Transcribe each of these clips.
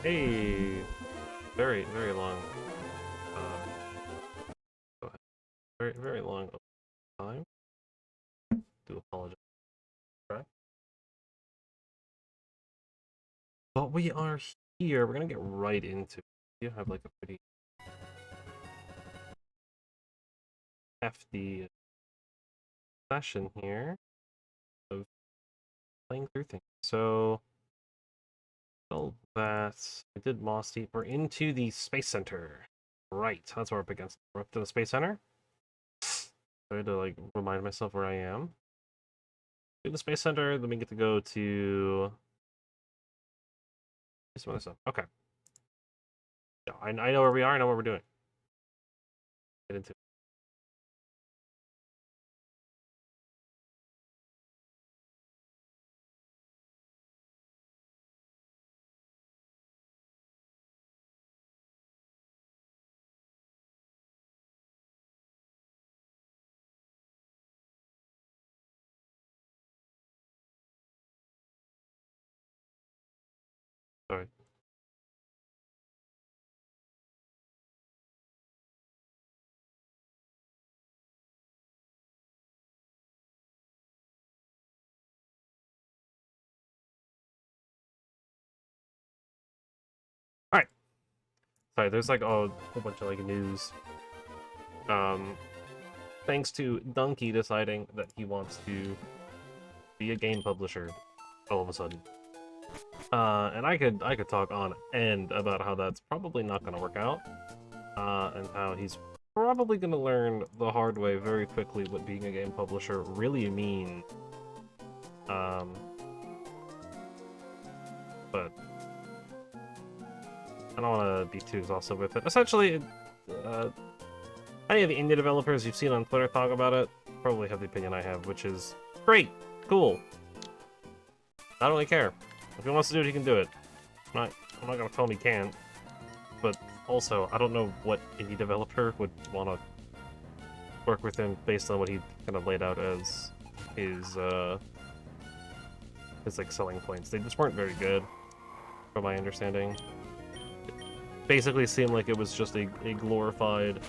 Hey, very, very long, go ahead. Very, very long time. Do apologize. Right? But we are here. We're gonna get right into it. You have like a pretty hefty session here of playing through things. So, all that I did Moss Deep. We're into the Space Center. Right, that's what we're up against. We're up to the Space Center. Try to like remind myself where I am. To the Space Center, then we get to go to some other stuff. Okay. Yeah, I know where we are. I know what we're doing. Get into it. Sorry. All right. Sorry. There's like a whole bunch of like news. Thanks to Donkey deciding that he wants to be a game publisher all of a sudden. And I could talk on end about how that's probably not going to work out, and how he's probably going to learn the hard way very quickly what being a game publisher really means. But I don't want to be too exhaustive with it. Essentially, any of the indie developers you've seen on Twitter talk about it probably have the opinion I have, which is great, cool. I don't really care. If he wants to do it, he can do it. I'm not gonna tell him he can't. But also, I don't know what indie developer would want to work with him based on what he kind of laid out as his like selling points. They just weren't very good, from my understanding. It basically seemed like it was just a glorified,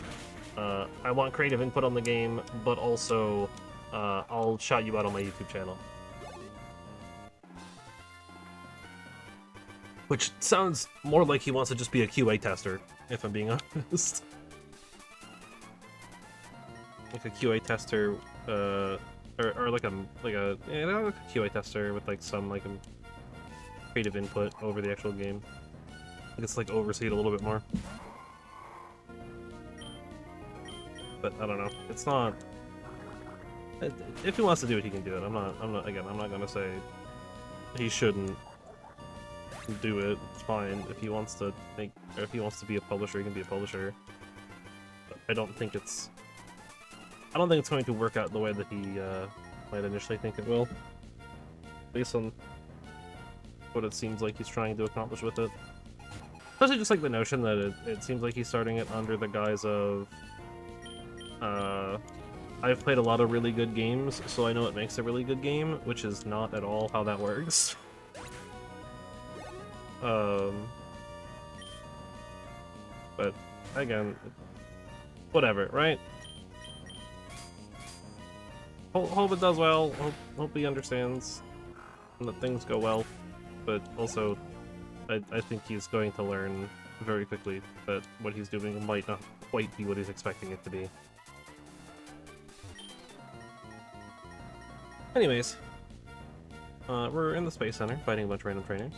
I want creative input on the game, but also I'll shout you out on my YouTube channel. Which sounds more like he wants to just be a QA tester, if I'm being honest. Like a QA tester, or like a QA tester with like some like creative input over the actual game. I guess like oversee it a little bit more. But I don't know. It's not. If he wants to do it, he can do it. I'm not gonna say he shouldn't do it. It's fine. If he wants to if he wants to be a publisher, he can be a publisher. But I don't think it's going to work out the way that he might initially think it will, based on what it seems like he's trying to accomplish with it. Especially just like the notion that it seems like he's starting it under the guise of I've played a lot of really good games, so I know it makes a really good game, which is not at all how that works. But again, whatever, right? Hope it does well. Hope he understands and that things go well. But also, I think he's going to learn very quickly that what he's doing might not quite be what he's expecting it to be. Anyways, we're in the Space Center fighting a bunch of random trainers.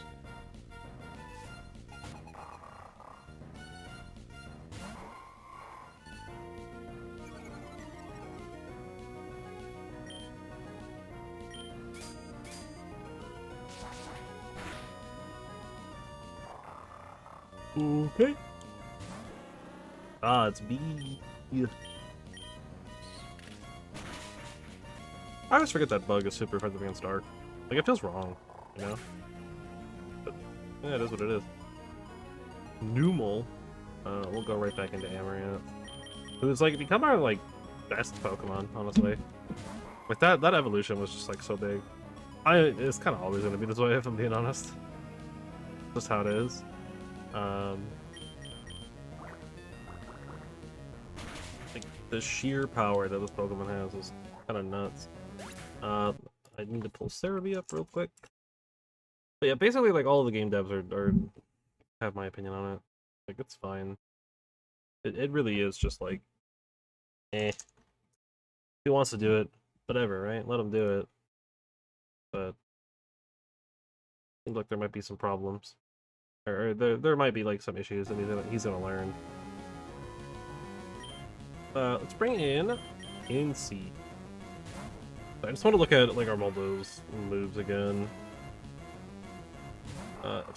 Okay. Ah, it's B. Yeah. I always forget that bug is super effective against dark. Like, it feels wrong, you know? But, yeah, it is what it is. Numel. We'll go right back into Amaranth. Who's, like, become our, like, best Pokemon, honestly. Like, that evolution was just, like, so big. It's kind of always gonna be this way, if I'm being honest. Just how it is. Like the sheer power that this Pokemon has is kind of nuts. I need to pull Cerebi up real quick. But yeah, basically like all of the game devs are have my opinion on it. Like it's fine. It really is just like, eh. If he wants to do it, whatever, right? Let him do it. But seems like there might be some problems, or there might be like some issues, and he's gonna learn. Let's bring in Incy. I just want to look at like Armaldo's moves again.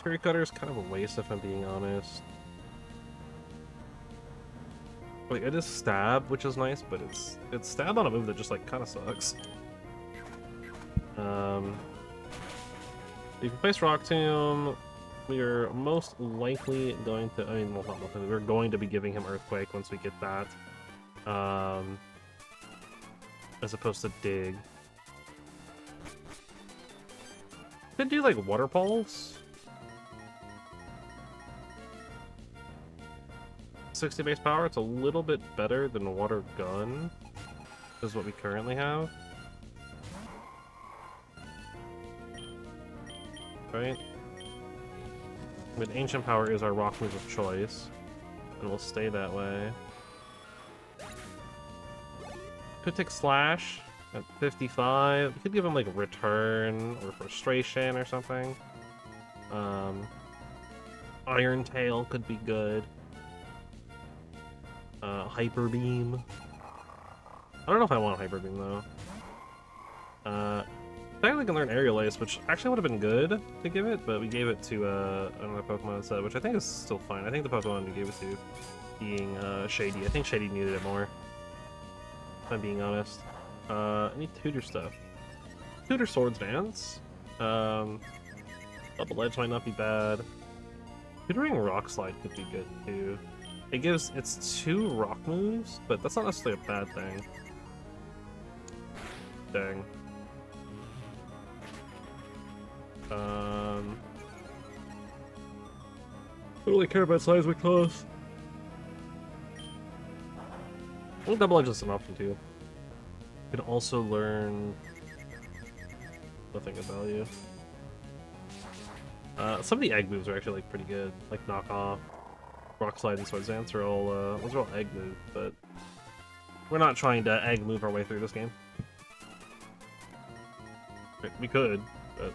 Fury Cutter is kind of a waste if I'm being honest. Like it is stab, which is nice, but it's stab on a move that just like kind of sucks. You can place Rock Tomb. We are most likely going to. I mean, well, not likely. We're going to be giving him Earthquake once we get that. As opposed to Dig. Could do like Water Pulse. 60 base power. It's a little bit better than Water Gun. Is what we currently have. Right? I mean, Ancient Power is our rock move of choice, and will stay that way. Could take Slash at 55. You could give him like Return or Frustration or something. Iron Tail could be good. Hyper Beam. I don't know if I want Hyper Beam though. Technically can learn Aerial Ace, which actually would have been good to give it, but we gave it to another Pokemon instead, which I think is still fine. I think the Pokemon we gave it to being Shady. I think Shady needed it more, if I'm being honest. I need Tutor stuff. Tutor Swords Dance. Double Edge might not be bad. Tutoring Rock Slide could be good too. It's 2 rock moves, but that's not necessarily a bad thing. Dang. I don't really care about Seismic Toss. I think Double Edge is an option too. You can also learn nothing of value. Some of the egg moves are actually like pretty good, like Knock Off, Rock Slide, and Swords Dance are all those are all egg moves, but we're not trying to egg move our way through this game. We could, but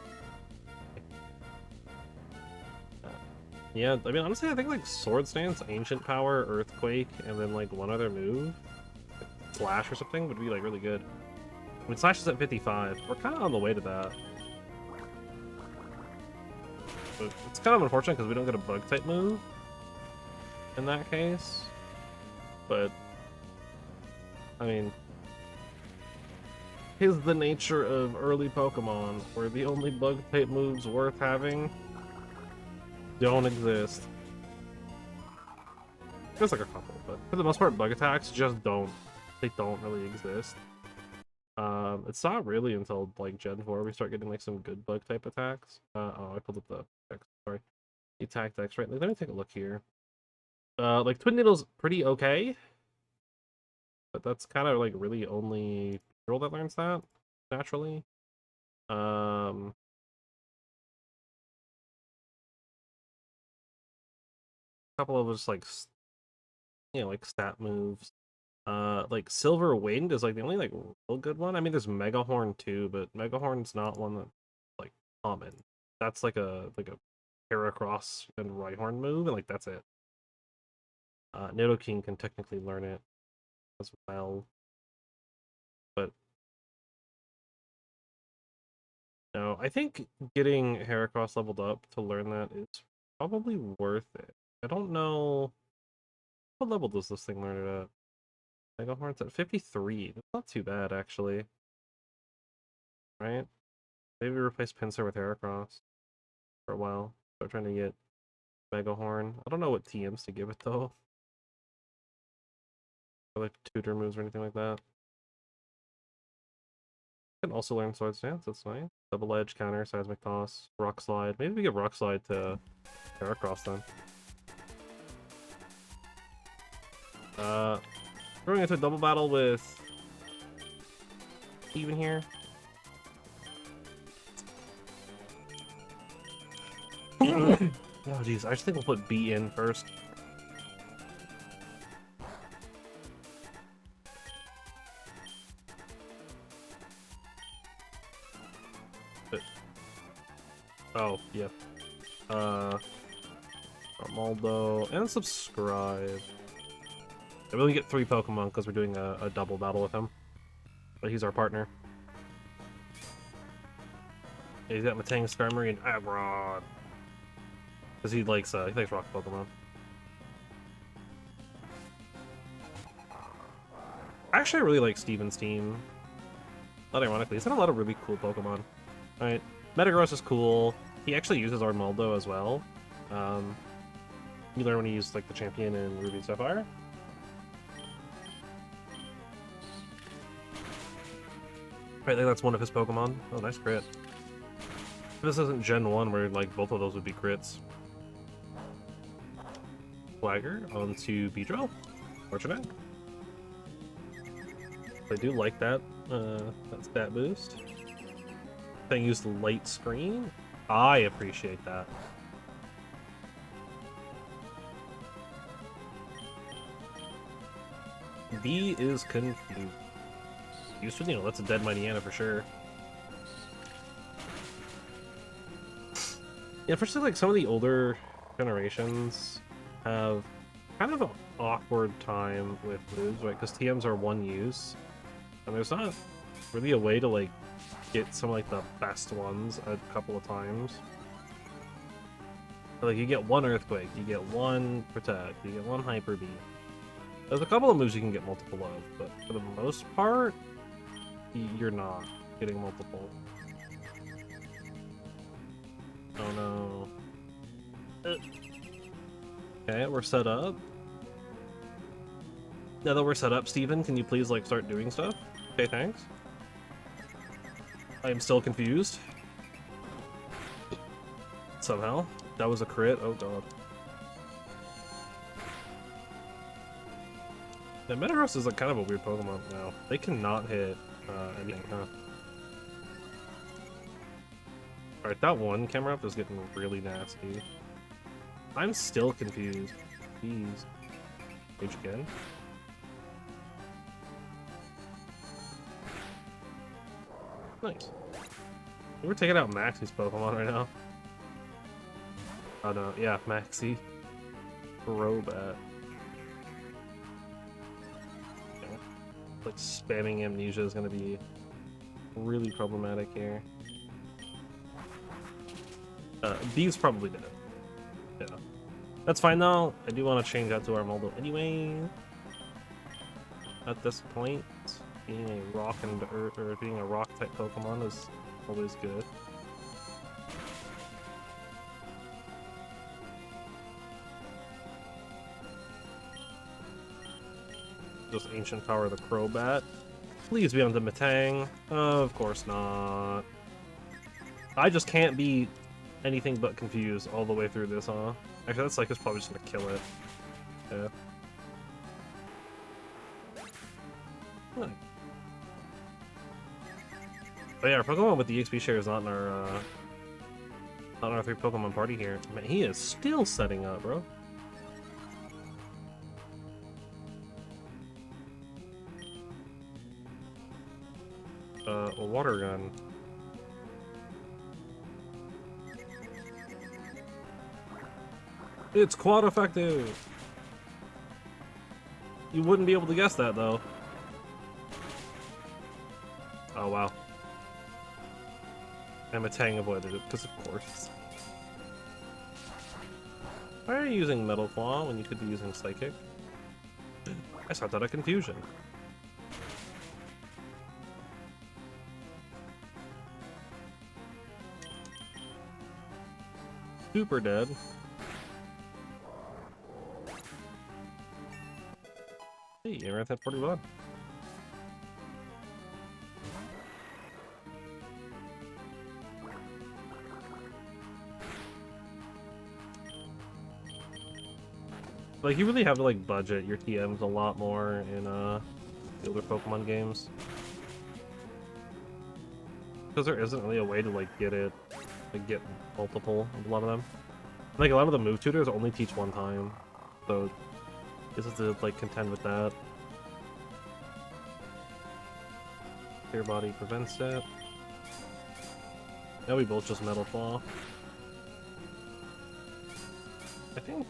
yeah, I mean, honestly, I think like Swords Dance, Ancient Power, Earthquake, and then like one other move, like Slash or something, would be like really good. I mean, Slash is at 55. We're kind of on the way to that. But it's kind of unfortunate because we don't get a Bug type move in that case. But I mean, is the nature of early Pokemon where the only Bug type moves worth having don't exist. There's like a couple, but for the most part, Bug attacks just don't really exist. It's not really until like Gen 4 we start getting like some good Bug type attacks. Oh, I pulled up the text. Sorry, the attack text. Right, let me take a look here. Like Twin Needle's pretty okay, but that's kind of like really only girl that learns that naturally. Couple of just like like stat moves. Like Silver Wind is like the only like real good one. I mean, there's Mega Horn too, but Mega Horn's not one that's like common. That's like a Heracross and Rhyhorn move, and like that's it. Nidoking can technically learn it as well, but no, I think getting Heracross leveled up to learn that is probably worth it. I don't know what level does this thing learn it at. Mega Horn's at 53. That's not too bad actually, right? Maybe replace Pinsir with Heracross for a while. Start trying to get Mega Horn. I don't know what TMs to give it though. Or like tutor moves or anything like that. Can also learn Swords Dance, that's nice. Double Edge, Counter, Seismic Toss, Rock Slide. Maybe we give Rock Slide to Heracross then. Going into a double battle with Steven here. Oh jeez, I just think we'll put B in first. Oh, yeah. Armaldo, and subscribe. I only get 3 Pokemon because we're doing a double battle with him. But he's our partner. Yeah, he's got Metang, Skarmory, and Aggron. Because he likes rock Pokemon. Actually, I really like Steven's team. Not ironically, he's got a lot of really cool Pokemon. Alright, Metagross is cool. He actually uses Armaldo as well. You learn when he used like the champion in Ruby and Sapphire. Right, like that's one of his Pokemon. Oh, nice crit. This isn't Gen 1 where like both of those would be crits. Swagger onto Beedrill. Fortunate. I do like that. That stat boost. Thing used the light screen. I appreciate that. B is confused. You know, that's a dead Mightyena for sure. Yeah, especially like some of the older generations have kind of an awkward time with moves, right? Because TMs are one use, and there's not really a way to like get some like the best ones a couple of times. Like you get one Earthquake, you get one Protect, you get one Hyper Beam. There's a couple of moves you can get multiple of, but for the most part, you're not getting multiple. Oh no. Okay, we're set up. Now that we're set up, Steven, can you please like start doing stuff? Okay, thanks. I am still confused. Somehow. That was a crit, oh god. Yeah, Metagross is like kind of a weird Pokemon now. They cannot hit anything, huh? Alright, that one camera up is getting really nasty. I'm still confused. Jeez. Age again? Nice. We're taking out Maxie's Pokemon right now. Oh no, yeah, Maxie. Crobat. Yeah. Like spamming Amnesia is gonna be really problematic here. B's probably dead. Yeah. That's fine though. I do want to change out to Armaldo anyway. At this point, being a rock and earth, or being a rock type Pokemon is always good. Just Ancient Power the Crobat. Please be on the Metang. Of course not. I just can't be anything but confused all the way through this, huh? Actually, that Psycho's probably just gonna kill it. Yeah. Huh. But yeah, our Pokemon with the EXP share is not in our 3 Pokemon party here. Man, he is still setting up, bro. A water gun. It's quad effective! You wouldn't be able to guess that, though. Oh, wow. And Metang avoided it, because of course. Why are you using Metal Claw when you could be using Psychic? I saw that a confusion. Super dead. Hey, you're at that 41. Like, you really have to, like, budget your TMs a lot more in, the older Pokemon games. Because there isn't really a way to, like, get multiple of a lot of them. Like, a lot of the move tutors only teach one time, so you have to, like, contend with that. Clear Body prevents it. Now we both just Metal Claw. I think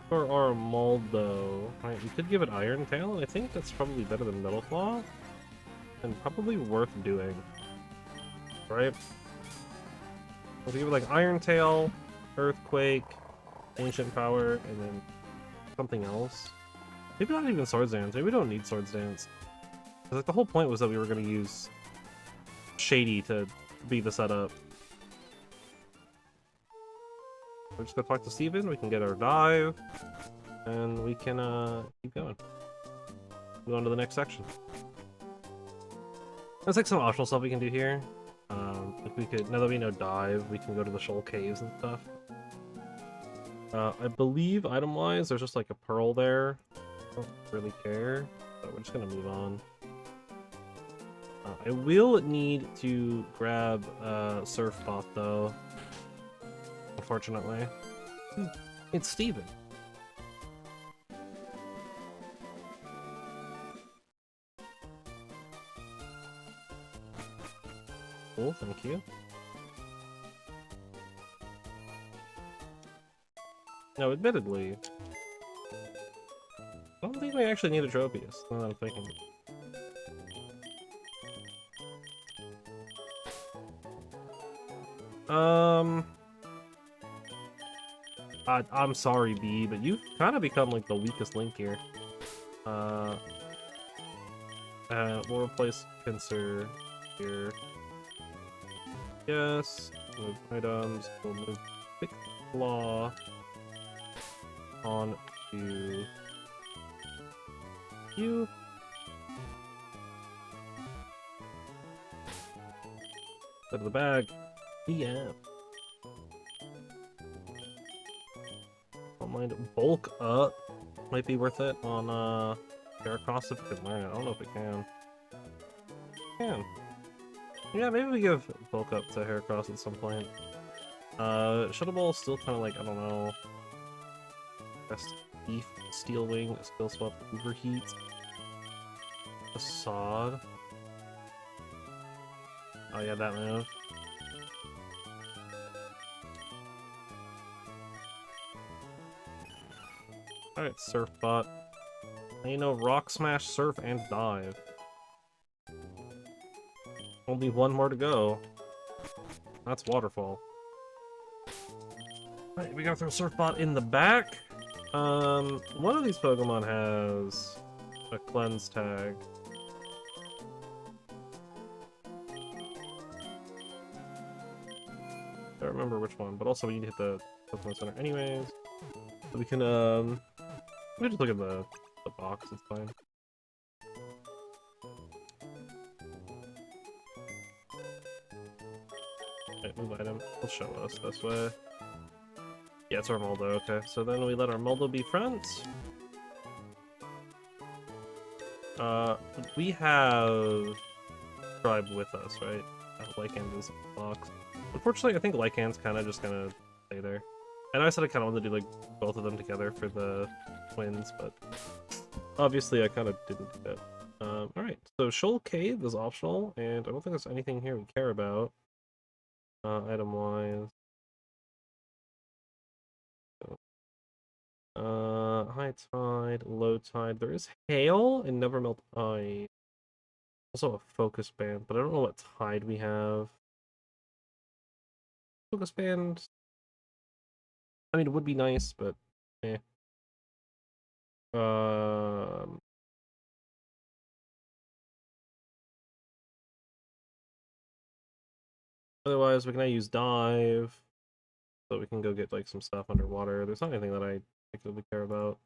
for our Moldo, right, we could give it Iron Tail, and I think that's probably better than Metal Claw, and probably worth doing, right? We'll give it like Iron Tail, Earthquake, Ancient Power, and then something else. Maybe not even Swords Dance. Maybe we don't need Swords Dance. Because like the whole point was that we were going to use Shady to be the setup. We're just gonna talk to Steven, we can get our dive, and we can keep going. Move on to the next section. There's like some optional stuff we can do here. If we could, now that we know dive, we can go to the Shoal Caves and stuff. I believe item-wise, there's just like a pearl there. I don't really care, but we're just gonna move on. I will need to grab Surfbot though. Unfortunately. It's Steven. Cool, thank you. No, admittedly, I don't think we actually need a Tropius, now that I'm thinking. I'm sorry, B, but you've kind of become like the weakest link here. We'll replace Pinsir here. Yes, move items, we'll move Thick Claw on to you. Out of the bag. Yeah. Don't mind bulk up. Might be worth it on Miracross if it can learn it. I don't know if it can. Can. Yeah, maybe we give bulk up to Heracross at some point. Shuttle Ball is still kind of like, I don't know. Best Beef, Steel Wing, Skill Swap, Overheat. Facade. Oh yeah, that move. Alright, Surfbot. You know, Rock Smash, Surf, and Dive. Only one more to go. That's Waterfall. Alright, we gotta throw Surfbot in the back. One of these Pokemon has a Cleanse tag. I don't remember which one, but also we need to hit the Pokemon Center anyways. So we can, we just look at the box, it's fine. Right, move item. It'll show us this way. Yeah, it's our Moldo, okay. So then we let our Moldo be front. We have Tribe with us, right? Lycan is in the box. Unfortunately, I think Lycan's kind of just gonna stay there. And I said I kind of wanted to do like both of them together for the twins, but obviously I kind of didn't do that. Alright, so Shoal Cave is optional, and I don't think there's anything here we care about. Item-wise. High tide, low tide. There is hail and never melt ice. Also a focus band, but I don't know what tide we have. Focus band. I mean, it would be nice, but eh. Otherwise, we can use dive, so we can go get like some stuff underwater. There's not anything that I particularly care about.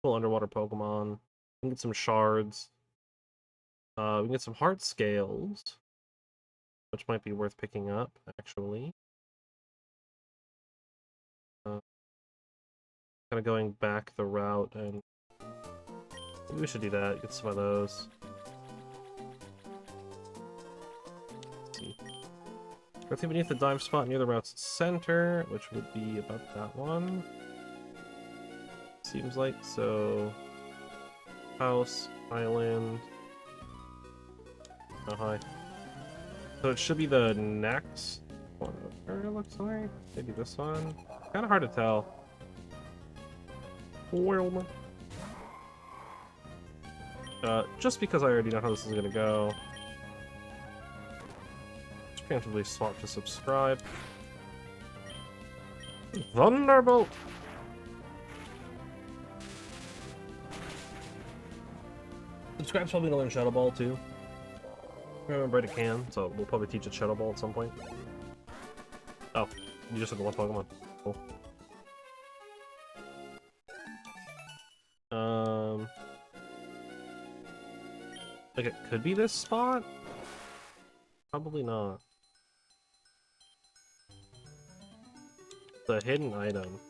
Cool underwater Pokemon. We can get some shards. We can get some heart scales, which might be worth picking up, actually. kind of going back the route, and maybe we should do that. Get some of those. Let's see. Directly beneath the dive spot near the route's center, which would be about that one. Seems like so. House, island. Oh, hi. So it should be the next one. It looks like maybe this one. Kind of hard to tell. Well, just because I already know how this is gonna go, just preemptively swap to subscribe. Thunderbolt. Subscribe's probably gonna learn Shadow Ball too. Remember it can, so we'll probably teach it Shadow Ball at some point. Oh, you just took one Pokemon. Cool. Like it could be this spot? Probably not. The hidden item.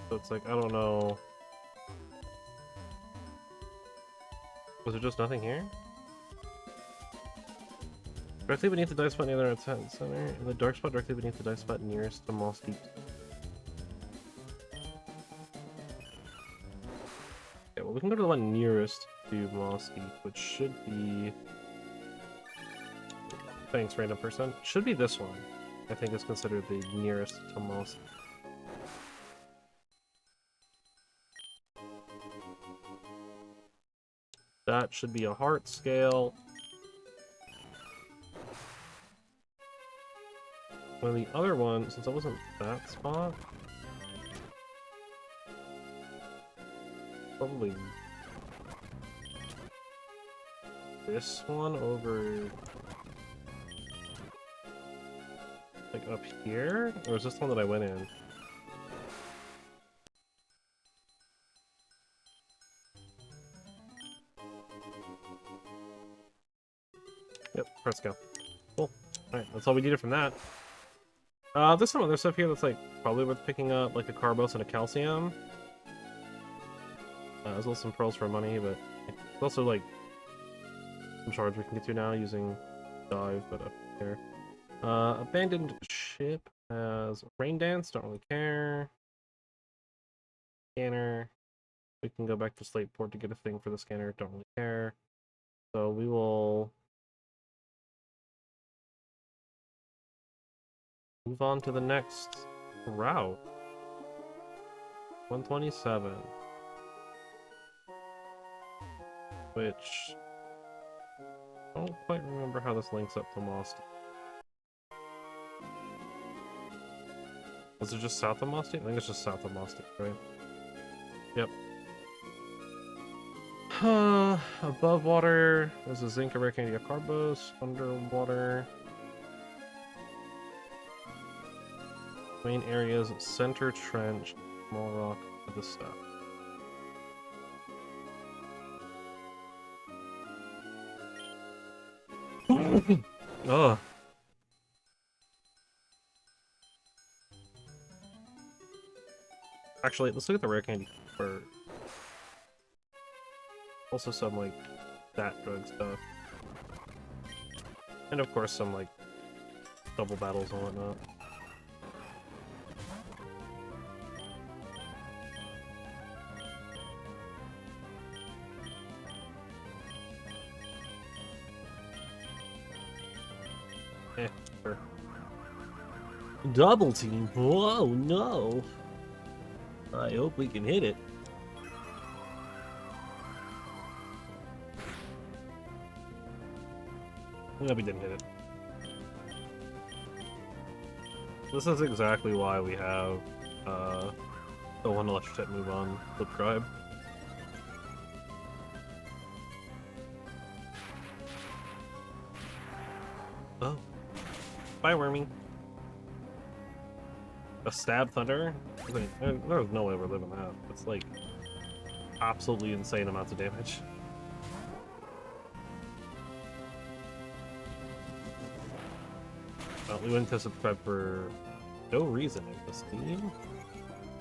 So it's like, I don't know. Was there just nothing here? Directly beneath the dive spot near the center, in the dark spot directly beneath the dive spot nearest to Moss Deep. Okay, well we can go to the one nearest to Moss Deep, which should be... Thanks, random person. Should be this one. I think is considered the nearest to Moss Deep. That should be a heart scale. Well, the other one, since it wasn't that spot, probably this one over, like up here? Or is this the one that I went in? Yep, press go. Cool. Alright, that's all we needed from that. There's some other stuff here that's like probably worth picking up, like a Carbos and a Calcium. As well as some pearls for money, but there's also like some shards we can get to now using dive, but up here. Abandoned ship has Rain Dance, don't really care. Scanner. We can go back to Slateport to get a thing for the scanner, don't really care. So we will move on to the next route. 127. Which... I don't quite remember how this links up to Moss Deep. Was it just south of Moss Deep? I think it's just south of Moss Deep, right? Yep. Above water, there's a Zinc, a Rare Candy, a Carbos. Underwater... Main areas, Center Trench, Small Rock, to the south. Ugh. Actually, let's look at the rare candy first. Also some, like, that drug stuff. And of course some, like, double battles and whatnot. Sure. Double team? Whoa, no! I hope we can hit it. No, we didn't hit it. This is exactly why we have the one electric type move on subscribe. Oh. Bye, Wormy. A Stab Thunder? There's no way we're living that. It's like absolutely insane amounts of damage. We went to subscribe for no reason. It was Steam.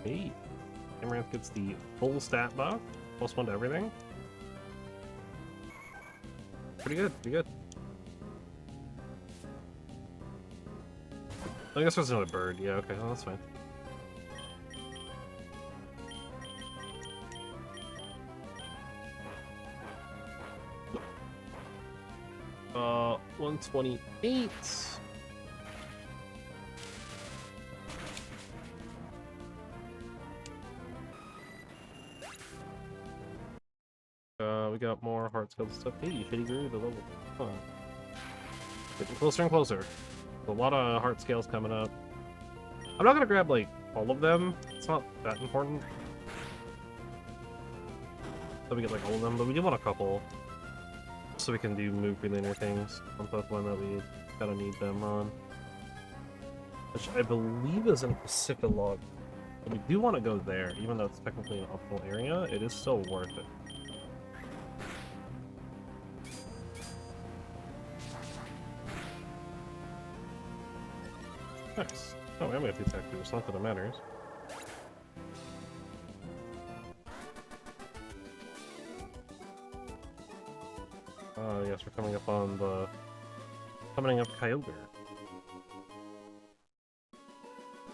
Hey. Amaranth gets the full stat buff. +1 to everything. Pretty good, pretty good. I guess there's another bird. Yeah, okay, well, that's fine. Uh, 128. We got more heart skill stuff. Hey, shitty grew the level. Huh. Getting closer and closer. A lot of heart scales coming up. I'm not gonna grab like all of them. It's not that important. So we get like all of them, but we do want a couple. So we can do move relayer things on Pokemon that we gotta need them on. Which I believe is in Pacific Log. But we do want to go there, even though it's technically an optional area, it is still worth it. Nice. Oh, and we have the attack too, it's not that it matters. Yes, we're coming up on the summoning of Kyogre.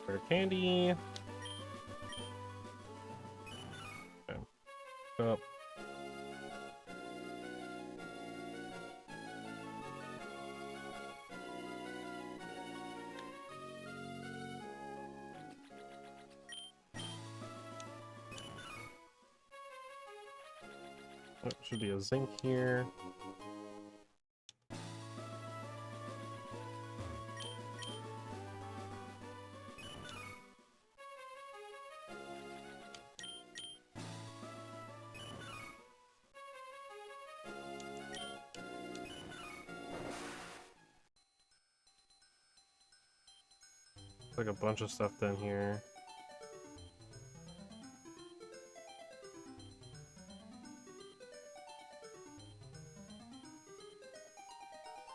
Rare candy. Okay. Up. Oh, should be a zinc here. Like a bunch of stuff down here.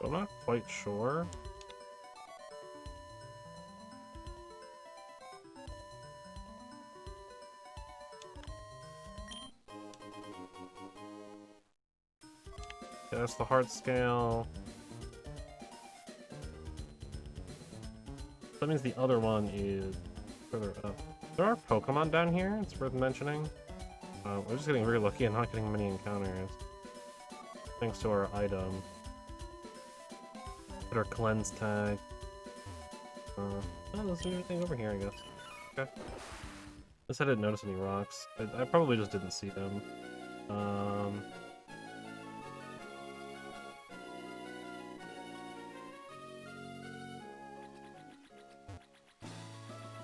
I'm not quite sure. Yeah, that's the heart scale. That means the other one is further up. There are Pokemon down here, it's worth mentioning. We're just getting very lucky and not getting many encounters. Thanks to our item. Put our cleanse tag. Oh, there's anything over here, I guess. Okay. Guess I didn't notice any rocks. I probably just didn't see them.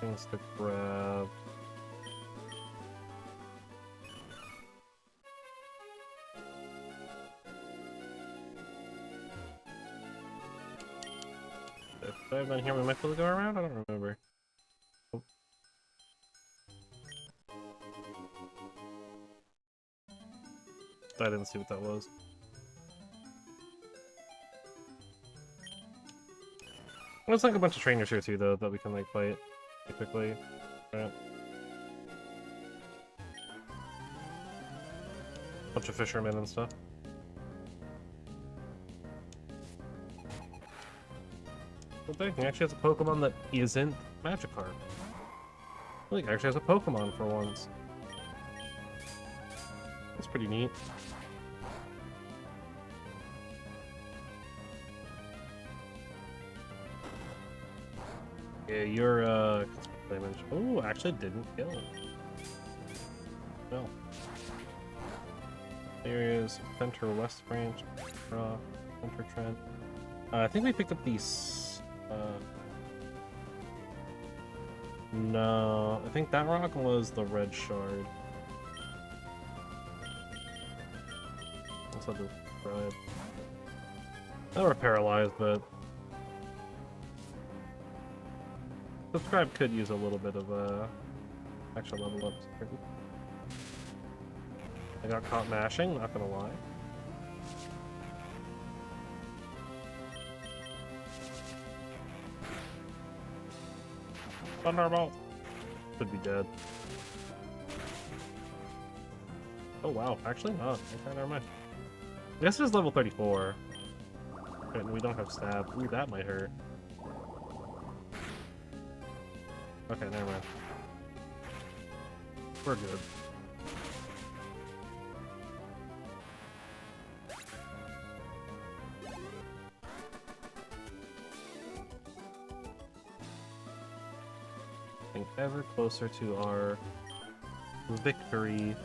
Things to grab. If I have down here, we might be able to go around? I don't remember. Oh. I didn't see what that was. There's like a bunch of trainers here too, though, that we can like fight quickly. Right. Bunch of fishermen and stuff. Well, dang, he actually has a Pokemon that isn't Magikarp. Like, actually has a Pokemon for once. That's pretty neat. Yeah, your damage. Oh, actually didn't kill. No. There is Center West Branch, Center Trend. I think we picked up these. No, I think that rock was the red shard. Let's have to describe. They were paralyzed, but subscribe could use a little bit of extra level up. I got caught mashing, not gonna lie. Thunderbolt! Could be dead. Oh wow, actually not. Okay, never mind. I guess it is level 34. And we don't have stab. Ooh, that might hurt. Okay, never mind. We're good. Getting ever closer to our victory.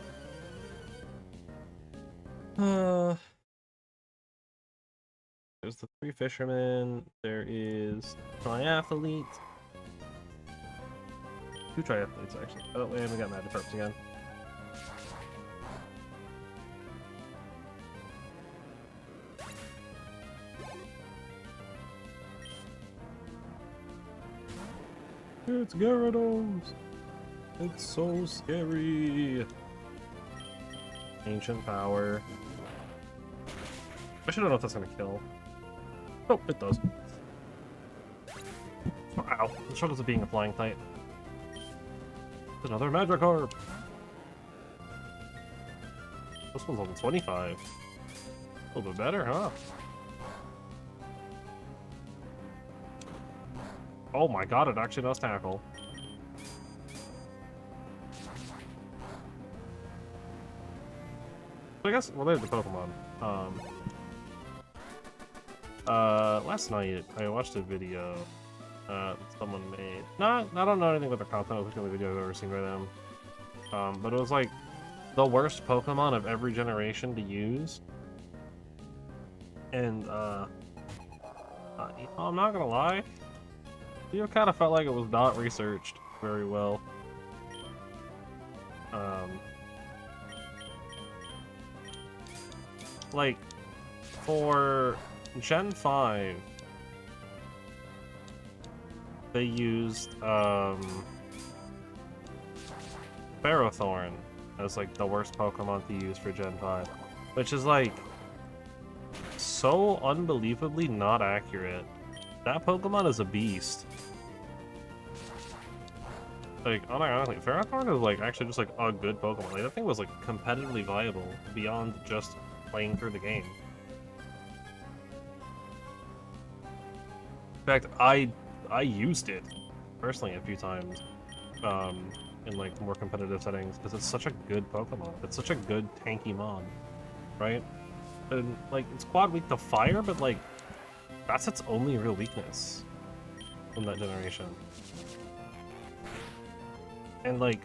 There's the 3 fishermen. There is triathlete. 2 triathletes, actually. Oh, and we got Metagross again. It's Gyarados! It's so scary! Ancient power. I should don't know if that's gonna kill. Oh, it does. Wow, the struggles of being a flying type. Another Magikarp! This one's level 25. A little bit better, huh? Oh my god, it actually does tackle. So I guess related to Pokemon. Last night I watched a video that someone made. I don't know anything about the content of the video I've ever seen by them. But it was like the worst Pokemon of every generation to use. And you know, I'm not gonna lie. You kind of felt like it was not researched very well. Like, for Gen 5, they used, Ferrothorn as, like, the worst Pokemon to use for Gen 5. Which is, like, so unbelievably not accurate. That Pokemon is a beast. Like, unironically, Ferrothorn is, like, actually just, like, a good Pokemon. Like, that thing was, like, competitively viable beyond just playing through the game. In fact, I used it, personally, a few times, in, like, more competitive settings, because it's such a good Pokemon. It's such a good tanky mon, right? And, like, it's quad weak to fire, but, like, that's its only real weakness from that generation. And, like,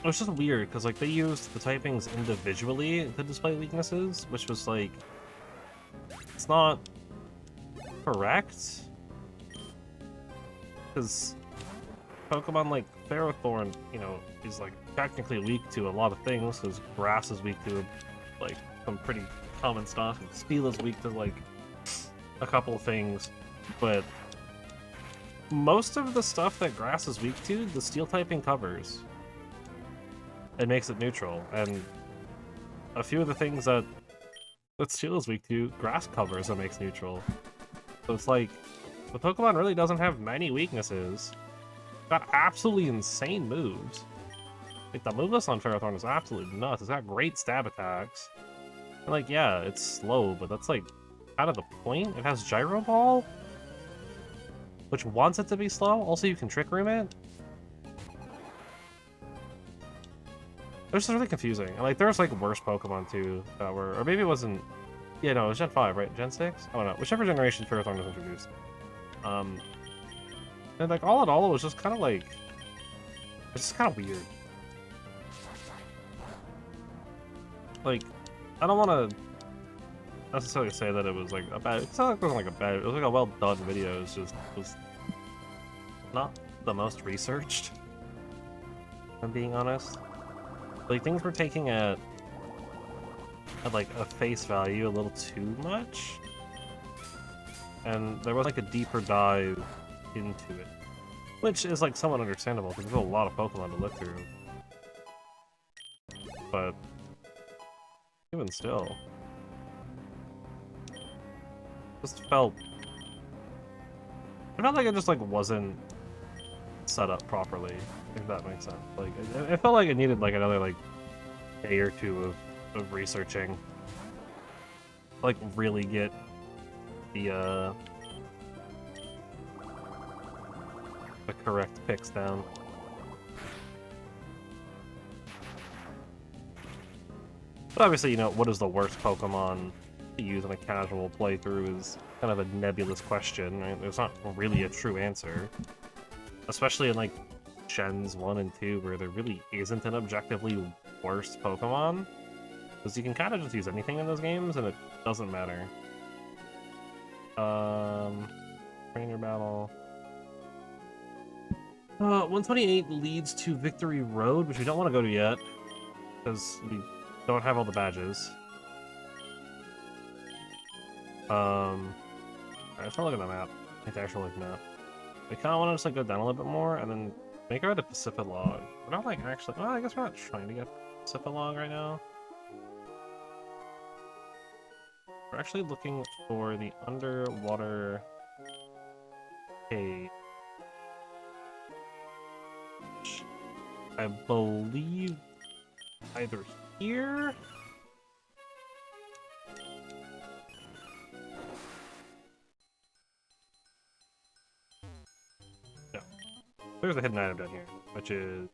it was just weird, because, like, they used the typings individually to display weaknesses, which was, like, it's not correct. Because Pokemon like Ferrothorn, you know, is, like, technically weak to a lot of things, because Grass is weak to, like, some pretty common stuff, and Steel is weak to, like, a couple of things, but most of the stuff that Grass is weak to, the Steel typing covers. It makes it neutral, and a few of the things that Steel is weak to, Grass covers and makes neutral. So it's like, the Pokemon really doesn't have many weaknesses. It's got absolutely insane moves. Like, the move list on Ferrothorn is absolutely nuts. It's got great stab attacks. And, like, yeah, it's slow, but that's, like, kind of the point. It has Gyro Ball, which wants it to be slow. Also, you can Trick Room it. It was just really confusing. And, like, there's, like, worse Pokemon, too, that were... Or maybe it wasn't... Yeah, no, it was Gen 5, right? Gen 6? I don't know. Whichever generation Ferrothorn was introduced. And, like, all in all, it was just kind of, like... It's just kind of weird. Like, I don't want to necessarily say that it was, like, a bad... It's not like it wasn't, like, a bad... It was, like, a well-done video. It's just... It was not the most researched, if I'm being honest. Like, things were taking at like, a face value a little too much. And there was, like, a deeper dive into it. Which is, like, somewhat understandable, because there's a lot of Pokemon to look through. But even still, just felt... It felt like it just, like, wasn't set up properly, if that makes sense. Like, I felt like it needed like another like day or two of researching. Like, really get the correct picks down. But obviously, you know, what is the worst Pokemon to use in a casual playthrough is kind of a nebulous question, right? There's not really a true answer. Especially in, like, Gens 1 and 2, where there really isn't an objectively worse Pokemon. Because you can kind of just use anything in those games, and it doesn't matter. Trainer battle. 128 leads to Victory Road, which we don't want to go to yet, because we don't have all the badges. Alright, let's look at the map. Like the actual like map. We kind of want to just like go down a little bit more, and then make our way to Pacific-Log. We're not like actually. Well, I guess we're not trying to get Pacific-Log right now. We're actually looking for the underwater cave. I believe either here. No. There's a hidden item down here, which is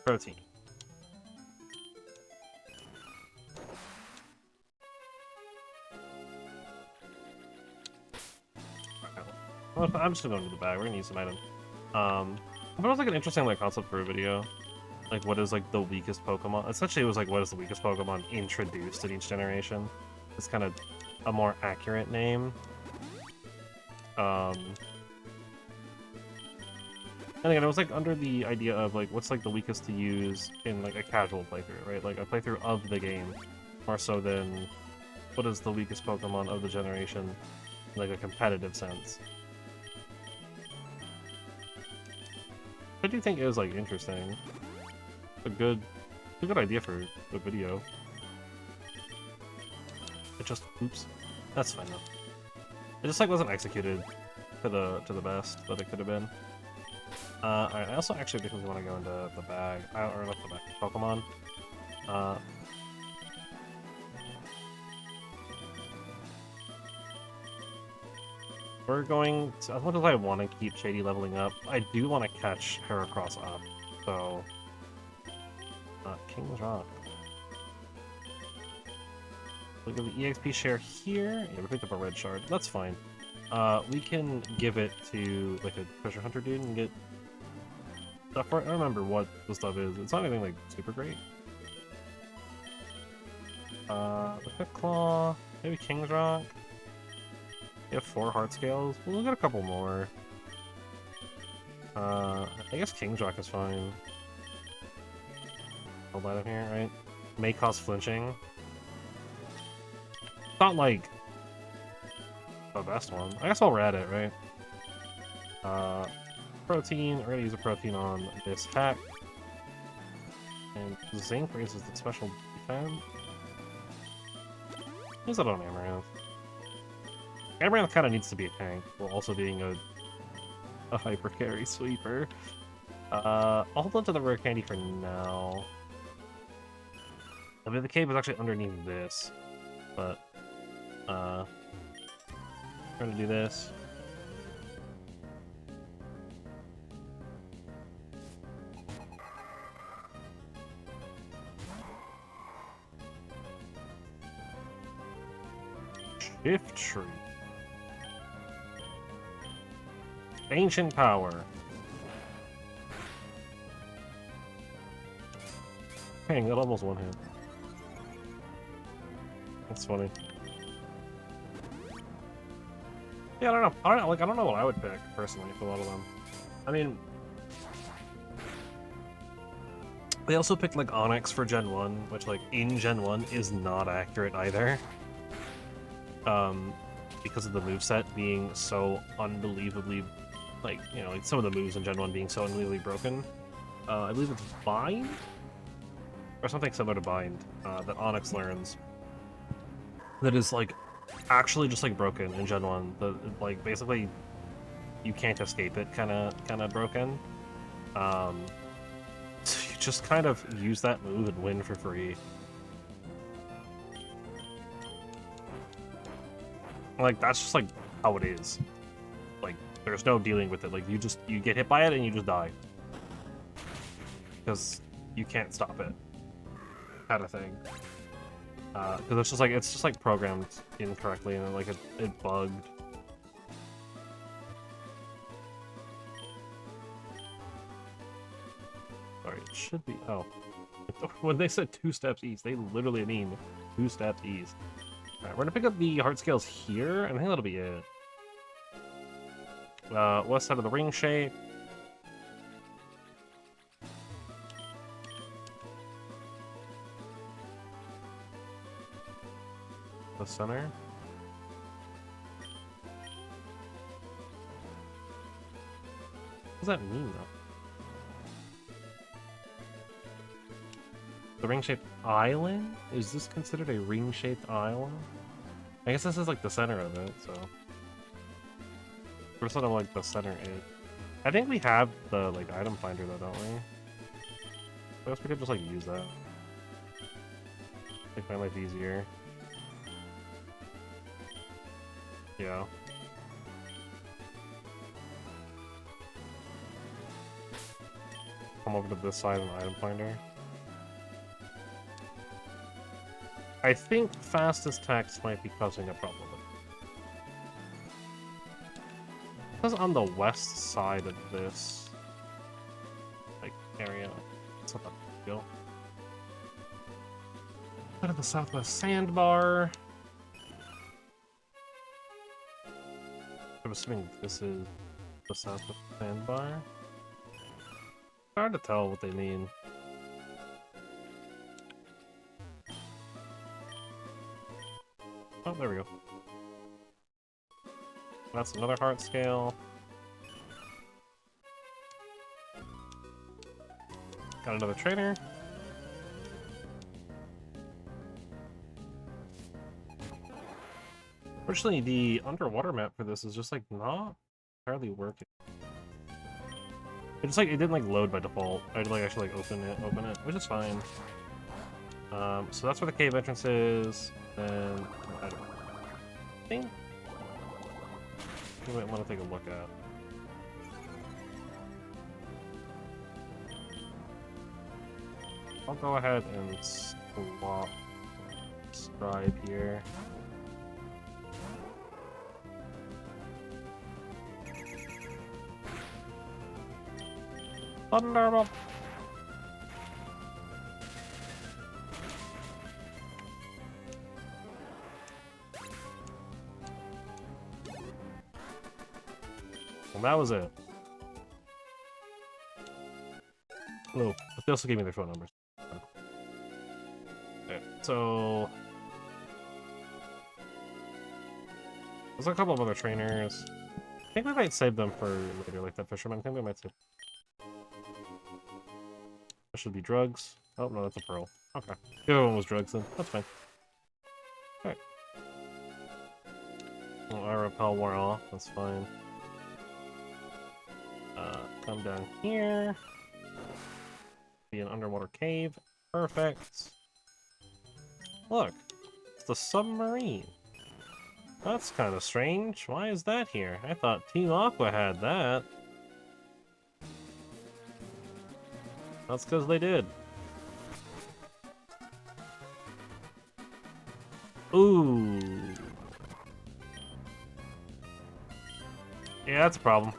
protein. Well, I'm just gonna go into the bag. We're gonna use some item. But it was like an interesting like concept for a video. Like, what is like the weakest Pokemon? Essentially, it was like, what is the weakest Pokemon introduced in each generation? It's kind of a more accurate name. And again, it was like under the idea of like, what's like the weakest to use in like a casual playthrough, right? Like a playthrough of the game, more so than what is the weakest Pokemon of the generation in like a competitive sense. I do think it was like interesting. A good idea for the video. It just oops. That's fine though. It just like wasn't executed to the best that it could have been. Alright, I also actually think we want to go into the bag. Or not the bag, Pokemon. We're going to, as much as I want to keep Shady leveling up, I do want to catch Heracross up, so... King's Rock. Look at the EXP share here. Yeah, we picked up a red shard. That's fine. We can give it to, like, a treasure hunter dude and get stuff for it. I don't remember what the stuff is. It's not anything, like, super great. The Pit Claw. Maybe King's Rock. We have 4 heart scales. We'll get a couple more. I guess King's Rock is fine. Hold that in here, right? May cause flinching. It's not like the best one. I guess while we're at it, right? Protein. We're gonna use a protein on this hack. And Zinc raises the special defense. Use that on Amaranth. Amaranth kind of needs to be a tank, while also being a hyper carry sweeper. I'll hold on to the rare candy for now. I mean, the cave is actually underneath this, but we're gonna do this. Shift Tree. Ancient Power. Dang, that almost one hit. That's funny. Yeah, I don't know. I don't know what I would pick personally for a lot of them. I mean, they also picked like Onyx for Gen 1, which like in Gen 1 is not accurate either. Because of the moveset being so unbelievably, like, you know, like some of the moves in Gen 1 being so unbelievably broken. I believe it's Bind? Or something similar to Bind, that Onyx learns. That is, like, actually just, like, broken in Gen 1. Like, basically you can't escape it kind of broken. So you just kind of use that move and win for free. Like, that's just like how it is. Like, there's no dealing with it. Like, you get hit by it and you just die. Because you can't stop it. Kind of thing. Because it's just like programmed incorrectly and like it bugged. Sorry, it should be. Oh, when they said 2 steps east, they literally mean 2 steps east. All right, we're gonna pick up the heart scales here, and I think that'll be it. West side of the ring shape. The center. What does that mean, though? The ring-shaped island? Is this considered a ring-shaped island? I guess this is like the center of it, so... We're sort of like the center is. I think we have the like item finder though, don't we? I guess we could just like use that. Make my life easier. Yeah. Come over to this side of the item finder. I think fastest text might be causing a problem. It's on the west side of this like area. It's not that big deal. Go to the southwest sandbar. I'm assuming this is the southwest sandbar. Hard to tell what they mean. Oh, there we go. That's another heart scale. Got another trainer. Fortunately, the underwater map for this is just like not entirely working. It's like it didn't like load by default. I had to like actually like open it, which is fine. So that's where the cave entrance is, and I think you might want to take a look at. I'll go ahead and swap scribe here. Thunderbolt! Well, that was it. Oh, but they also gave me their phone numbers. Okay, so... There's a couple of other trainers. I think we might save them for later, like that fisherman. I think we might save. That should be drugs. Oh, no, that's a pearl. Okay. The other one was drugs, then. That's fine. Alright. Well, our repel wore off. That's fine. Come down here. Be an underwater cave. Perfect. Look. It's the submarine. That's kind of strange. Why is that here? I thought Team Aqua had that. That's because they did. Ooh. Yeah, that's a problem.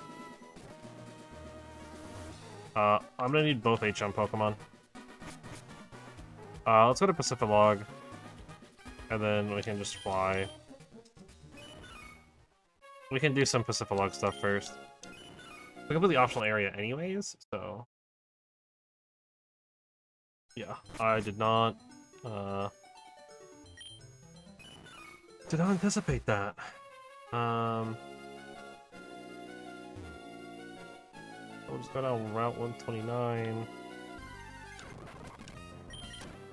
I'm gonna need both HM Pokemon. Let's go to Pacificlog. And then we can just fly. We can do some Pacificlog stuff first. We can put the optional area anyways, so... Yeah, I did not anticipate that. We'll just go down Route 129.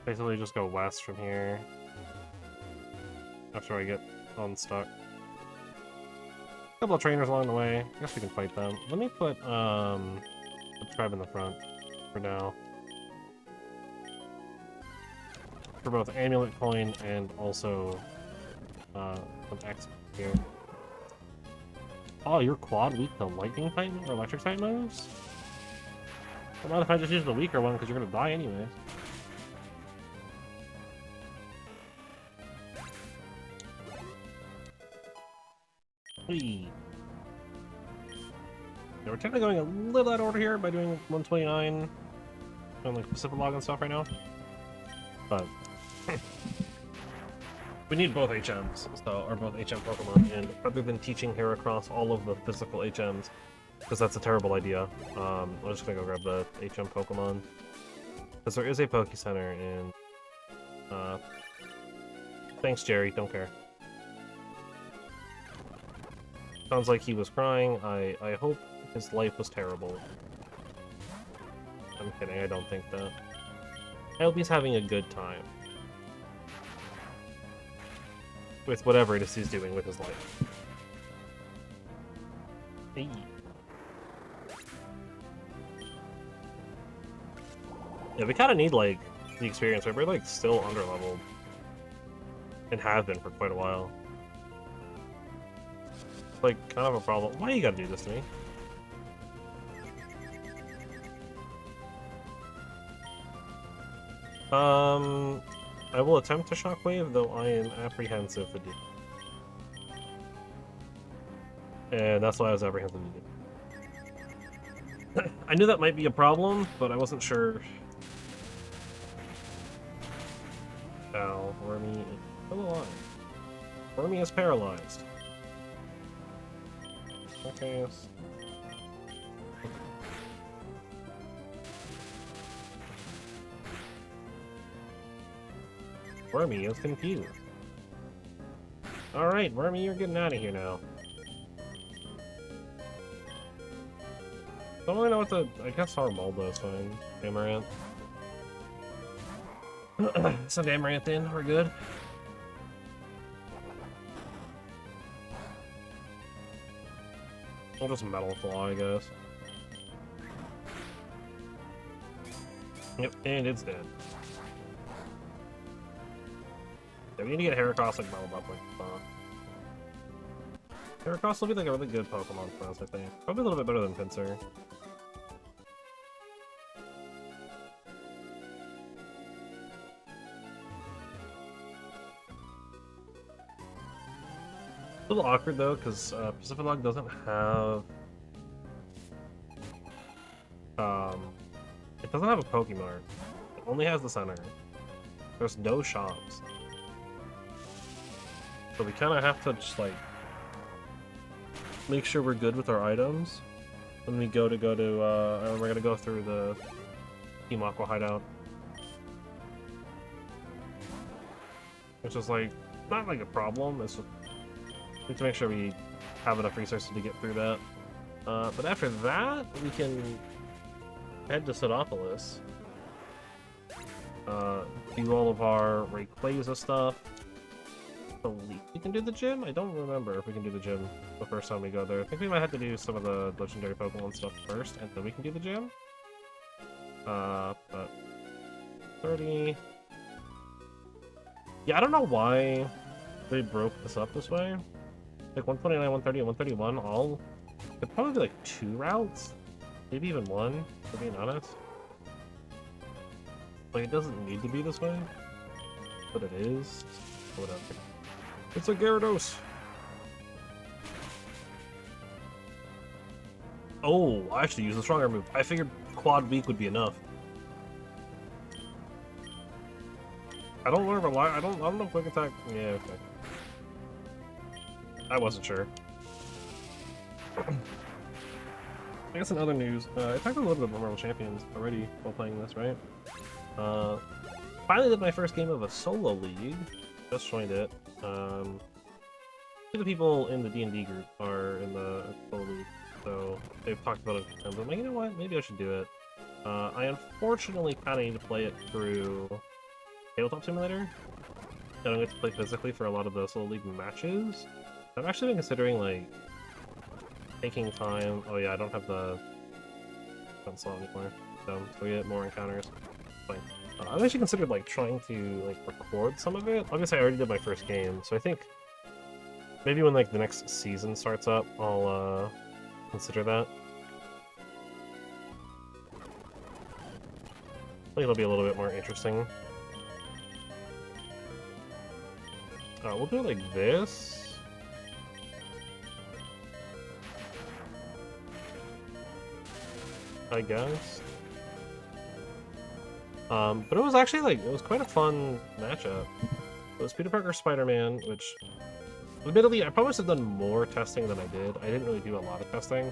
Basically just go west from here. After I get unstuck. Couple of trainers along the way. I guess we can fight them. Let me put the tribe in the front for now. For both amulet coin and also some X here. Oh, you're quad weak to lightning type or electric type moves? What about if I just use the weaker one because you're gonna die anyway? Whee. Yeah, we're technically going a little out of order here by doing 129 on like Pacific Log and stuff right now. But we need both HMs, so, or both HM Pokemon, and rather than teaching Heracross all of the physical HMs, because that's a terrible idea, I'm just gonna go grab the HM Pokemon. Because there is a Poke Center in... thanks, Jerry, don't care. Sounds like he was crying. I hope his life was terrible. I'm kidding, I don't think that. I hope he's having a good time. With whatever it is he's doing with his life. Hey. Yeah, we kind of need, like, the experience, right? We're, like, still underleveled. And have been for quite a while. Like, kind of a problem. Why you gotta do this to me? I will attempt to Shockwave, though I am apprehensive to do. And that's why I was apprehensive to do. I knew that might be a problem, but I wasn't sure. Ow, Wormy is still alive. Wormy is paralyzed. Okay, yes. Wormy is confused. Alright, Wormy, you're getting out of here now. Don't really know what to... I guess Armaldo is fine. Amaranth. Send Amaranth in, we're good. We'll just Metal Claw, I guess. Yep, and it's dead. Yeah, we need to get Heracross like leveled up like Heracross will be like a really good Pokemon for us, I think. Probably a little bit better than Pinsir. A little awkward though, because Pacific Log doesn't have it doesn't have a Pokemart. It only has the center. There's no shops. So we kinda have to just like make sure we're good with our items when we we're gonna go through the Team Aqua hideout. Which is like not like a problem, it's just we need to make sure we have enough resources to get through that. But after that, we can head to Sidopolis. Do all of our Rayquaza stuff. I believe we can do the gym? I don't remember if we can do the gym the first time we go there. I think we might have to do some of the legendary Pokemon stuff first, and then we can do the gym. But 30... Yeah, I don't know why they broke this up this way. Like 129, 130, and 131 all... It'd probably be like 2 routes? Maybe even 1, to be honest. Like, it doesn't need to be this way, but it is. Whatever. It's a Gyarados! Oh, I actually used a stronger move. I figured Quad Weak would be enough. I don't want to rely. I don't know if Quick Attack. Yeah, okay. I wasn't sure. I guess in other news, I talked a little bit about Marvel Champions already while playing this, right? Finally did my first game of a solo league. Just joined it. Two of the people in the D&D group are in the solo league, so they've talked about it a few times. I'm like, you know what? Maybe I should do it. I unfortunately kind of need to play it through Tabletop Simulator. I don't get to play physically for a lot of the solo league matches. I've actually been considering like taking time. Oh yeah, I don't have the console anymore, so we get more encounters. Fine. I've actually considered like trying to like record some of it. Obviously, I already did my first game, so I think maybe when like the next season starts up, I'll consider that. I think it'll be a little bit more interesting. We'll do it like this. I guess. But it was actually like, it was quite a fun matchup. It was Peter Parker Spider-Man, which, admittedly, I probably should have done more testing than I did. I didn't really do a lot of testing.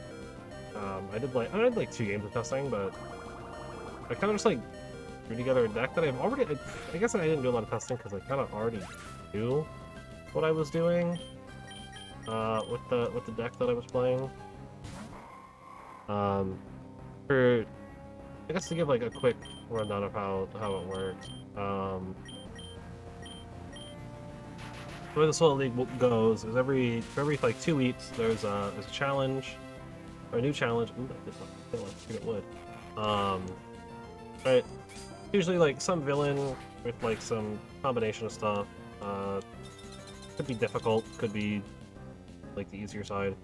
I did like 2 games of testing, but I kind of just like threw together a deck that I've already. I guess I didn't do a lot of testing because I kind of already knew what I was doing with the deck that I was playing. For I guess to give like a quick rundown of how it works. The way the Soul League goes is every like 2 weeks there's a challenge, or a new challenge. Ooh, I did not get wood. Right. Usually like some villain with like some combination of stuff. Could be difficult, could be like the easier side.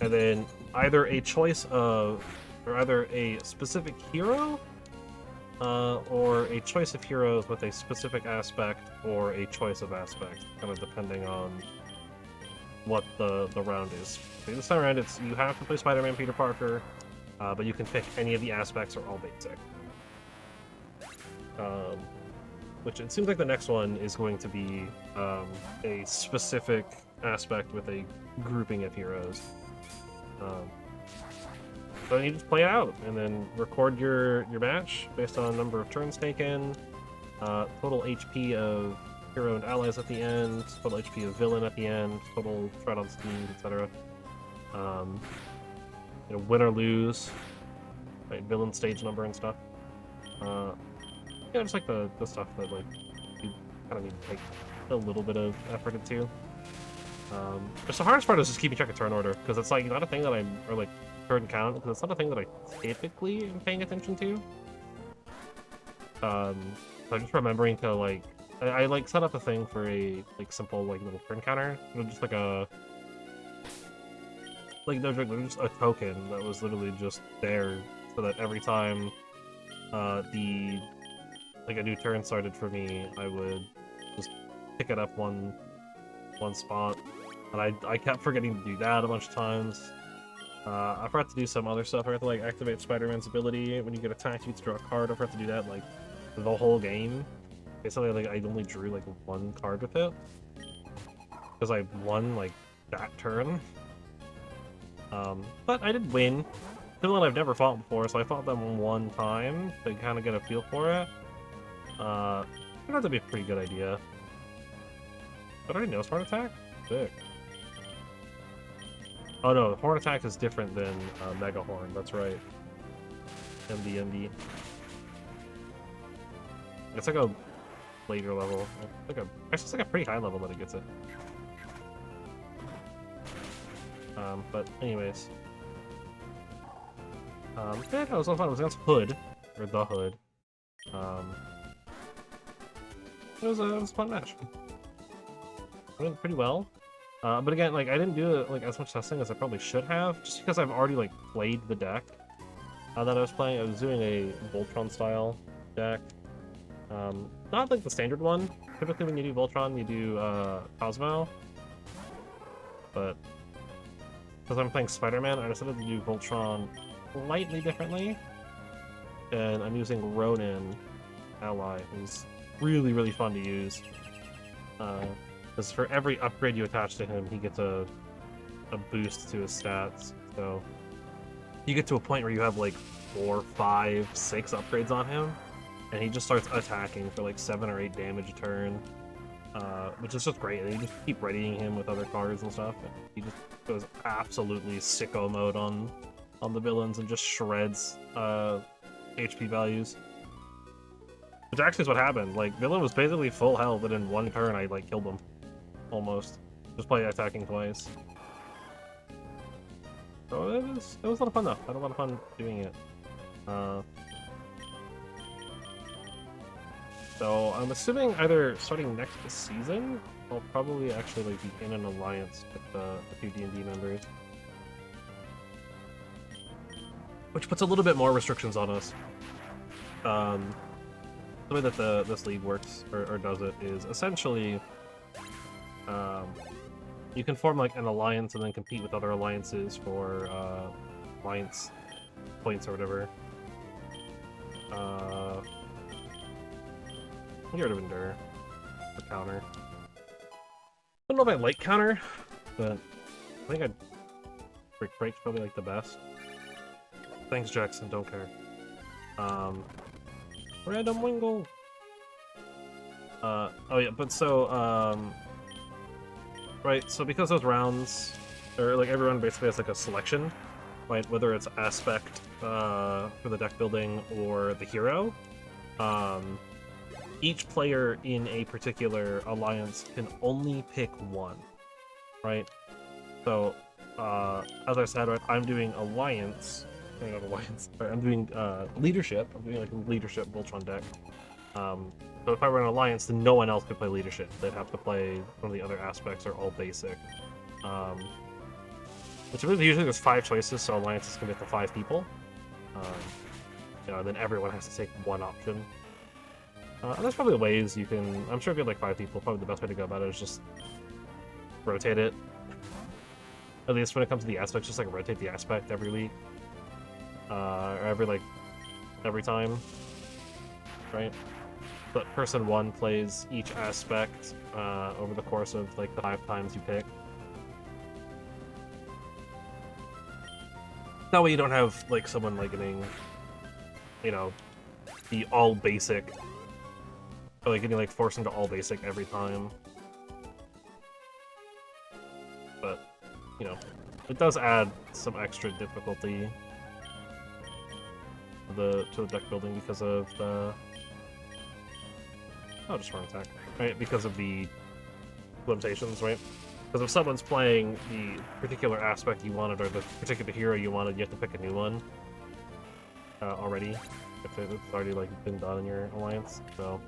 And then either a choice of, or either a specific hero, or a choice of heroes with a specific aspect, or a choice of aspect, kind of depending on what the round is. So this time around, you have to play Spider-Man, Peter Parker, but you can pick any of the aspects or all basic. Which it seems like the next one is going to be a specific aspect with a grouping of heroes. So you just play it out and then record your match based on number of turns taken, total HP of hero and allies at the end, total HP of villain at the end, total threat on speed, etc. Win or lose, right? Villain stage number and stuff. Just like the stuff that like you kind of need to take a little bit of effort into. Just the hardest part is just keeping track of turn order, because it's like not a thing that or like turn count, because it's not a thing that I typically am paying attention to. So I'm just remembering to like, I like set up a thing for a like simple like little turn counter, just like a there's just a token that was literally just there, so that every time a new turn started for me, I would just pick it up one spot. And I kept forgetting to do that a bunch of times. I forgot to do some other stuff. I forgot to like activate Spider-Man's ability. When you get attacked, you get to draw a card. I forgot to do that like the whole game. Basically, like I only drew like 1 card with it because I won like that turn. But I did win. Villain I've never fought before, so I fought them 1 time to kind of get a feel for it. Turned out to be a pretty good idea. But I already know Smart Attack? Sick. Oh no, Horn Attack is different than Mega Horn, that's right. MD. It's like a later level. Actually, it's like a pretty high level that it gets it. But anyways. Yeah, it was fun. It was against Hood, or the Hood. It was a fun match. It went pretty well. But again, like I didn't do like as much testing as I probably should have, just because I've already like played the deck that I was playing. I was doing a Voltron style deck, not like the standard one. Typically, when you do Voltron, you do Cosmo, but because I'm playing Spider-Man, I decided to do Voltron slightly differently, and I'm using Ronin ally, who's really fun to use. Because for every upgrade you attach to him, he gets a boost to his stats. So you get to a point where you have like 4, 5, 6 upgrades on him, and he just starts attacking for like 7 or 8 damage a turn, which is just great. And you just keep readying him with other cards and stuff. And he just goes absolutely sicko mode on the villains and just shreds HP values. Which actually is what happened. Like, villain was basically full health, and in 1 turn I like killed him. Almost. Just play attacking twice. So it was a lot of fun though. I had a lot of fun doing it. So I'm assuming either starting next season, I'll probably actually like be in an alliance with a few D&D members, which puts a little bit more restrictions on us. The way that this league works or does it is essentially you can form like an alliance and then compete with other alliances for alliance points or whatever. Get rid of Endure for counter. I don't know if I like counter, but I think Break's probably like the best. Thanks, Jackson. Don't care. Random Wingle. Oh yeah, but so right. So because those rounds, or like everyone basically has like a selection, right? Whether it's aspect for the deck building or the hero. Each player in a particular alliance can only pick one, right? So, as I said, right, I'm doing alliance. Not alliance. Right, I'm doing leadership. I'm doing like a leadership Voltron deck. So if I run an alliance, then no one else could play leadership. They'd have to play one of the other aspects, or all basic. Which usually there's 5 choices, so alliances can get to 5 people. You know, and then everyone has to take one option. And there's probably ways you can... I'm sure if you had like 5 people, probably the best way to go about it is just rotate it. At least when it comes to the aspects, just like rotate the aspect every week. Or every time. Right? But person 1 plays each aspect over the course of like the 5 times you pick. That way you don't have like someone like getting, you know, the all basic, or like getting like forced into all basic every time. But you know, it does add some extra difficulty to the deck building because of the just run attack, right? Because of the limitations, right? Because if someone's playing the particular aspect you wanted or the particular hero you wanted, you have to pick a new one already. If it's already like been done in your alliance, so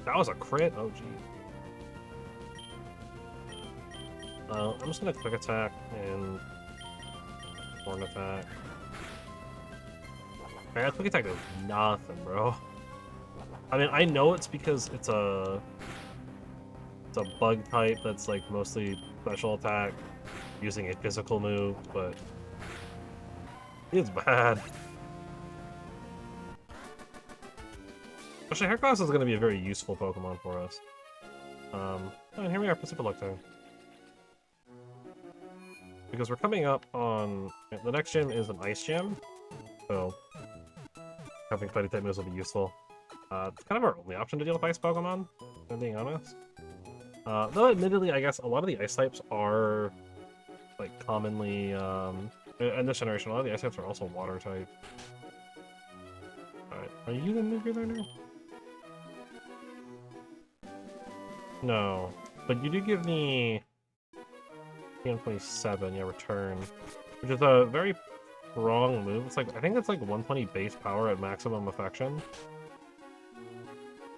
that was a crit. Oh gee. I'm just gonna quick attack and horn attack. Man, quick attack does nothing, bro. I mean, I know it's because it's a bug type that's like mostly special attack using a physical move, but it's bad. Actually, Heracross is going to be a very useful Pokemon for us. And here we are, Precipitoctone. Because we're coming up on... The next gym is an Ice Gym, so having Fighting type moves will be useful. It's kind of our only option to deal with Ice Pokemon, if I'm being honest. Though admittedly, I guess a lot of the Ice types are like commonly... in this generation, a lot of the Ice types are also Water type. Alright, are you gonna move here there now? No, but you do give me PM27, yeah, return, which is a very strong move. It's like, I think it's like 120 base power at maximum affection,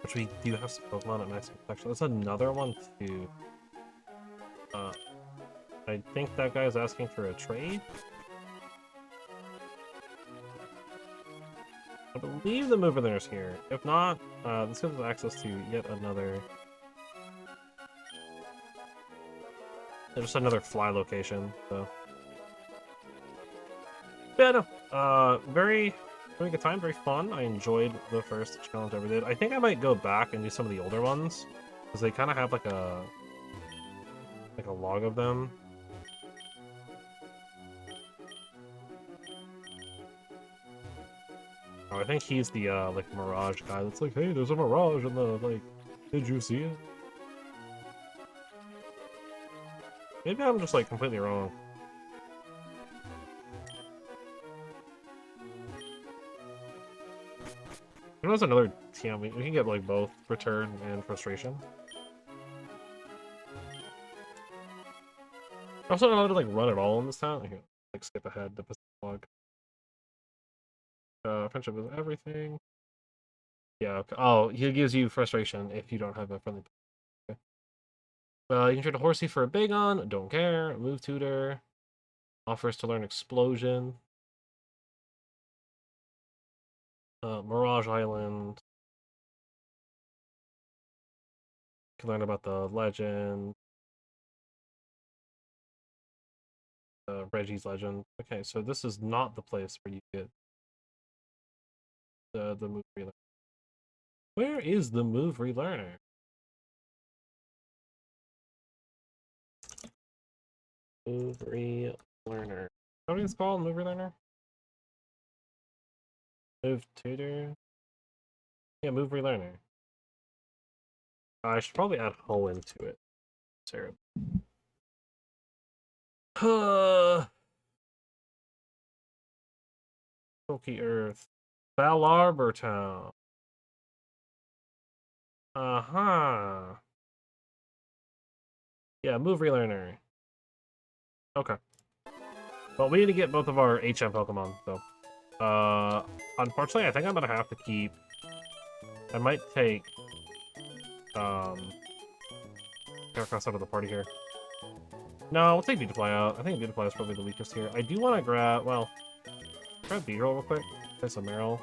which we do have some Pokemon at maximum affection. There's another one too. I think that guy's asking for a trade. I believe the mover there is here. If not, this gives us access to yet another... just another fly location, so... Yeah, no. Very good time, very fun. I enjoyed the first challenge I ever did. I think I might go back and do some of the older ones, because they kind of have like a log of them. Oh, I think he's the like Mirage guy that's like, hey, there's a Mirage in the like, did you see it? Maybe I'm just like completely wrong. There's another TM. We can get like both return and frustration. Also not allowed to like run at all in this town. I can like skip ahead to log. Friendship is everything. Yeah. Okay. Oh, he gives you frustration if you don't have a friendly. Okay. You can trade a horsey for a Bagon. Don't care. Move tutor. Offers to learn explosion. Mirage Island. Can learn about the legend. Reggie's legend. Okay, so this is not the place where you get the move relearner. Where is the move relearner? Move relearner. What is it called? Move relearner? Move tutor? Yeah, move relearner. I should probably add Hoenn to it. Sarah. Pokey Earth. Val Arbor Town. Uh-huh. Yeah, move relearner. Okay. Well, we need to get both of our HM Pokemon, so. Unfortunately, I think I'm gonna have to keep... I might take... Metagross out of the party here. No, we'll take Beautifly out. I think Beautifly is probably the weakest here. I do want to grab... Well, grab Beedrill real quick. There's a Meryl.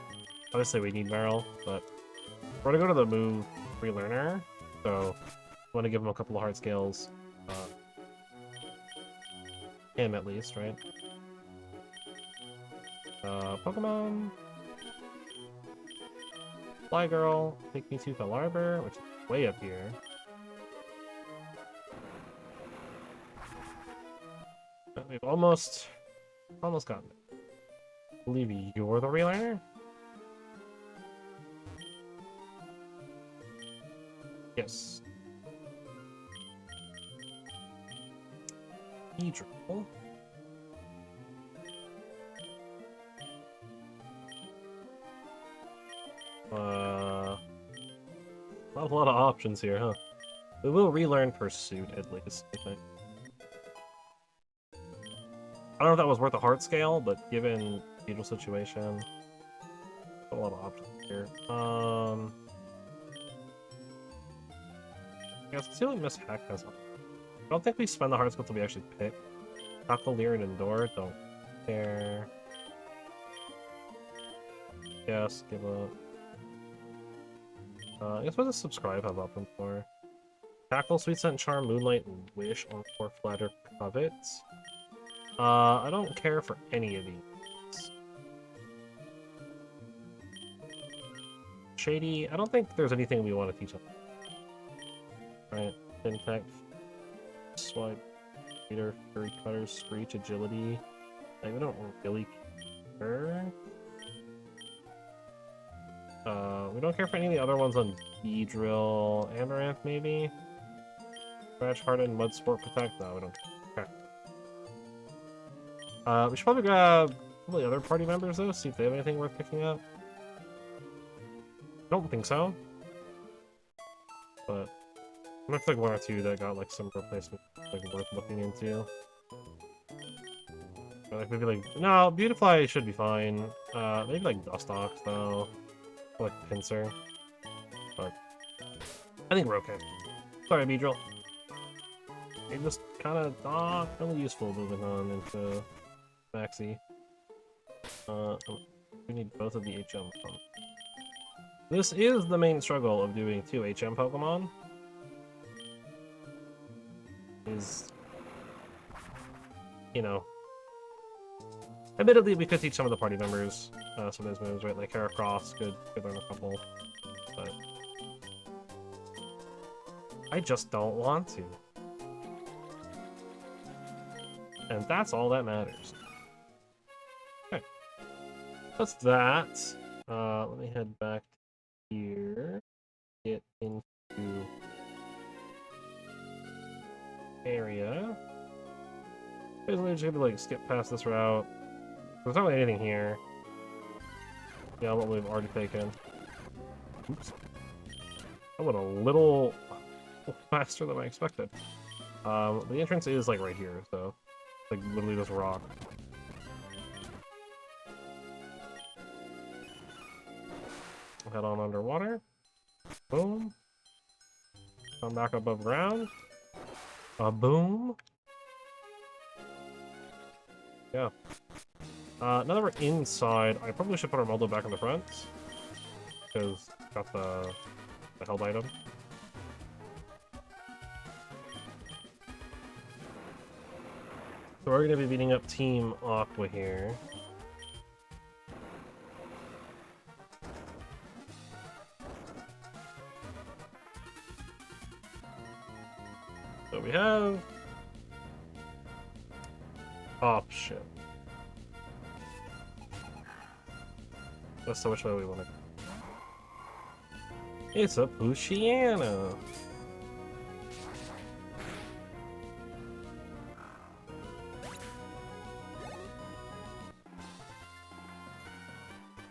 Obviously, we need Meryl, but... We're gonna go to the move relearner, so... I want to give him a couple of heart scales. Him, at least, right? Pokemon. Fly Girl. Take me to Val Arbor, which is way up here. We've almost gotten it. I believe you're the relearner? Yes. Beedrill. Not a lot of options here, huh? We will relearn Pursuit, at least, I think. I don't know if that was worth a heart scale, but given Beedrill situation, a lot of options here. I guess let's see what Miss Heck has on. I don't think we spend the heart scale until we actually pick. Cocolier and Endure, don't care. Yes, give up. I guess what does Subscribe have up for? Tackle, Sweet Scent, Charm, Moonlight, and Wish on 4 Flatter Covet. I don't care for any of these. Shady, I don't think there's anything we want to teach them. Right, Fintech, Swipe, Leader, Furry Cutter, Screech, Agility. Like, we don't really care. We don't care for any of the other ones on Beedrill, Amaranth, maybe? Scratch, Harden, Mud Sport, Protect? No, we don't care. We should probably grab some of the other party members, though, see if they have anything worth picking up. I don't think so. But I'm gonna pick one or two that got, like, some replacement, like, worth looking into. Or, like, maybe, like, no, Beautifly should be fine. Maybe, like, Dustox, though. Or, like, Pinsir. But I think we're okay. Sorry, Beedrill. They're just kind of not really useful moving on into Maxi. We need both of the HM Pokemon. This is the main struggle of doing 2 HM Pokemon. Is, you know, admittedly we could teach some of the party members some of those moves, right? Like Heracross could learn a couple, but I just don't want to. And that's all that matters. Okay. That's that. Let me head back here. Get into area. Basically just gonna like skip past this route. There's not really anything here. Yeah, what we've already taken. Oops. I went a little faster than I expected. The entrance is like right here, so Like, literally just rock. Head on underwater. Boom. Come back above ground. Boom. Yeah. Now that we're inside, I probably should put our Meldo back in the front. Because got the held item. So we're going to be beating up Team Aqua here. So we have... Oh, shit. That's so which way we want to go. It's a Pushiana.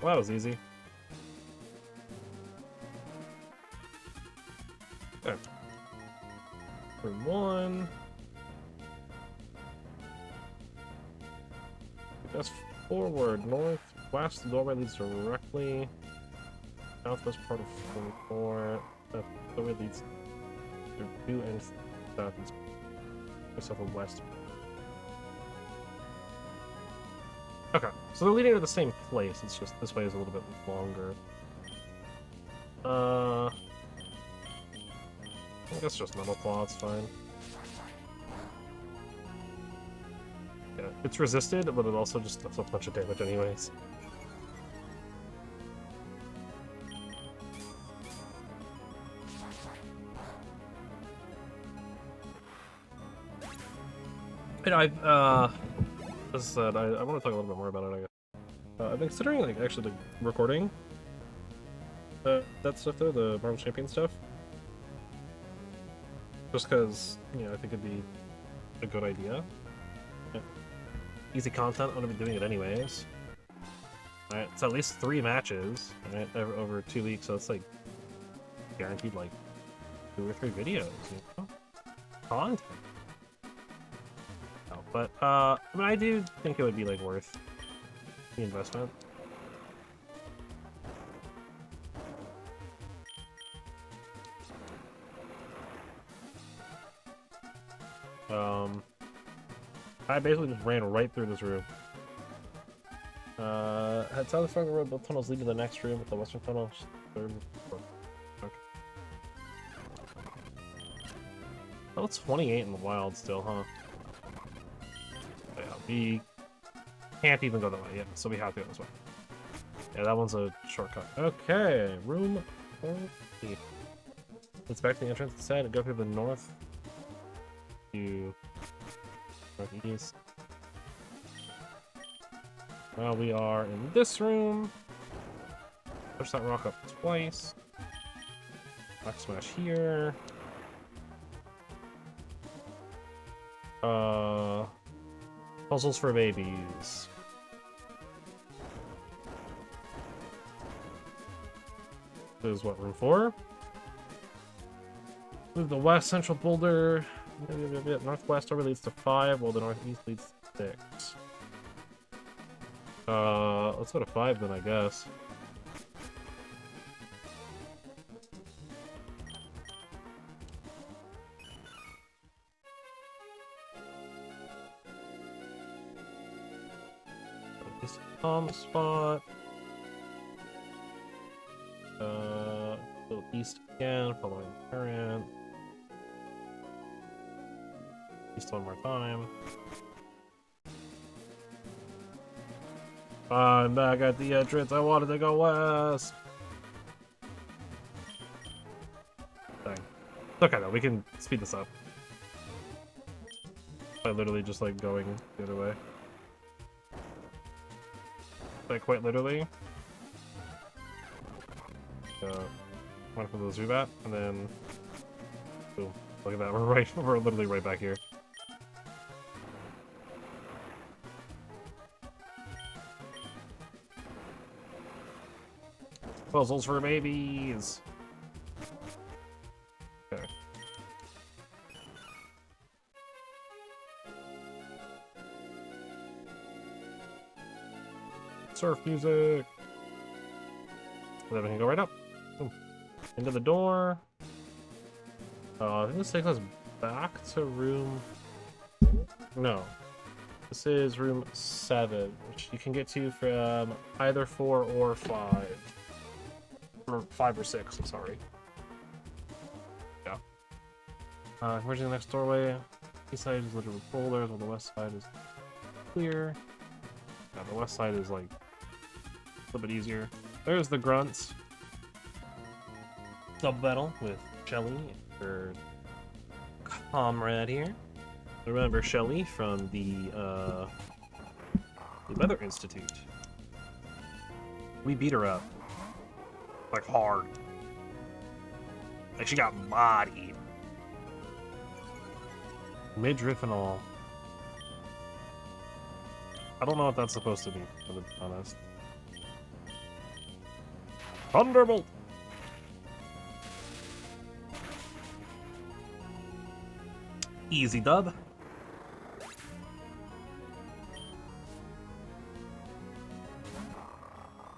Well, that was easy. Okay. Room 1. That's forward, northwest. The doorway leads directly. Southwest part of 44. The doorway leads through 2 and southeast. South and west. Okay, so they're leading to the same place. It's just this way is a little bit longer. I guess just metal claw. It's fine. Yeah, it's resisted, but it also just does a bunch of damage anyways. You know, as I said, I want to talk a little bit more about it, I guess. I've been considering, like, actually recording that stuff, though, the Marvel Champion stuff. Just because, you know, I think it'd be a good idea. Yeah. Easy content, I'm going to be doing it anyways. Alright, it's at least 3 matches, right, over 2 weeks, so it's, like, guaranteed, like, 2 or 3 videos, you know? Content. But, I mean, I do think it would be, like, worth the investment. I basically just ran right through this room. Had south front road, both tunnels lead to the next room, with the western tunnel, third, fourth. Okay. Oh, it's 28 in the wild still, huh? We can't even go that way yet, so we have to go this way. Yeah, that one's a shortcut. Okay, room 40. Inspect the entrance instead and go through the north to northeast. Now we are in this room. Push that rock up twice. Rock smash here. Puzzles for babies. This is what, room 4? Move the west central boulder. Northwest over leads to 5, while the northeast leads to 6. Let's go to 5 then, I guess. Spot. Go east again, following the current. East one more time. I'm back at the entrance. I wanted to go west. Dang. It's okay though, we can speed this up. By literally just like going the other way. Like quite literally. One for those Zubat, and then boom. Look at that, we're literally right back here. Puzzles for babies. Okay. Surf music. Then we can go right up. Boom. Into the door. I think this takes us back to room... No. This is room 7, which you can get to from either 4 or 5. Or 5 or 6, I'm sorry. Yeah. Emerging the next doorway. East side is littered with boulders, while the west side is clear. Yeah, the west side is like a little bit easier. There's the grunts. Double battle with Shelly, her comrade here. Remember Shelly from the Weather Institute. We beat her up. Like hard. Like she got bodied. Midriff and all. I don't know what that's supposed to be, to be honest. Thunderbolt! Easy dub.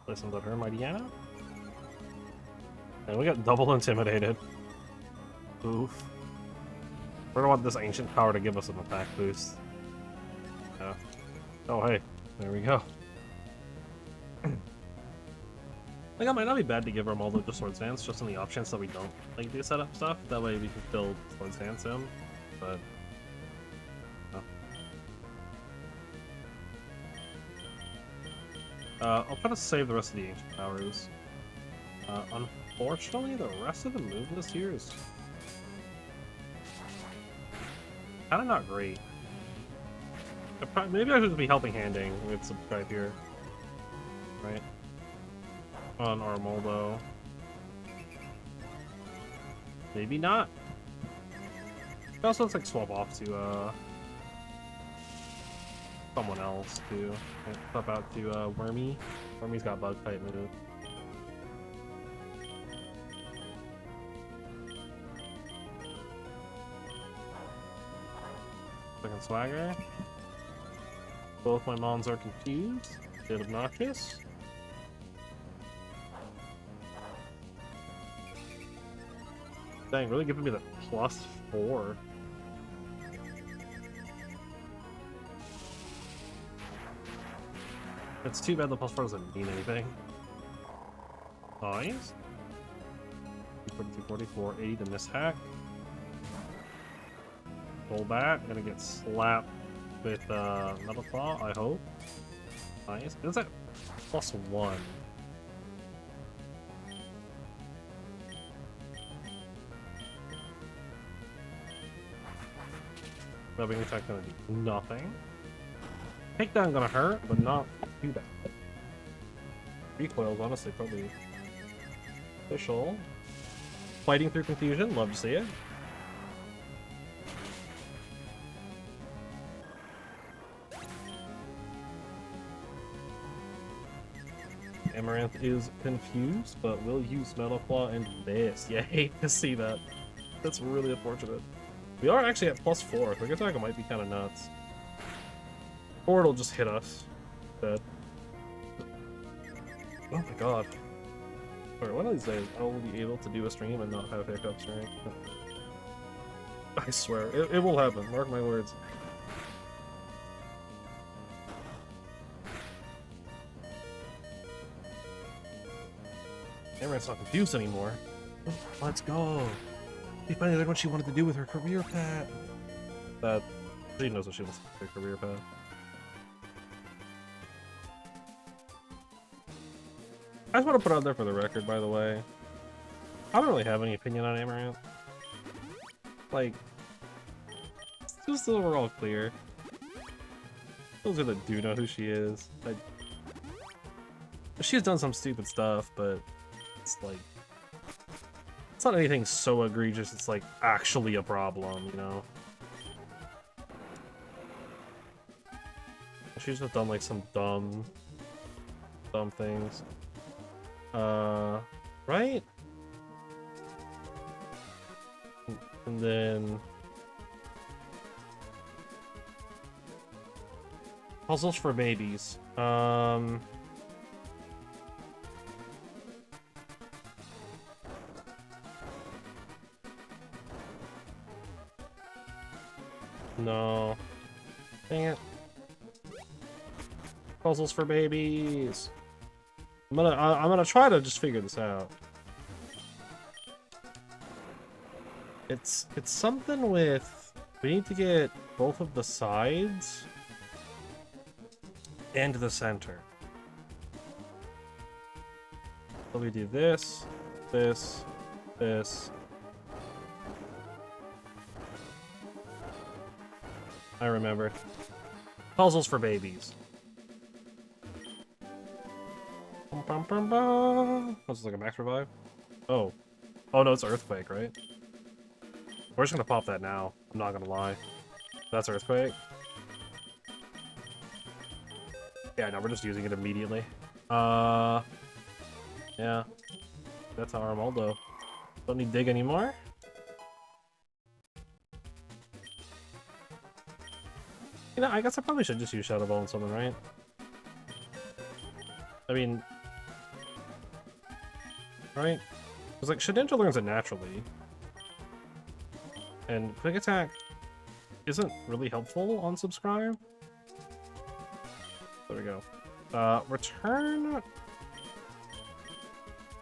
Listen to her, my Deanna. And we got double intimidated. Oof. We're gonna want this ancient power to give us an attack boost. Yeah. Oh hey, there we go. Like, it might not be bad to give her all the Swords Dance, just on the off chance that we don't like do setup stuff. That way we can build Swords Dance in. But no. I'll try to save the rest of the ancient powers. Unfortunately, the rest of the move list here is kind of not great. Maybe I should be helping handing with subscribe here, right? On Armoldo. Maybe not. Also, let's like swap off to someone else too. Swap out to Wormy. Wormy's got bug type move. Second swagger. Both my mons are confused. Bit obnoxious. Dang, really giving me the +4. It's too bad the +4 doesn't mean anything. Nice. 242, 44, 80 to miss hack. Pull back, gonna get slapped with Metal Claw, I hope. Nice. It's at +1. Rubbing attack gonna do nothing. Takedown gonna hurt, but not too bad. Recoils, honestly, probably official. Fighting through confusion, love to see it. Amaranth is confused, but will use Metal Claw and this. Yeah, I hate to see that. That's really unfortunate. We are actually at +4, so I guess that might be kind of nuts. Or it'll just hit us. Dead. Oh my god. Alright, one of these days I will be able to do a stream and not have hiccups, right? I swear, it will happen, mark my words. Amaranth's not confused anymore. Let's go! She finally learned what she wanted to do with her career path. That she knows what she wants with her career path. I just want to put out there for the record, by the way. I don't really have any opinion on Amaranth. Like, it's just overall clear. Those are that do know who she is. She's done some stupid stuff, but it's like, it's not anything so egregious, it's like actually a problem, you know? She's just done like some dumb things. Right? And then puzzles for babies. No. Dang it. Puzzles for babies. I'm gonna try to just figure this out. It's something with, we need to get both of the sides and the center. So we do this, this, this. I remember. Puzzles for babies. Bum, bum, bum. Was this like a max revive? Oh. Oh no, it's Earthquake, right? We're just gonna pop that now. I'm not gonna lie. That's Earthquake. Yeah, no, we're just using it immediately. Yeah. That's our Armaldo. Don't need dig anymore. You know, I guess I probably should just use Shadow Ball on someone, right? I mean... Right? Because, like, Shedinja learns it naturally. And Quick Attack isn't really helpful on Subscribe. There we go. Return...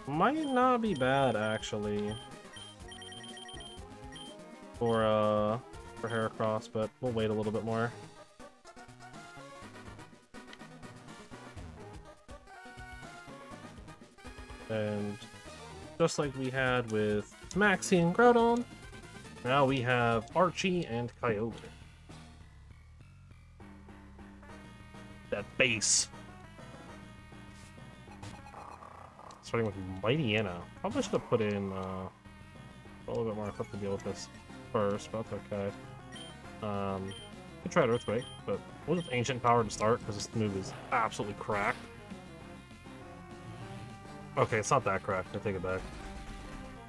might not be bad, actually. For Heracross, but we'll wait a little bit more. And just like we had with Maxie and Groudon, now we have Archie and Kyogre. That base. Starting with Mightyena. Probably should have put in a little bit more effort to deal with this first, but that's okay. We tried Earthquake, but we'll just Ancient Power to start because this move is absolutely cracked. Okay, it's not that cracked. I take it back.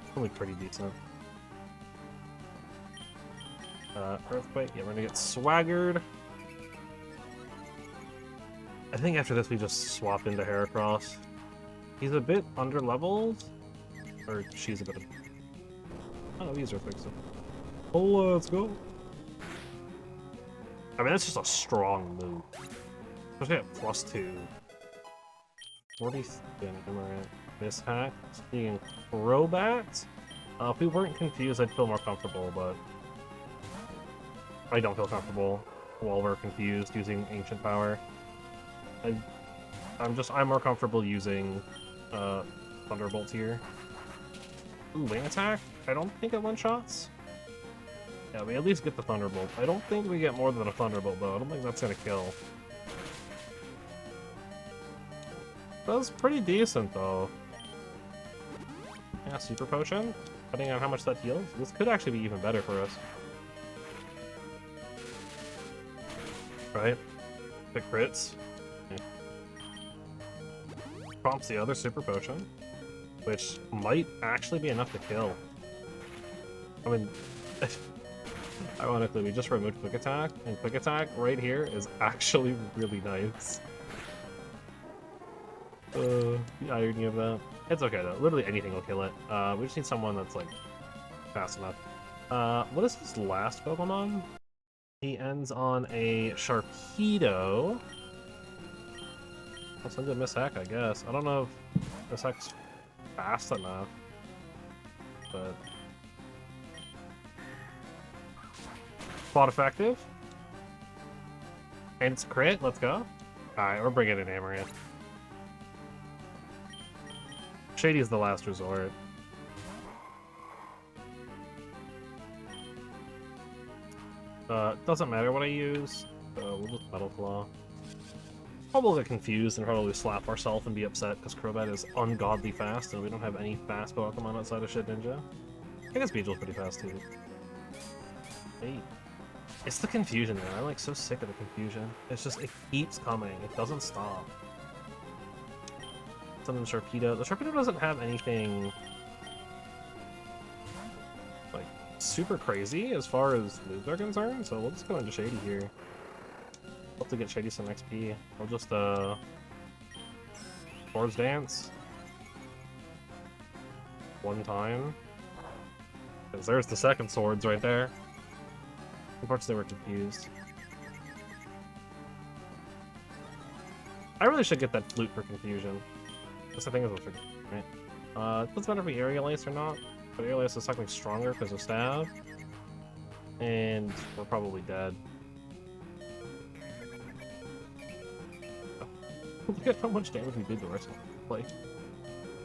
It's only pretty decent. Earthquake. Yeah, we're gonna get swaggered. I think after this we just swap into Heracross. He's a bit under-leveled. Or she's a bit of... I don't know, he's Earthquake, so... Oh, let's go! I mean, that's just a strong move. Especially at +2. 40 spin, Emerald. Mishack. Being Crobat. If we weren't confused, I'd feel more comfortable, but... I don't feel comfortable while we're confused using Ancient Power. I'm more comfortable using Thunderbolt here. Ooh, Wing Attack? I don't think it one-shots. Yeah, we at least get the Thunderbolt. I don't think we get more than a Thunderbolt, though. I don't think that's gonna kill. That's pretty decent, though. Yeah, Super Potion. Depending on how much that heals. This could actually be even better for us. Right? The crits. Yeah. Prompts the other Super Potion, which might actually be enough to kill. I mean, ironically, we just removed Quick Attack, and Quick Attack right here is actually really nice. The irony of that. It's okay though, literally anything will kill it. We just need someone that's like fast enough. What is his last Pokemon? He ends on a Sharpedo. I'll send it Mishack, I guess. I don't know if Mishack's fast enough, but... Spot effective. And it's crit, let's go. Alright, we're bringing in Amaranth. Shady's the last resort. Doesn't matter what I use, so we'll just Metal Claw. Probably get confused and probably slap ourselves and be upset because Crobat is ungodly fast and we don't have any fast Pokemon outside of Shedinja. I guess Beedrill's pretty fast too. Hey. It's the confusion, man. I'm like so sick of the confusion. It's just, it keeps coming. It doesn't stop. Something Sharpedo. The Sharpedo doesn't have anything like super crazy as far as moves are concerned, so we'll just go into Shady here. Hope to get Shady some XP. I'll just Swords Dance one time. Because there's the second swords right there. Unfortunately, we're confused. I really should get that flute for confusion. That's the thing is, right? It doesn't matter if we aerial ace or not, but aerial ace is technically stronger because of stab. And we're probably dead. Look at how much damage we did the rest of the play.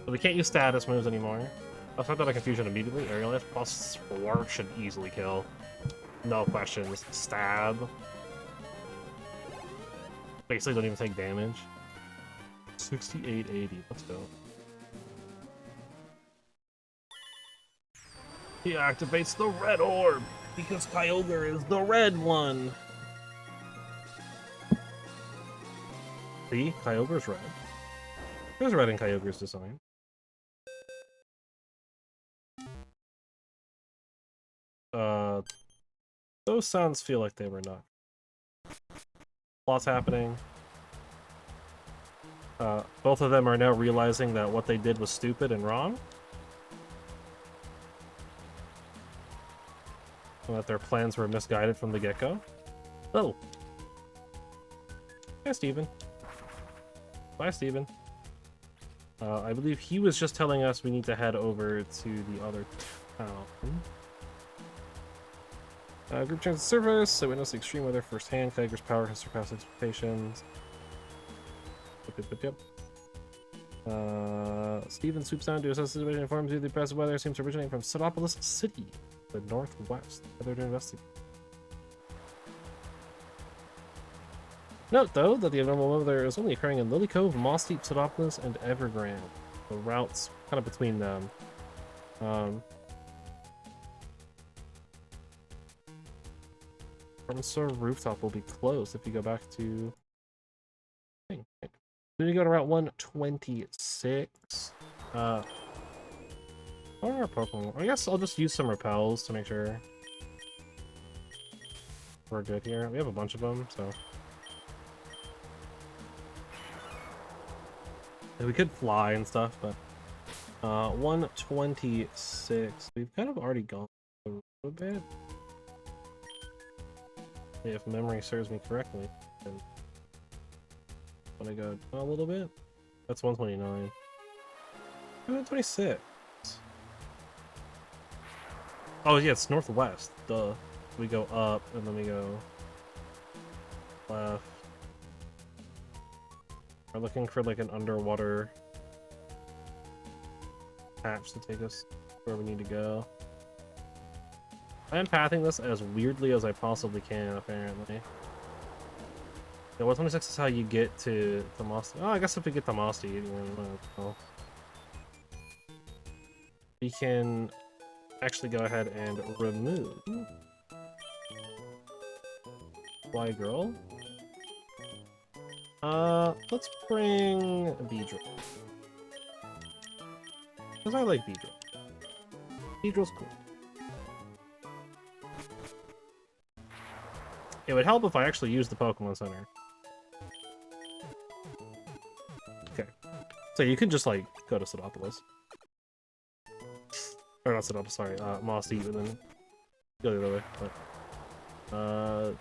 But we can't use status moves anymore. I'll start out of confusion immediately. Aerial ace plus 4 should easily kill. No questions. Stab. Basically don't even take damage. 6880. Let's go. He activates the red orb because Kyogre is the red one. See? Kyogre's red. There's red in Kyogre's design. Those sounds feel like they were not. Lots happening. Both of them are now realizing that what they did was stupid and wrong. And that their plans were misguided from the get-go. Oh. Hi, Steven. Bye, Steven. I believe he was just telling us we need to head over to the other town. Group change the surface, so witness the extreme weather firsthand. Kyogre's power has surpassed expectations. Yep. Steven swoops down to assess the situation, informs you the oppressive weather seems to originate from Sidopolis City, the northwest. They're to investigate. Note, though, that the abnormal weather is only occurring in Lily Cove, Moss Deep, Sidopolis, and Evergrande. The routes kind of between them. Store rooftop will be closed if you go back to. Then you go to Route 126. What are our Pokemon? I guess I'll just use some repels to make sure we're good here. We have a bunch of them, so. We could fly and stuff, but 126. We've kind of already gone a little bit. If memory serves me correctly. And when I go a little bit, that's 129. 126. Oh yeah, it's northwest. Duh. We go up and then we go left. We're looking for like an underwater patch to take us where we need to go. I am pathing this as weirdly as I possibly can, apparently. Yeah, 126 is how you get to Moss. Oh, I guess if we get to Moss Deep, we can actually go ahead and remove Fly Girl. Let's bring Beedrill. Because I like Beedrill. Beedrill's cool. It would help if I actually used the Pokemon Center. Okay. So you can just, like, go to Sidopolis. Or not Sidopolis, sorry, Moss Deep, and then go the other way. But,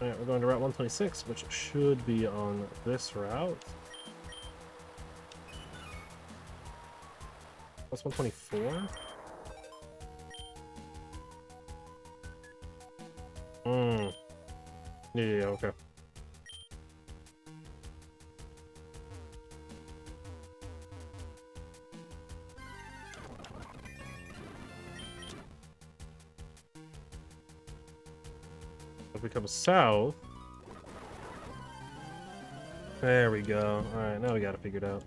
alright, we're going to Route 126, which should be on this route. Plus 124? Yeah, okay. If we come south... There we go. Alright, now we got it figured out.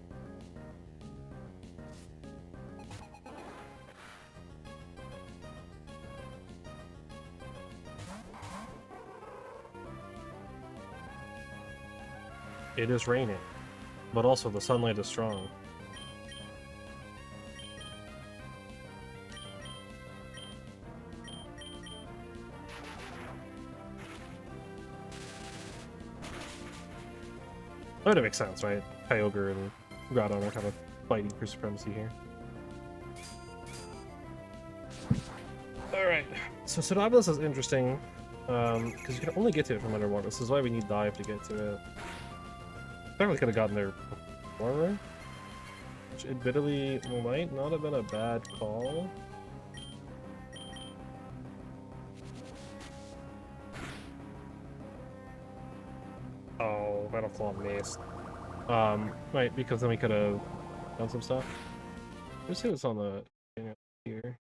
It is raining, but also the sunlight is strong. That would make sense, right? Kyogre and Groudon are kind of fighting for supremacy here. Alright, so Sidopolis is interesting Because you can only get to it from underwater. This is why we need dive to get to it. Probably could have gotten there before, which admittedly might not have been a bad call. Oh, Battle Claw missed. Right, because then we could have done some stuff. Let's see what's on the here.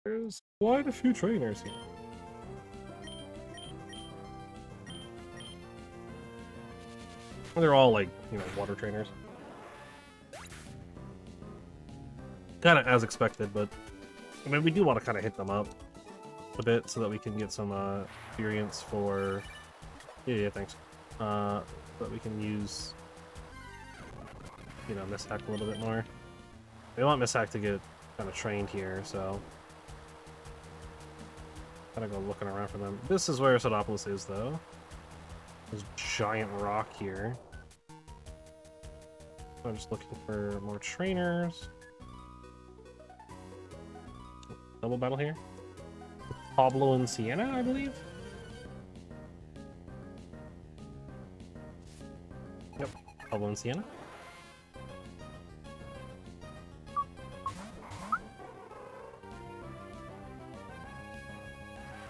There's quite a few trainers here. They're all like, you know, water trainers. Kind of as expected, but I mean, we do want to kind of hit them up a bit so that we can get some experience for. Yeah, thanks. So that we can use, you know, Mishak a little bit more. We want Mishak to get kind of trained here, so gotta go looking around for them. This is where Sodopolis is, though. There's a giant rock here. I'm just looking for more trainers. Double battle here. Pablo and Sienna, I believe. Yep, Pablo and Sienna.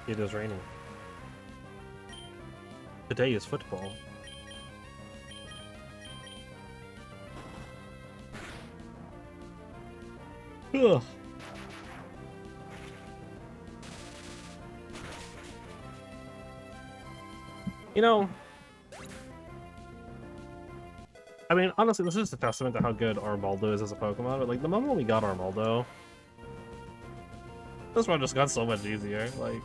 It is raining. Today is football. Ugh. You know, I mean, honestly, this is a testament to how good Armaldo is as a Pokemon, but like, the moment we got Armaldo, this run just got so much easier. Like,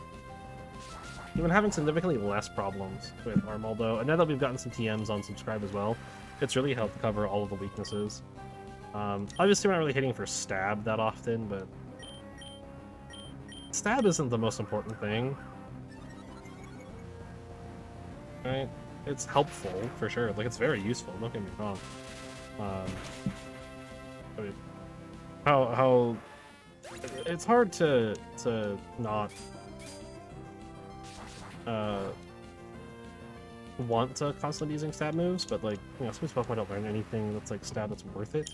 we've been having significantly less problems with Armaldo, and now that we've gotten some TMs on Subscribe as well, it's really helped cover all of the weaknesses. Obviously, we're not really hitting for Stab that often, but Stab isn't the most important thing. Right? It's helpful, for sure. Like, it's very useful, don't get me wrong. I mean, how... It's hard to not... want to constantly using stab moves, but like, you know, some Pokemon don't learn anything that's like stab that's worth it.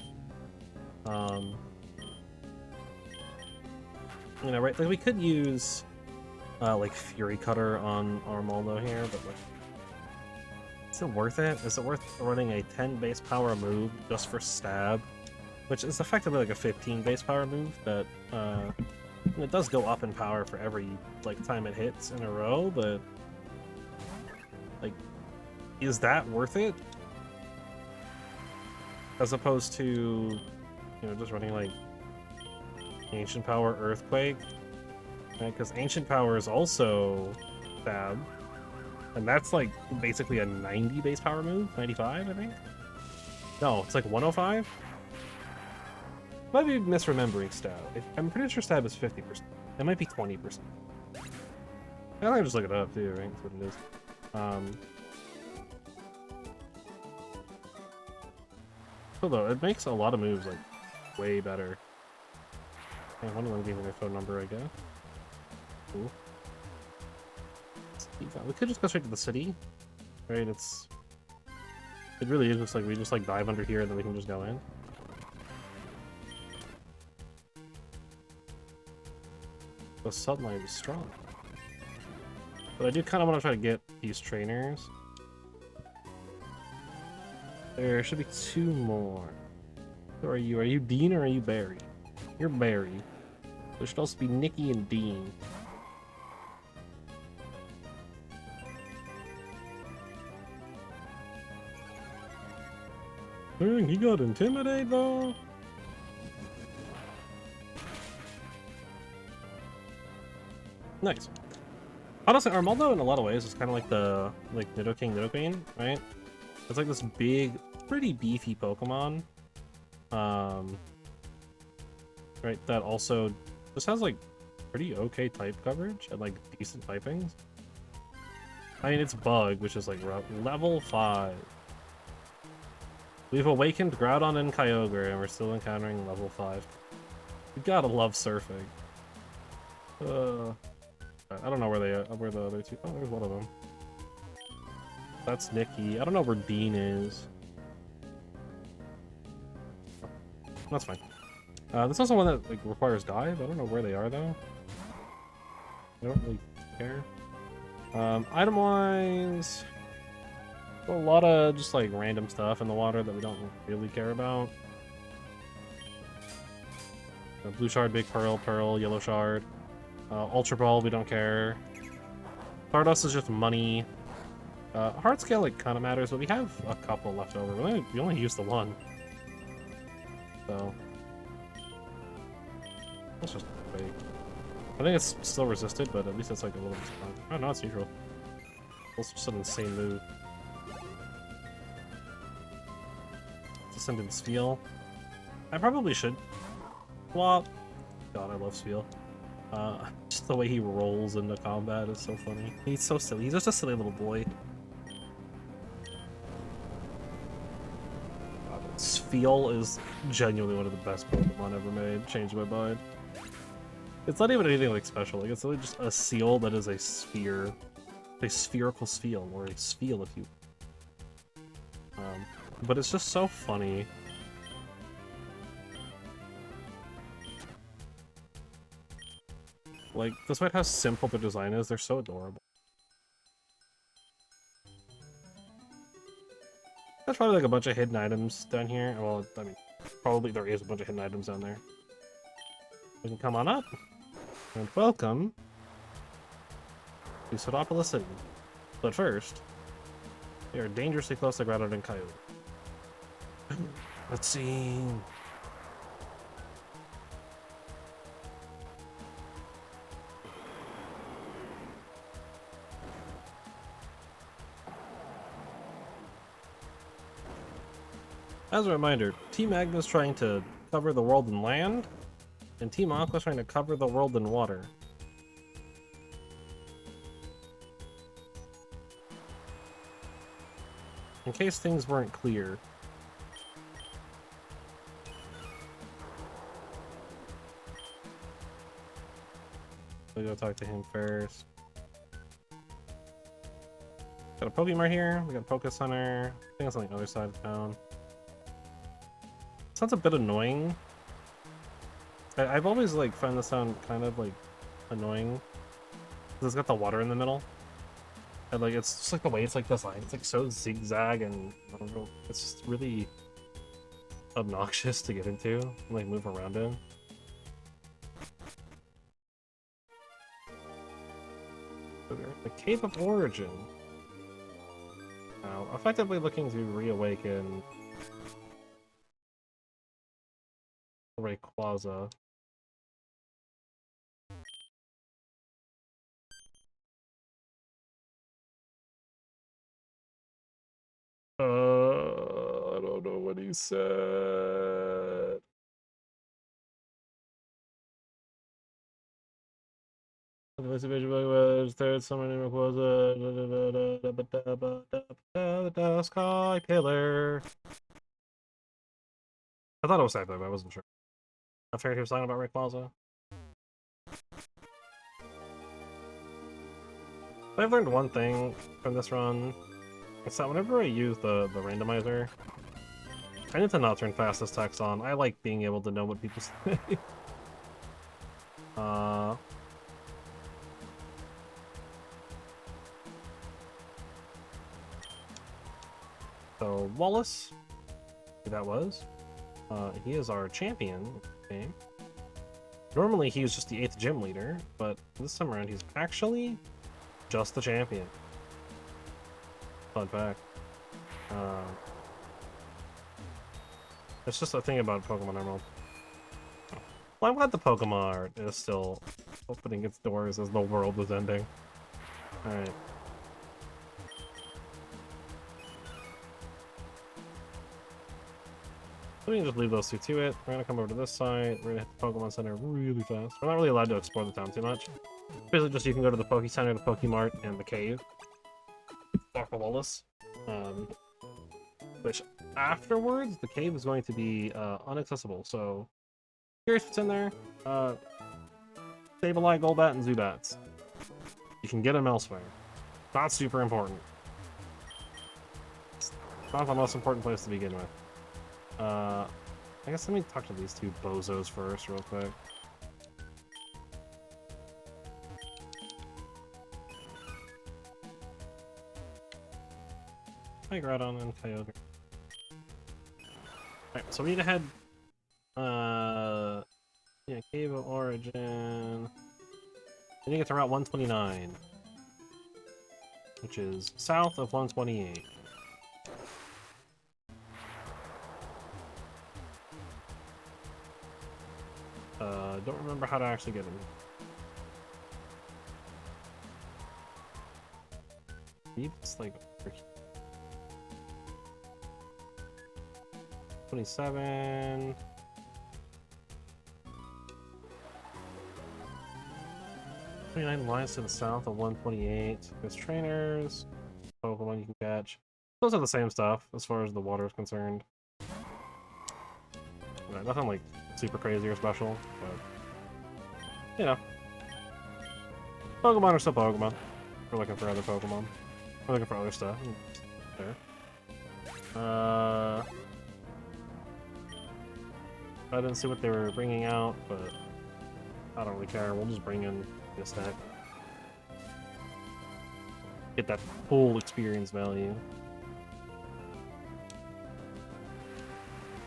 You know, right? Like, we could use like Fury Cutter on Armaldo here, but like, is it worth it? Is it worth running a 10 base power move just for stab, which is effectively like a 15 base power move that it does go up in power for every like time it hits in a row, but like, is that worth it? As opposed to, you know, just running like Ancient Power Earthquake, right? Because Ancient Power is also stab, and that's like basically a 90 base power move, 95, I think. No, it's like 105. Might be misremembering stab. I'm pretty sure stab is 50%. It might be 20%. I think I just look it up too, right? That's what it is. Although it makes a lot of moves like way better. And one of them gave me their phone number, I guess. Cool. We could just go straight to the city, right? It really is just like we just like dive under here and then we can just go in. The sunlight is strong. But I do kind of want to try to get these trainers. There should be 2 more. Who are you? Are you Dean or are you Barry? You're Barry. There should also be Nikki and Dean. Dang, he got intimidated though. Nice. Honestly, Armaldo in a lot of ways is kind of like the Nidoking, Nidoqueen, right? It's like this big, pretty beefy Pokemon, right? That also just has like pretty okay type coverage and like decent typings. I mean, it's Bug, which is like level 5. We've awakened Groudon and Kyogre, and we're still encountering level 5. You gotta love surfing. I don't know where they are, where the other two. Oh, there's one of them. That's Nikki. I don't know where Dean is. That's fine. There's also one that like requires dive. I don't know where they are though. I don't really care. Item-wise, a lot of just like random stuff in the water that we don't really care about. Blue shard, big pearl, yellow shard. Ultra ball, we don't care. Stardust is just money. Hard scale like kind of matters, but we have a couple left over. We only used the one, so let's just wait. I think it's still resisted, but at least it's like a little bit strong. Oh no, it's neutral. It's just an insane move. Descendant Spheal. I probably should swap. God, I love Spheal. Just the way he rolls into combat is so funny. He's so silly. He's just a silly little boy. Spheal is genuinely one of the best Pokemon ever made. Changed my mind. It's not even anything like special. Like it's literally just a seal that is a sphere, a spherical Spheal, or a Spheal if you. But it's just so funny. Like, despite how simple the design is, they're so adorable. There's probably like a bunch of hidden items down here. Well, I mean, probably there is a bunch of hidden items down there. We can come on up. And welcome to Sodopolis City. But first, we are dangerously close to Grotto and Coyote. Let's see. As a reminder, Team Agnes trying to cover the world in land, and Team Aqua trying to cover the world in water. In case things weren't clear. We'll go talk to him first. Got a Pokemart here, we got a Poke Center. I think it's on the other side of town. Sounds a bit annoying. I've always like found this sound kind of like annoying. Cause it's got the water in the middle. And like it's just like the way it's like designed. It's like so zigzag and I don't know, it's just really obnoxious to get into and like move around in. The Cave of Origin. Now, effectively looking to reawaken Rayquaza. I don't know what he said. Third summoning Rayquaza. The Sky Pillar. I thought it was Cyber, but I wasn't sure. I figured he was talking about Rayquaza. I've learned one thing from this run. It's that whenever I use the randomizer, I need to not turn fastest text on. I like being able to know what people say. So Wallace, who that was, he is our champion game. Normally he's just the 8th gym leader, but this time around he's actually just the champion. Fun fact. It's just a thing about Pokemon Emerald. Well, I'm glad the Pokemon is still opening its doors as the world is ending. Alright. So we can just leave those two to it. We're gonna come over to this side. We're gonna hit the Pokemon Center really fast. We're not really allowed to explore the town too much. Basically just you can go to the Poke Center, the Pokemart, and the cave. Dr. Wallace. Which afterwards, the cave is going to be inaccessible, so curious what's in there. Sableye, Golbat, and Zubats. You can get them elsewhere. Not super important. It's not the most important place to begin with. I guess let me talk to these two bozos first, real quick. Hi, Groudon and Kyogre. Alright, so we need to head... yeah, Cave of Origin... We need to get to Route 129. Which is south of 128. Don't remember how to actually get him. It's like 27. Lines to the south of 128. There's trainers, Pokemon you can catch. Those are the same stuff as far as the water is concerned. Yeah, nothing like super crazy or special, but you know, Pokemon are still Pokemon. We're looking for other Pokemon. We're looking for other stuff. There. I didn't see what they were bringing out, but I don't really care. We'll just bring in this deck. Get that full experience value.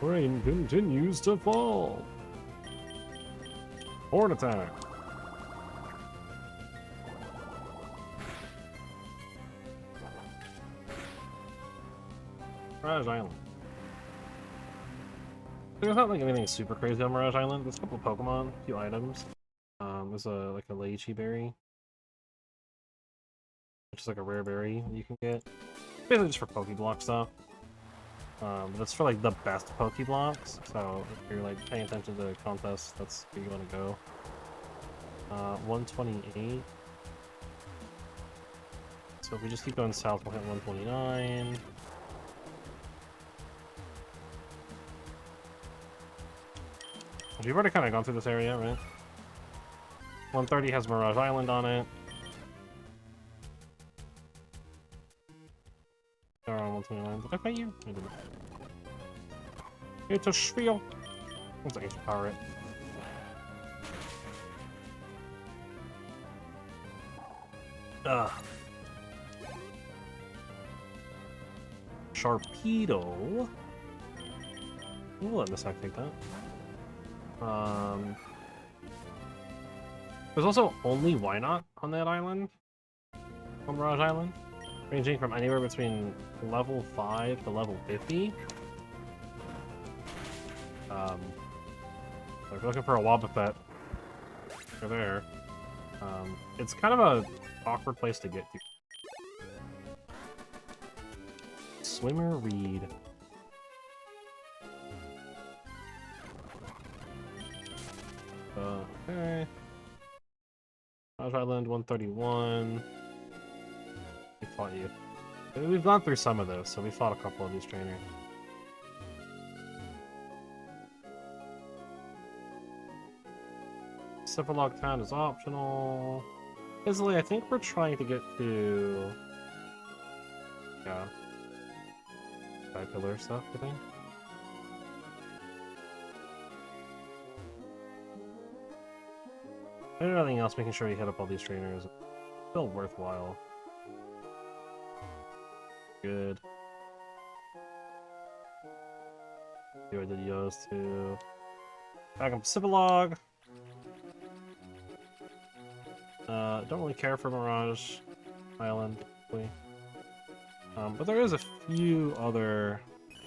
Rain continues to fall. Horn attack. Mirage Island. There's not like anything super crazy on Mirage Island. There's a couple of Pokemon, a few items. There's like a lychee berry, which is like a rare berry you can get. Basically just for Pokeblock stuff. But it's for like the best Pokeblocks. So if you're like paying attention to the contest, that's where you want to go. 128. So if we just keep going south, we'll hit 129. We've already kind of gone through this area, right? 130 has Mirage Island on it. They're on 129. Did I pay you? I didn't. It's a spiel. It's like a pirate. Sharpedo. We'll let Miss Hack take that. There's also only Wynot on that island, on Mirage Island, ranging from anywhere between level 5 to level 50. So if you're looking for a Wobbuffet, you're there. It's kind of a awkward place to get to. Swimmer Reed. Okay. Mirage Island 131. We fought you. We've gone through some of those, so we fought a couple of these trainers. Ciphalog Town is optional. Basically, I think we're trying to get to... yeah. Sky Pillar stuff, I think. I don't know anything else, making sure you hit up all these trainers. Still worthwhile. Good. See what I did yours too. Back on Ciphalog. Don't really care for Mirage Island, really. But there is a few other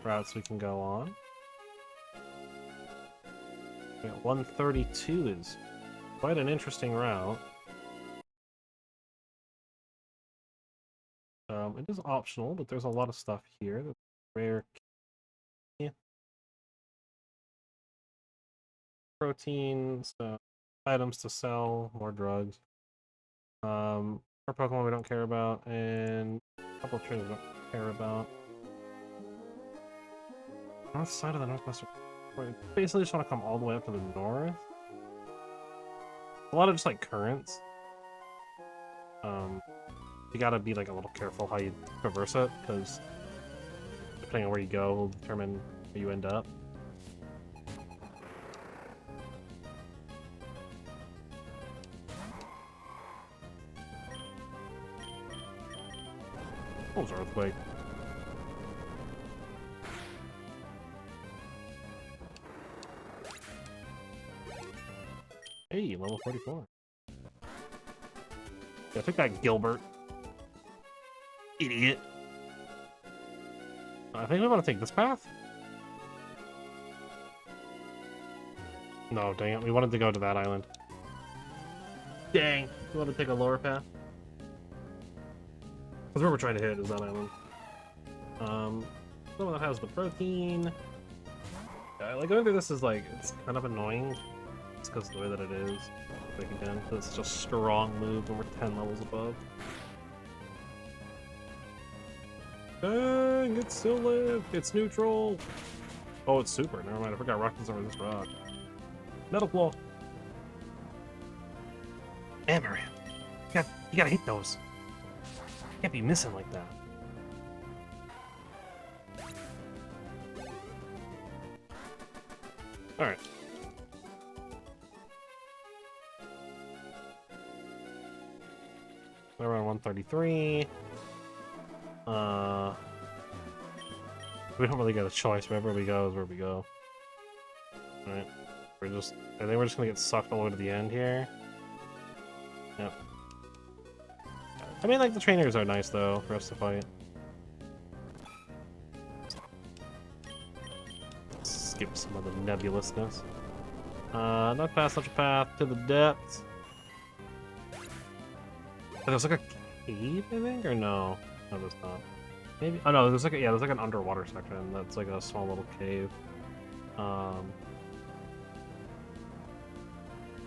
routes we can go on. 132 is quite an interesting route. It is optional, but there's a lot of stuff here. That's rare. Yeah. Proteins, items to sell, more drugs. More Pokemon we don't care about, and a couple of trainers we don't care about. North side of the Northwest. Basically, just want to come all the way up to the north. A lot of just like currents. you gotta be like a little careful how you traverse it, because depending on where you go will determine where you end up. What was earthquake? Hey, level 44. Yeah, take that, Gilbert. Idiot. I think we want to take this path. No, dang it. We wanted to go to that island. Dang. We want to take a lower path. Because where we're trying to hit is that island. The one that has the protein. Yeah, like, going through this is like, it's kind of annoying. It's because of the way that it is. Like, again, it's such a strong move when we're 10 levels above. Dang, it still lived. It's neutral. Oh, it's super. Never mind. I forgot rockets over this rock. Metal claw. Amaranth. You gotta hit those. You can't be missing like that. Alright. We're around 133. We don't really get a choice. Wherever we go is where we go. Alright. I think we're just gonna get sucked all the way to the end here. Yep. I mean, like, the trainers are nice, though, for us to fight. Skip some of the nebulousness. Not past such a path to the depths. There's like a cave, I think, or no? No, there's not. Maybe. Oh no, there's like there's like an underwater section that's like a small little cave.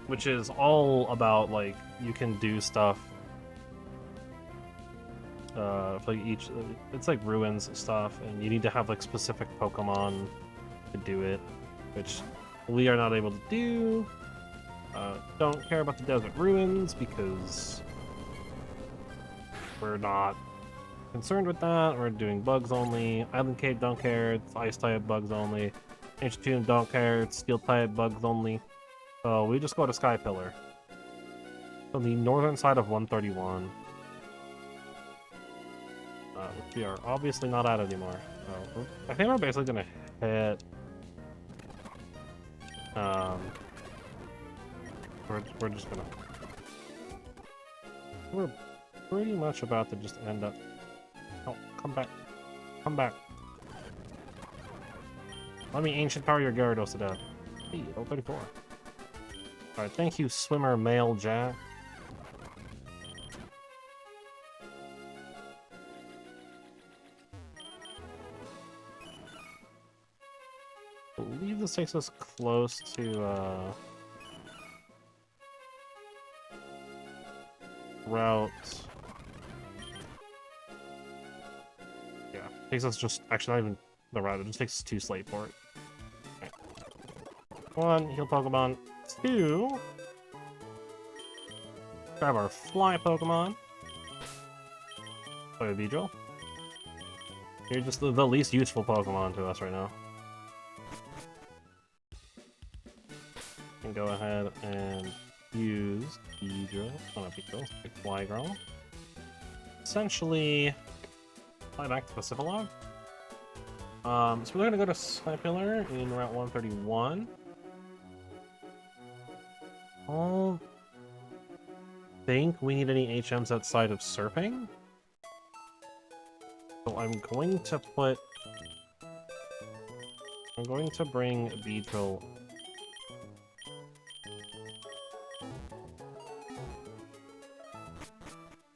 Which is all about, like, you can do stuff. For like it's like ruins stuff, and you need to have like specific Pokemon to do it, which we are not able to do. Don't care about the desert ruins because we're not concerned with that. We're doing bugs only. Island Cave don't care, it's ice type bugs only. Ancient Tomb don't care, it's steel type bugs only. So we just go to Sky Pillar. On the northern side of 131. Which we are obviously not at anymore. So I think we're basically gonna hit. We're just gonna. We're pretty much about to just end up. Oh, come back. Come back. Let me ancient power your Gyarados to death. Hey, level 34. Alright, thank you, swimmer male Jack. I believe this takes us close to, route. Yeah, takes us just, actually not even the route, it just takes us to Slateport. Okay. 1, heal Pokemon. 2, grab our fly Pokemon. Play Beedrill. You're just the least useful Pokemon to us right now. And go ahead and use Beedrill. Oh, not Beedrill, take Fly Girl. Essentially, fly back to Pacific. So we're gonna go to Sky Pillar in Route 131. I don't think we need any HMs outside of Surfing. So I'm going to bring Beedrill.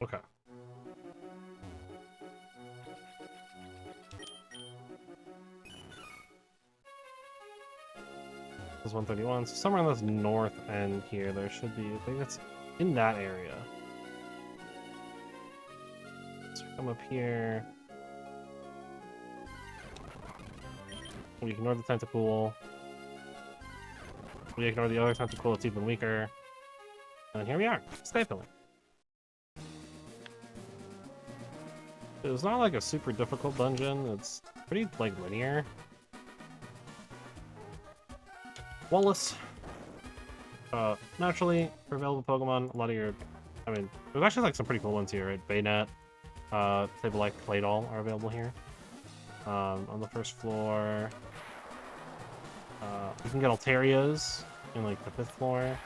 Okay. This is 131, so somewhere on this north end here, there should be, I think it's in that area. So come up here. We ignore the Tentacool. We ignore the other Tentacool, it's even weaker. And here we are, Sky Pillar. It's not like a super difficult dungeon. It's pretty like linear. Wallace. Naturally, for available Pokemon, a lot of your, I mean, there's actually like some pretty cool ones here, right? Baynet, Sableye, Claydol are available here. On the first floor, you can get Altarias in like the 5th floor.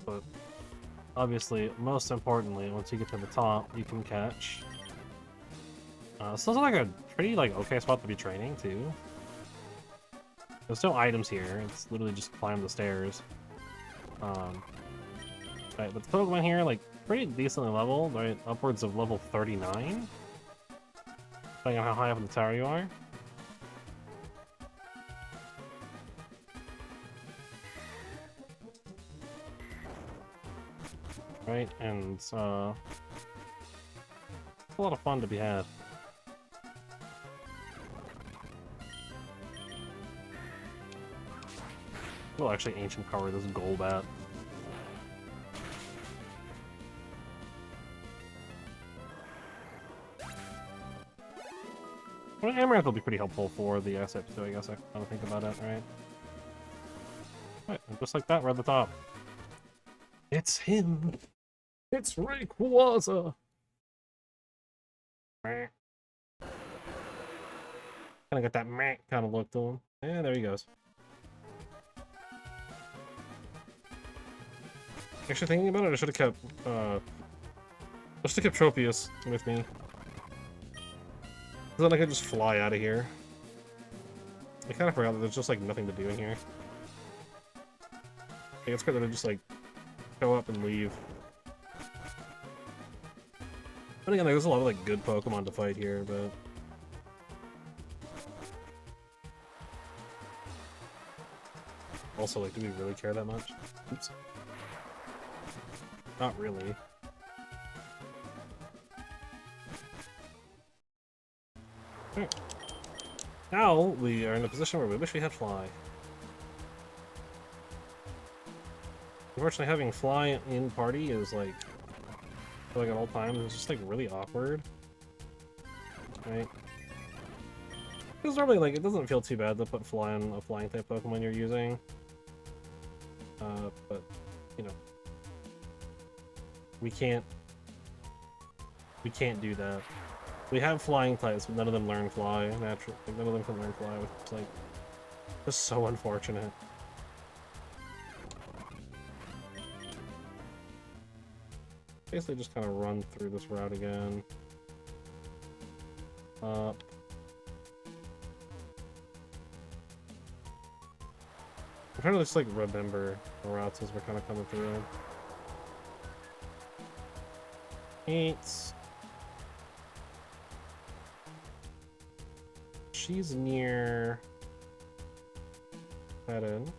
But obviously, most importantly, once you get to the top, you can catch. This is like a pretty like okay spot to be training too. There's no items here. It's literally just climb the stairs. Right, but the Pokemon here like pretty decently leveled, right? Upwards of level 39, depending on how high up in the tower you are. Right, and it's a lot of fun to be had. We'll actually ancient power this Golbat. Well, Amaranth will be pretty helpful for the asset too, I guess. I kind of think about it, right? Right, and just like that, we're at the top. It's him! It's Rayquaza! Kind of got that meh kind of look to him. Yeah, there he goes. Actually, thinking about it, I should have kept, Tropius with me. Then I could just fly out of here. I kind of forgot that there's just, like, nothing to do in here. I think it's good that I just, like, go up and leave. But again, there's a lot of, like, good Pokemon to fight here, but... Also, like, do we really care that much? Oops. Not really. Right. Now, we are in a position where we wish we had Fly. Unfortunately, having Fly in party is, like, at all times, it's just, like, really awkward. Right? Because normally, like, it doesn't feel too bad to put Fly on a Flying-type Pokemon you're using. But, you know. We can't do that. We have flying types, but none of them learn fly, naturally. Like, none of them can learn fly, which is, like, just so unfortunate. Basically just kind of run through this route again. Up. I'm trying to just, like, remember the routes as we're kind of coming through. 8. She's near that end.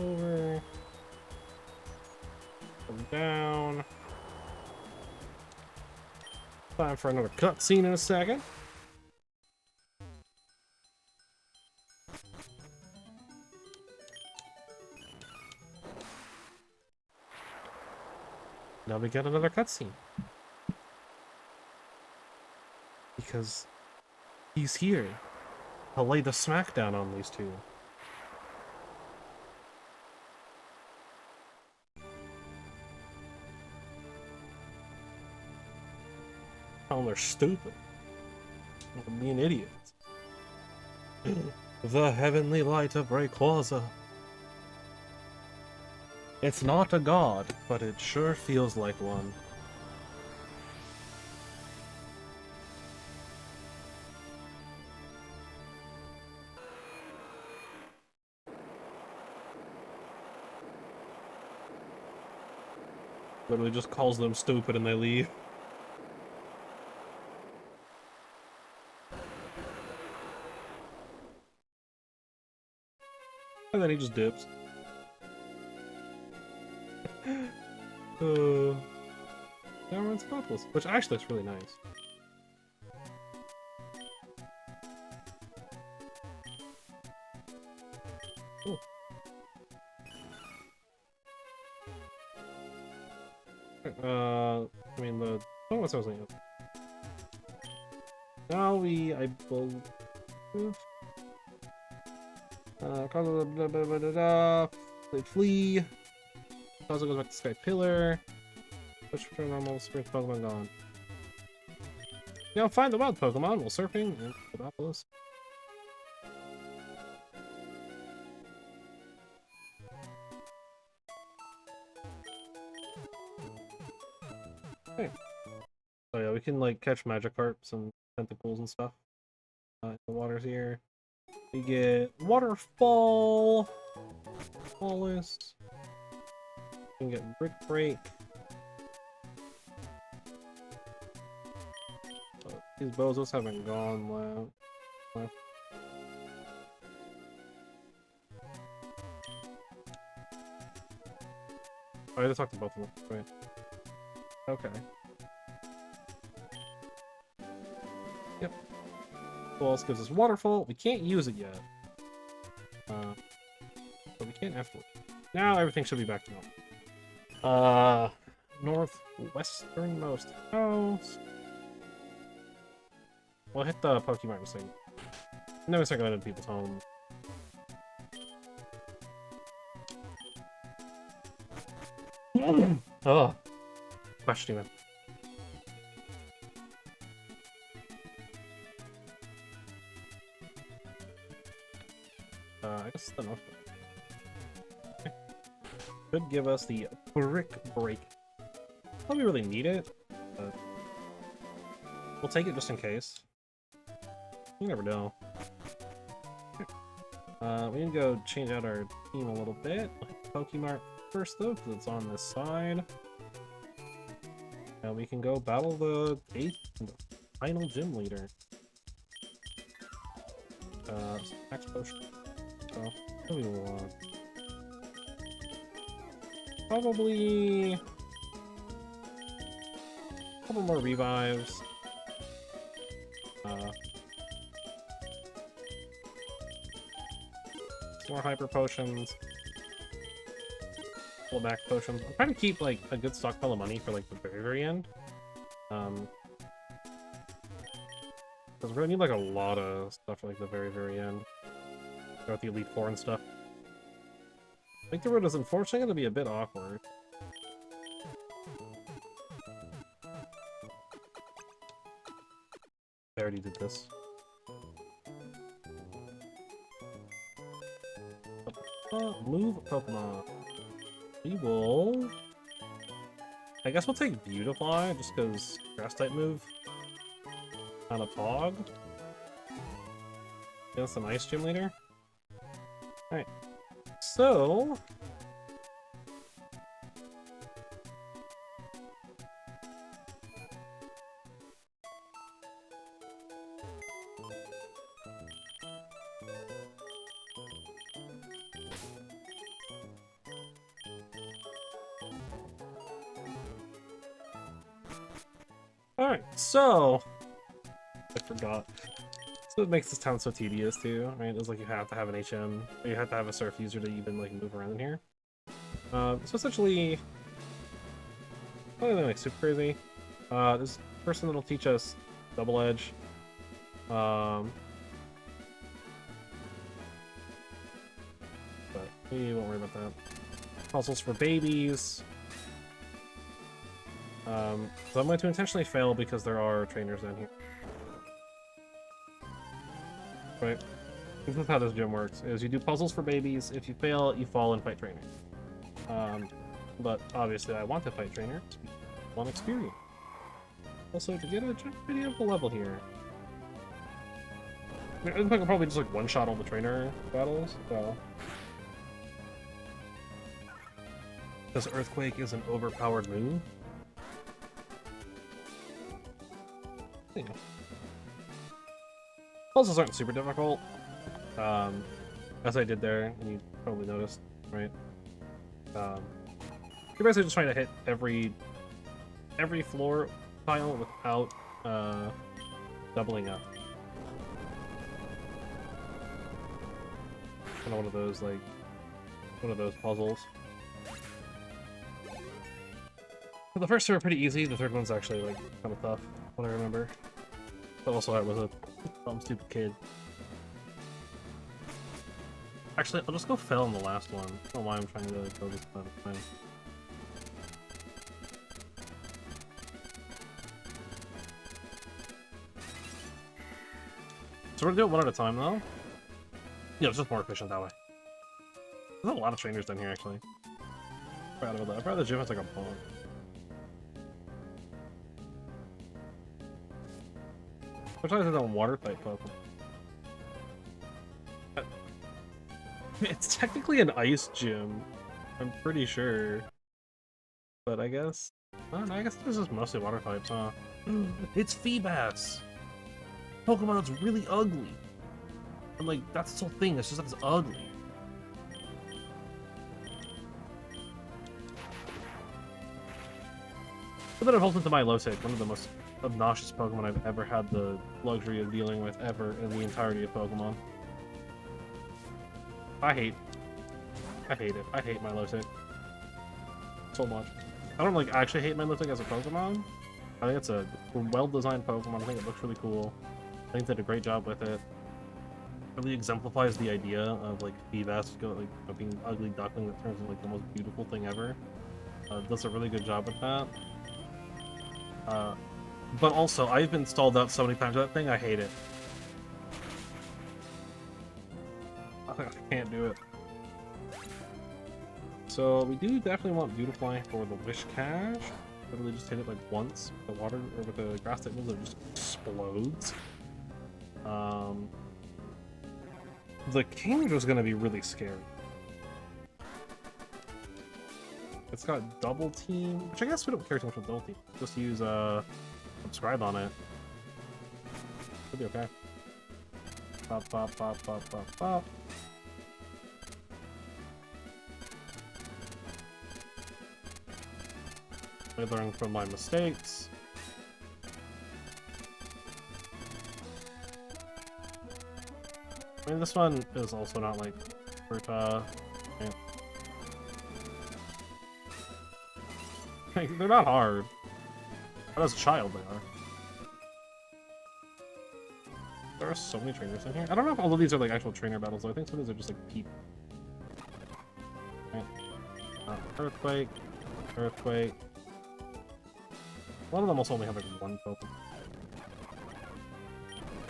Over. Come down. Time for another cutscene in a second. Now we get another cutscene. Because he's here to lay the smackdown on these two. Oh, they're stupid. They're being idiots. The heavenly light of Rayquaza. It's not a god, but it sure feels like one. Literally just calls them stupid and they leave. And then he just dips. Everyone's focus, which actually looks really nice. Cool. I mean the what's something else. Now I believe they flee. Also goes back to Sky Pillar. Push for normal spirit Pokemon gone. Now find the wild Pokemon while surfing in Metropolis. Okay. So yeah, we can like catch Magikarps and tentacles and stuff. The water's here. We get Waterfall. Flawless. We can get Brick Break. These bozos haven't gone left. Oh, I just talked to both of them. Right. Okay. Yep. What else gives us Waterfall? We can't use it yet. But we can afterwards. Now everything should be back to normal. Northwesternmost house. We'll hit the Pokemon thing. And then we start going into people's homes. Oh. Questioning it. I guess the north. Okay. Could give us the Brick Break. Don't we really need it, but we'll take it just in case. You never know. We need to go change out our team a little bit. Pokemon first though, because it's on this side. Now we can go battle the 8th and final gym leader. Max potion. So, what do we want? Probably a couple more revives. More hyper potions. Full back potions. I'm trying to keep like a good stockpile of money for like the very end. Because we're gonna need like a lot of stuff for like the very end. Go with the Elite Four and stuff. I think the road is unfortunately gonna be a bit awkward. I already did this. Move Pokemon. We will... I guess we'll take Beautifly, just because Grass type move. On a Pog. Against an Ice Gym Leader. Alright. So... Alright, so... I forgot. So it makes this town so tedious too, right? It's like you have to have an HM, or you have to have a surf user to even like move around in here. So essentially... not anything like super crazy. This person that'll teach us Double Edge. But we won't worry about that. Puzzles for babies. So I'm going to intentionally fail because there are trainers down here. Right? This is how this gym works, is you do puzzles for babies, if you fail, you fall and fight trainers. But obviously I want to fight trainers, I want experience. Also, to get a video of the level here. I think I can probably just like one-shot all the trainer battles, so... Because Earthquake is an overpowered move. Yeah. Puzzles aren't super difficult, as I did there, and you probably noticed, right? You're basically just trying to hit every floor tile without doubling up. Kind of one of those puzzles. The first two are pretty easy, the third one's actually, like, kind of tough, what I remember. But also I was a dumb, stupid kid. Actually, I'll just go fail on the last one. I don't know why I'm trying to go this kind of thing. So we're gonna do it one at a time, though? Yeah, it's just more efficient that way. There's a lot of trainers down here, actually. I forgot about that. I forgot the gym has like a pond. Which one is a water type Pokemon? It's technically an ice gym. I'm pretty sure. But I guess... I don't know, I guess this is mostly water types, huh? It's Feebas! Pokemon that's really ugly. And like, that's its whole thing, it's just that it's ugly. But then it evolved into my Milotic, one of the most obnoxious Pokemon I've ever had the luxury of dealing with ever in the entirety of Pokemon. I hate it. I hate Milotic. So much. I don't like actually hate Milotic as a Pokemon. I think it's a well-designed Pokemon. I think it looks really cool. I think they did a great job with it. It really exemplifies the idea of like Feebas like being an ugly duckling that turns into like the most beautiful thing ever. Does a really good job with that. But also, I've been stalled out so many times with that thing, I hate it. I can't do it. So we do definitely want Beautifly for the Wish Cache. Literally just hit it like once. The water or with the grass type moves, it just explodes. The Kingdra is going to be really scary. It's got double team, which I guess we don't care too much with double team. Just use subscribe on it. Should be okay. Pop, pop, pop, pop, pop, pop. I learned from my mistakes. I mean, this one is also not like yeah. They're not hard. But as a child, they are. There are so many trainers in here. I don't know if all of these are like actual trainer battles, though. I think some of these are just like people. Right. Earthquake. Earthquake. A lot of them also only have like one Pokemon.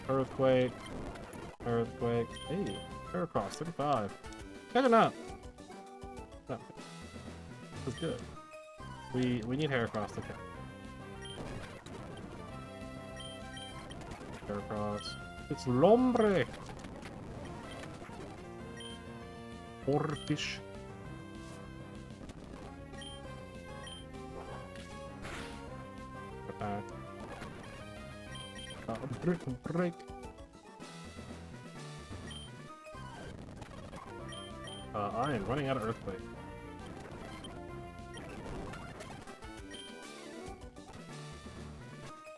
Earthquake. Earthquake. Hey, Metagross, 35. Better not. No. That's good. We need Heracross to catch. Heracross. It's Lombre! Orfish. Attack. Break. I am running out of Earthquake.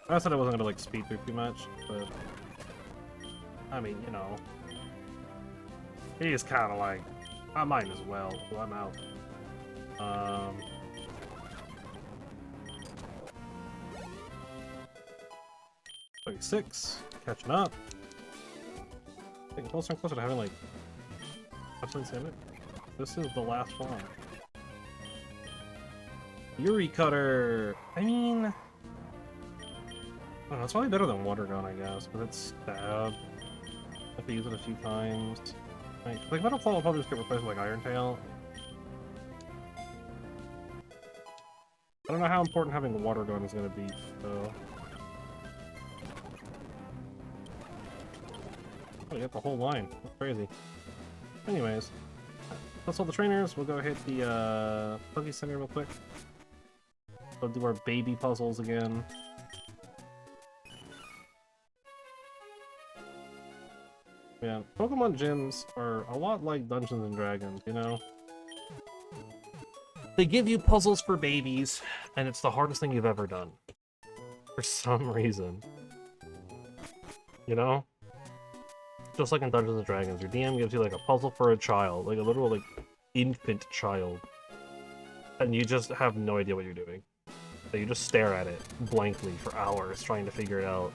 I said I wasn't gonna like speed through too much, but I mean, you know, he is kind of like I might as well, so I'm out. 36, catching up. Getting closer and closer to having like absolute save it. This is the last one. Yuri Cutter. I mean. I don't know, it's probably better than Water Gun, I guess, but it's stab. I have to use it a few times. Like Metal Claw will probably just get replaced with like Iron Tail. I don't know how important having a Water Gun is going to be, so... Oh, you got the whole line. That's crazy. Anyways, that's all the trainers. We'll go hit the Poké Center real quick. We'll do our baby puzzles again. Yeah, Pokemon gyms are a lot like Dungeons and Dragons, you know? They give you puzzles for babies, and it's the hardest thing you've ever done. For some reason. You know? Just like in Dungeons and Dragons, your DM gives you like a puzzle for a child, like a literal like infant child. And you just have no idea what you're doing. So you just stare at it blankly for hours trying to figure it out.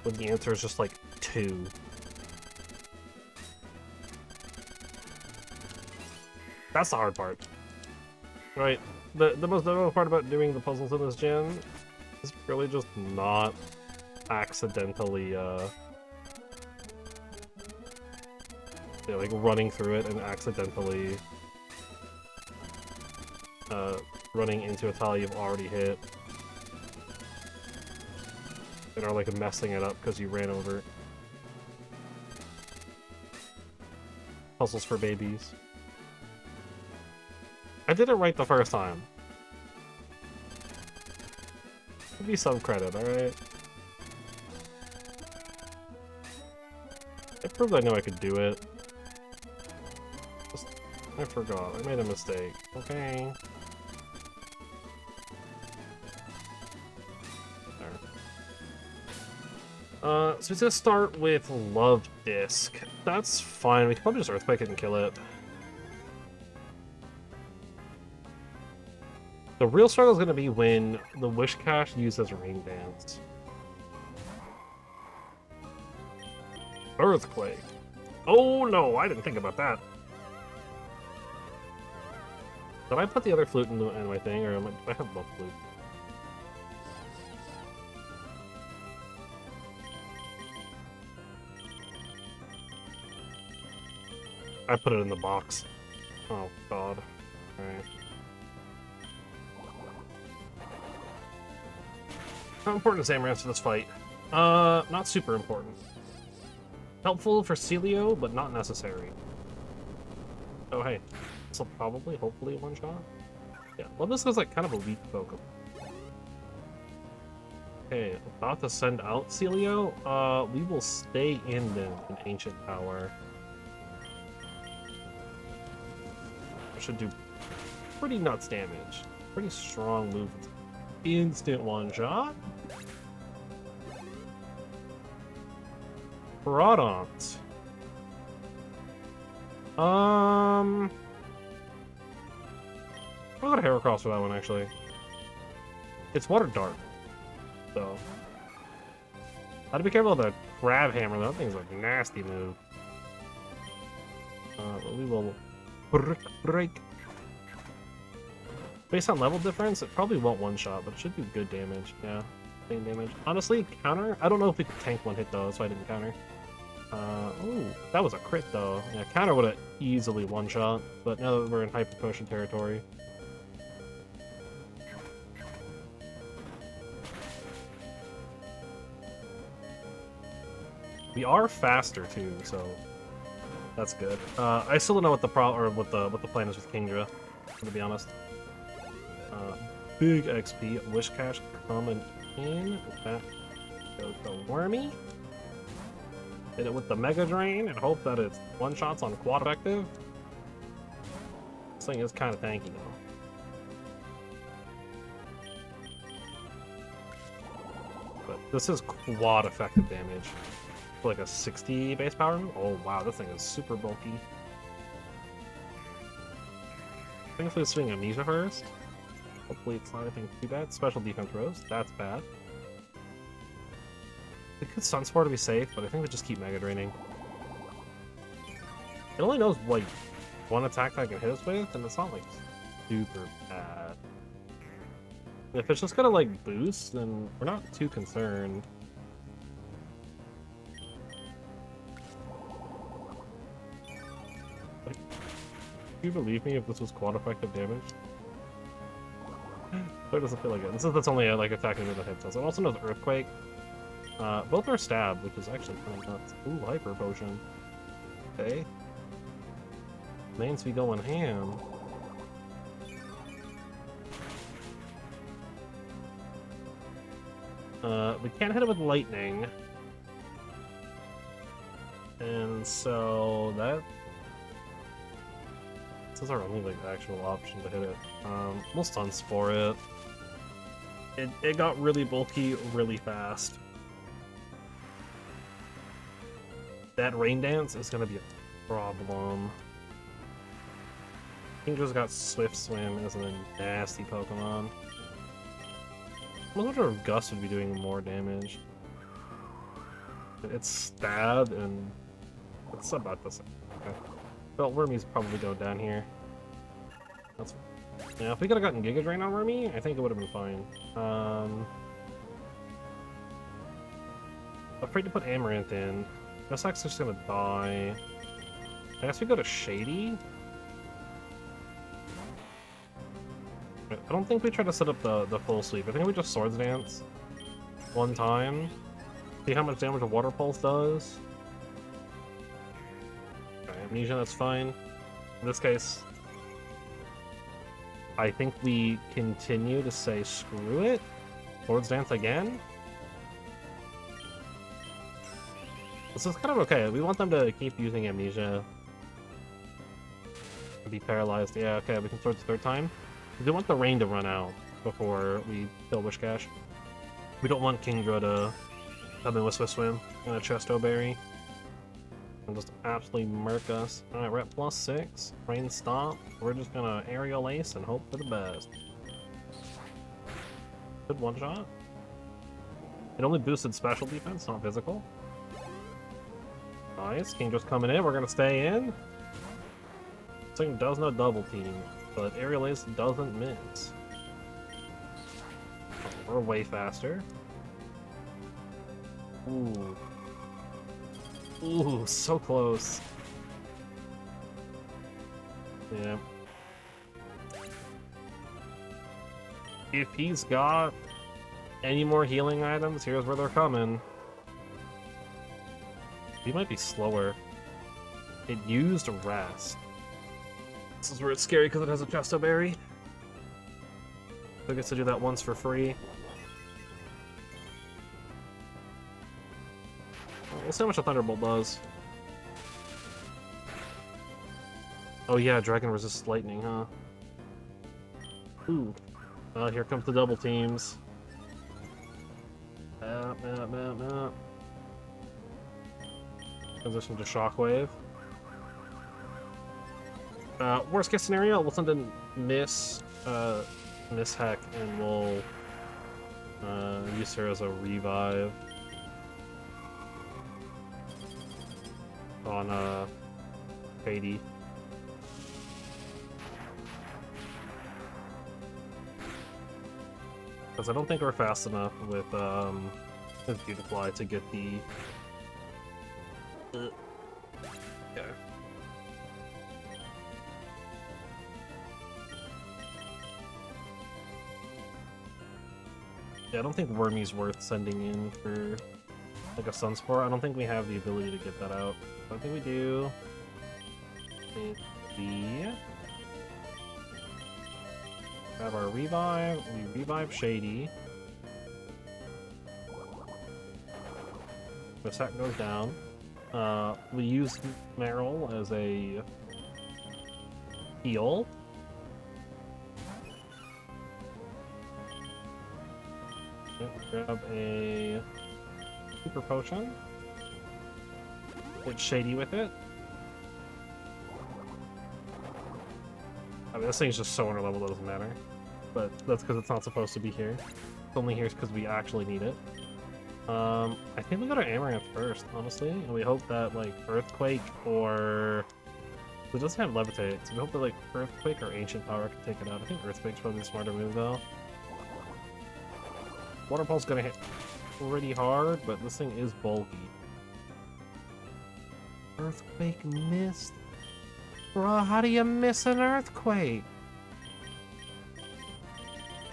When the answer is just like 2. That's the hard part. Right? The most difficult part about doing the puzzles in this gen is really just not accidentally, yeah, like running through it and accidentally running into a tile you've already hit. And are like messing it up because you ran over it. Puzzles for babies. I did it right the first time. Give me some credit, alright? I proved I knew I could do it. Just, I forgot. I made a mistake. Okay. There. So he's gonna start with Love Disc. That's fine. We can probably just Earthquake it and kill it. The real struggle is going to be when the Wish Cache uses Rain Dance. Earthquake. Oh no, I didn't think about that. Did I put the other flute in my thing, or do I have both flutes? I put it in the box. Oh god. Alright. How important is Amaranth for this fight? Not super important. Helpful for Celio, but not necessary. Oh hey, this will probably, hopefully, one-shot? Yeah, well this is like kind of a weak Pokemon. Okay, about to send out Celio. We will stay in them in Ancient Power. Should do pretty nuts damage. Pretty strong move. Instant one-shot. Product. I'll go to Heracross for that one, actually. It's Water Dart, so. Gotta be careful of the Crab Hammer, though. That thing's a nasty move. But we will break. Based on level difference, it probably won't one-shot, but it should do good damage. Yeah, same damage. Honestly, counter? I don't know if we could tank one hit, though, so I didn't counter. Ooh, that was a crit, though. Yeah, counter would have easily one-shot, but now that we're in Hyper Potion territory. We are faster, too, so that's good. I still don't know what the what the plan is with Kingdra, to be honest. Big XP, Wish Cache coming in. That goes to Wormy. Hit it with the Mega Drain and hope that it's one-shots on quad effective. This thing is kind of tanky though. But this is quad effective damage. For like a 60 base power move? Oh wow, this thing is super bulky. I think if we swing Amnesia first. Hopefully it's not anything too bad. Special defense rose. That's bad. We could Sunspore to be safe, but I think we just keep Mega Draining. It only knows like one attack that I can hit us with, and it's not like super bad. If it's just gonna like boost, then we're not too concerned. Like, do you believe me if this was quad effective damage? It doesn't feel like it. This is that's only like attacking with a hit test. It also knows Earthquake. Both are stab, which is actually kind of nuts. Ooh, Hyper Potion. Okay. Means we going ham. We can't hit it with lightning. And so that this is our only like actual option to hit it. We'll stun spore it. It got really bulky really fast. That Rain Dance is gonna be a problem. Kingdra's got Swift Swim as a nasty Pokemon. I wonder if Gust would be doing more damage. It's stab and it's about the same. Okay. Well, Wormy's probably go down here. That's yeah. If we could have gotten Giga Drain on Wormy, I think it would have been fine. Afraid to put Amaranth in. Vesac's just gonna die. I guess we go to Shady. I don't think we try to set up the full sweep. I think we just Swords Dance one time. See how much damage a Water Pulse does. Okay, Amnesia, that's fine. In this case, I think we continue to say screw it. Swords Dance again. This is kind of okay. We want them to keep using Amnesia. Be paralyzed. Yeah, okay, we can Swords third time. We do want the rain to run out before we kill Wishcash. We don't want Kingdra to come in with Swift Swim and a Chesto Berry and just absolutely murk us. Alright, we're at +6. Rain stop. We're just gonna Aerial Ace and hope for the best. Good one shot. It only boosted special defense, not physical. Nice. Kingdra's coming in. We're gonna stay in. This thing does no double team, but Aerial Ace doesn't miss. We're way faster. Ooh. Ooh, so close. Yeah. If he's got any more healing items, here's where they're coming. He might be slower. It used Rest. This is where it's scary because it has a Chesto Berry. So it gets to do that once for free. We'll see how much a Thunderbolt does. Oh yeah, Dragon resists lightning, huh? Ooh. Here comes the double teams. Transition to Shockwave. Worst case scenario, we'll send in Miss Heck, and we'll use her as a revive on Shady. Because I don't think we're fast enough with Beautifly to get the okay. Yeah, I don't think Wormy's worth sending in for like a Sunspore. I don't think we have the ability to get that out. I don't think we do. Grab our revive. We revive Shady. The set goes down. We use Meryl as a heal. Grab a super potion. Hit Shady with it. I mean, this thing's just so underleveled it doesn't matter. But that's because it's not supposed to be here. It's only here because we actually need it. I think we go to Amaranth first, honestly. And we hope that, like, Earthquake or... It doesn't have Levitate, so we hope that, like, Earthquake or Ancient Power can take it out. I think Earthquake's probably the smarter move, though. Water Pulse gonna hit pretty hard, but this thing is bulky. Earthquake missed? Bruh, how do you miss an Earthquake?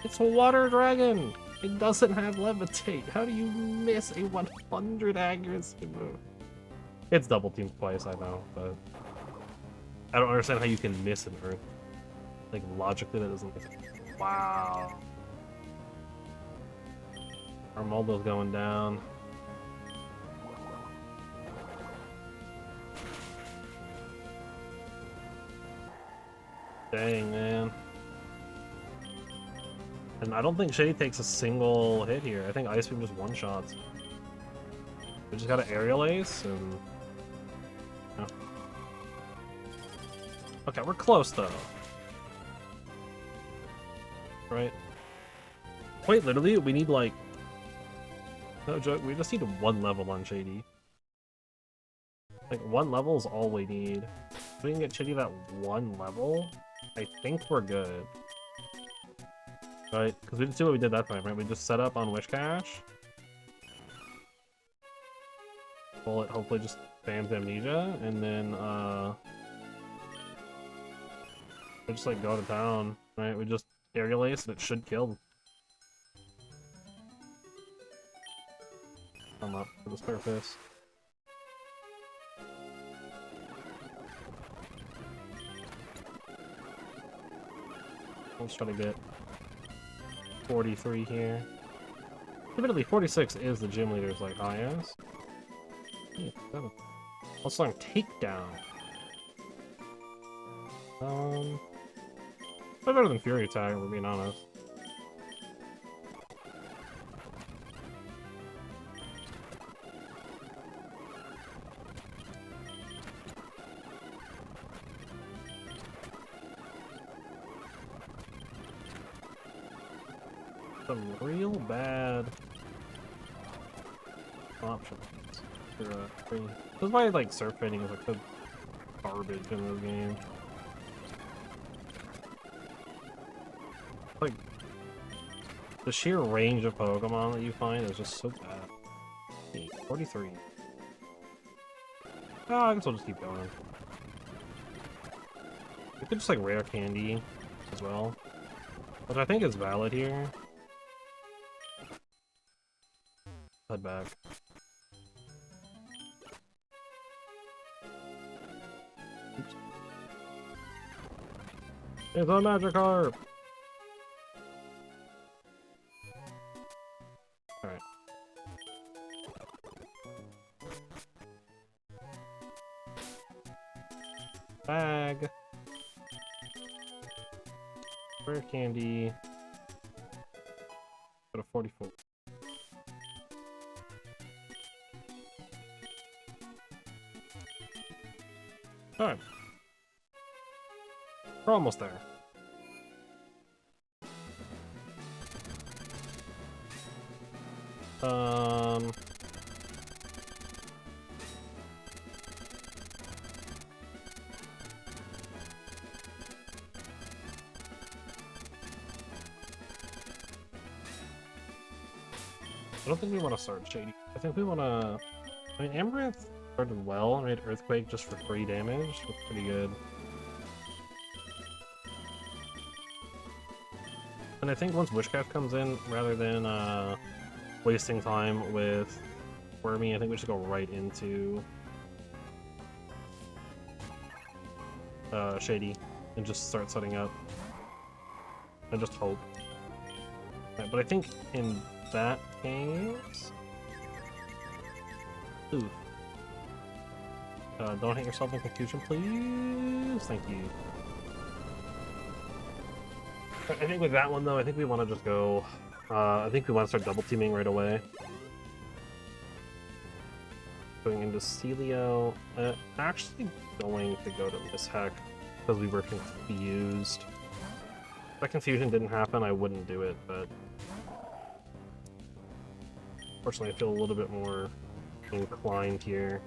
It's a Water Dragon! It doesn't have Levitate. How do you miss a 100 accuracy move? It's double teamed twice, I know, but... I don't understand how you can miss an Earth. Like, logically, that doesn't make sense. Wow. Armaldo's going down. Dang, man. And I don't think Shady takes a single hit here. I think Ice Beam just one-shots. We just got an Aerial Ace, and... Yeah. Okay, we're close, though. Right? Quite literally, we need like... No joke, we just need 1 level on Shady. Like, 1 level is all we need. If we can get Shady that 1 level, I think we're good. Right? Because we did see what we did that time, right? We just set up on Wish Cache. Bullet hopefully just spams Amnesia, and then, we just, like, go to town, right? We just aerial ace, and it should kill. I'm up for the surface. Let's try to get 43 here. Admittedly, 46 is the gym leader's like highest. Also on takedown. Better than Fury Attack, we're being honest. Some real bad options for free. This is why like surf fading is like so garbage in this game. Like the sheer range of Pokemon that you find is just so bad. 43. Oh, I guess I'll just keep going. We could just like rare candy as well, which I think is valid here. Head back. Oops. It's a Magikarp! Alright. Bag. Rare candy. Go to 44. Alright. We're almost there. I don't think we want to start Shady. I think we want to... I mean, Amaranth started well and made Earthquake just for free damage. That's pretty good. And I think once Wishcraft comes in, rather than wasting time with Wormy, I think we should go right into Shady and just start setting up and just hope. Right, but I think in that case... Ooh. Don't hit yourself in confusion, please. Thank you. I think with that one, though, I think we want to just go... I think we want to start double teaming right away. Going into Celio. Actually going to go to Mishek because we were confused. If that confusion didn't happen, I wouldn't do it, but... Fortunately, I feel a little bit more inclined here.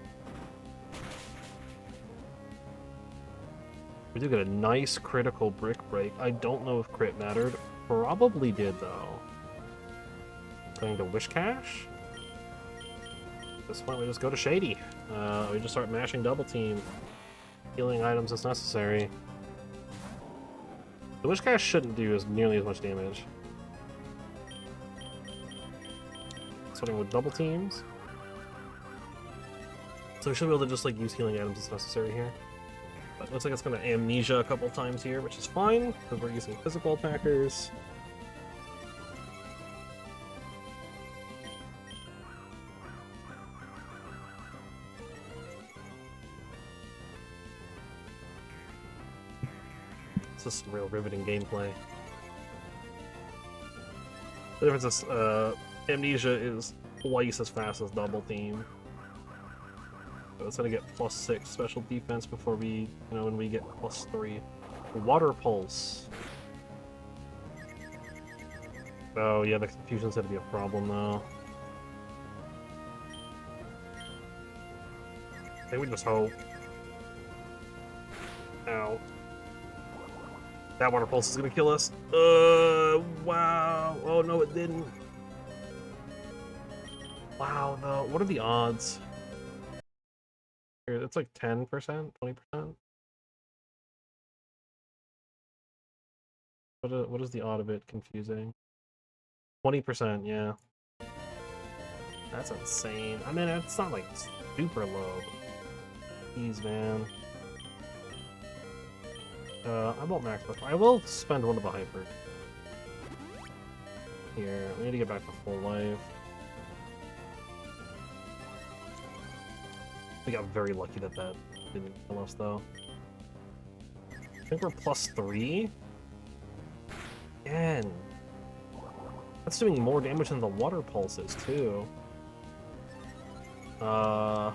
We do get a nice critical Brick Break. I don't know if crit mattered. Probably did, though. Going to Wish Cache. At this point, we just go to Shady. We just start mashing Double Team. Healing items as necessary. The Wish Cache shouldn't do nearly as much damage. Starting with Double Teams. So we should be able to just like use healing items as necessary here. But it looks like it's going to Amnesia a couple times here, which is fine, because we're using physical attackers. This is some real riveting gameplay. The difference is, Amnesia is twice as fast as Double Team. So it's gonna get +6 special defense before we, when we get +3. Water Pulse. Oh yeah, the confusion's gonna be a problem though. I think we just hope. Ow. That water pulse is gonna kill us. Wow. Oh no, it didn't. Wow, though. What are the odds? Here, it's like 10%, 20%. What is the odd of it confusing? 20%, yeah. That's insane. I mean, it's not like super low. Jeez, man. I won't max this. I will spend one of the hyper. Here, we need to get back to full life. We got very lucky that that didn't kill us, though. I think we're +3. Again. That's doing more damage than the water pulses, too. I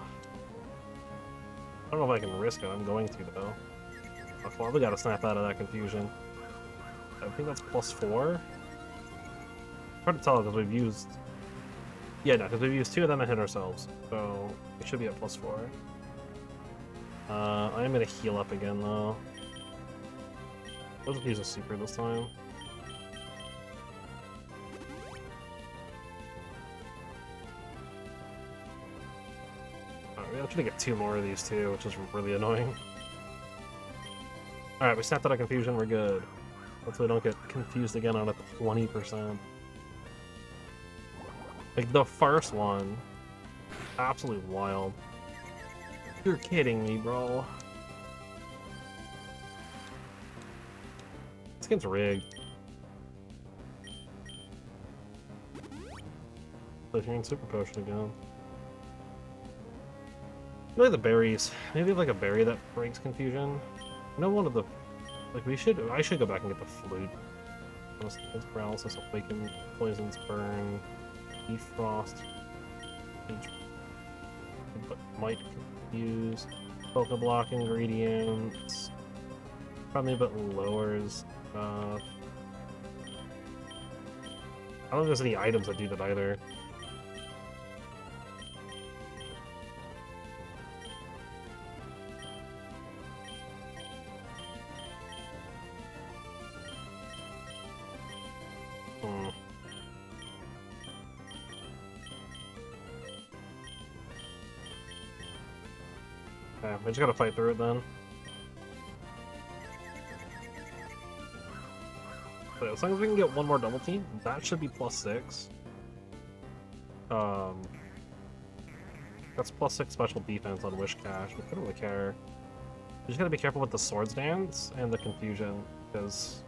don't know if I can risk it. I'm going to, though. Well, we gotta snap out of that confusion. I think that's +4. Hard to tell because we've used... Yeah, no, because we've used 2 of them and hit ourselves. So, it should be at +4. I am gonna heal up again, though. I'll just use a super this time. Alright, we're trying to get 2 more of these, too, which is really annoying. Alright, we snapped out of confusion, we're good. Hopefully we don't get confused again on a 20%. Like, the first one, absolutely wild. You're kidding me, bro. This game's rigged. So hearing Super Potion again. Maybe the berries. Maybe like a berry that breaks confusion. I know one of the... Like, I should go back and get the flute. Paralysis, Awaken, Poisons, Burn, Defrost, but might confuse. Poke Block ingredients. Probably a bit lowers. I don't think there's any items that do that either. Okay, we just gotta fight through it then. But as long as we can get one more double team, that should be +6. That's +6 special defense on Wish Cache. We don't really care. We just gotta be careful with the Swords Dance and the confusion, because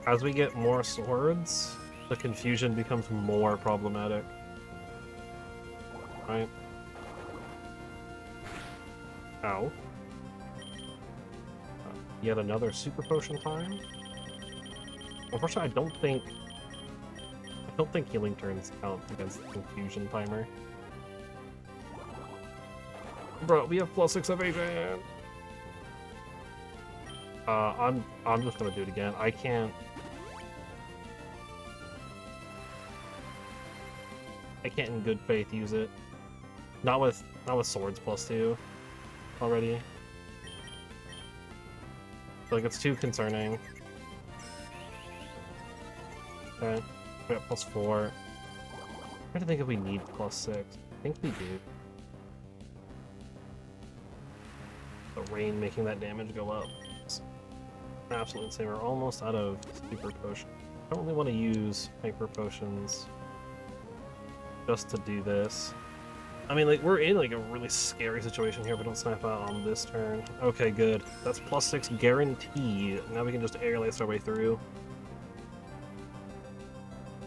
as we get more swords, the confusion becomes more problematic. Right? Ow. Yet another Super Potion time? Unfortunately, I don't think healing turns count against the confusion timer. Bro, we have +6 evasion! I'm just gonna do it again. I can't in good faith use it. Not with swords +2 already. Like, it's too concerning. Okay, we got +4. I'm trying to think if we need +6. I think we do. The rain making that damage go up. It's absolutely insane. We're almost out of super potion. I don't really want to use hyper potions just to do this. I mean, like, we're in, like, a really scary situation here if we don't snap out on this turn. Okay, good. That's +6 guarantee. Now we can just air lace our way through.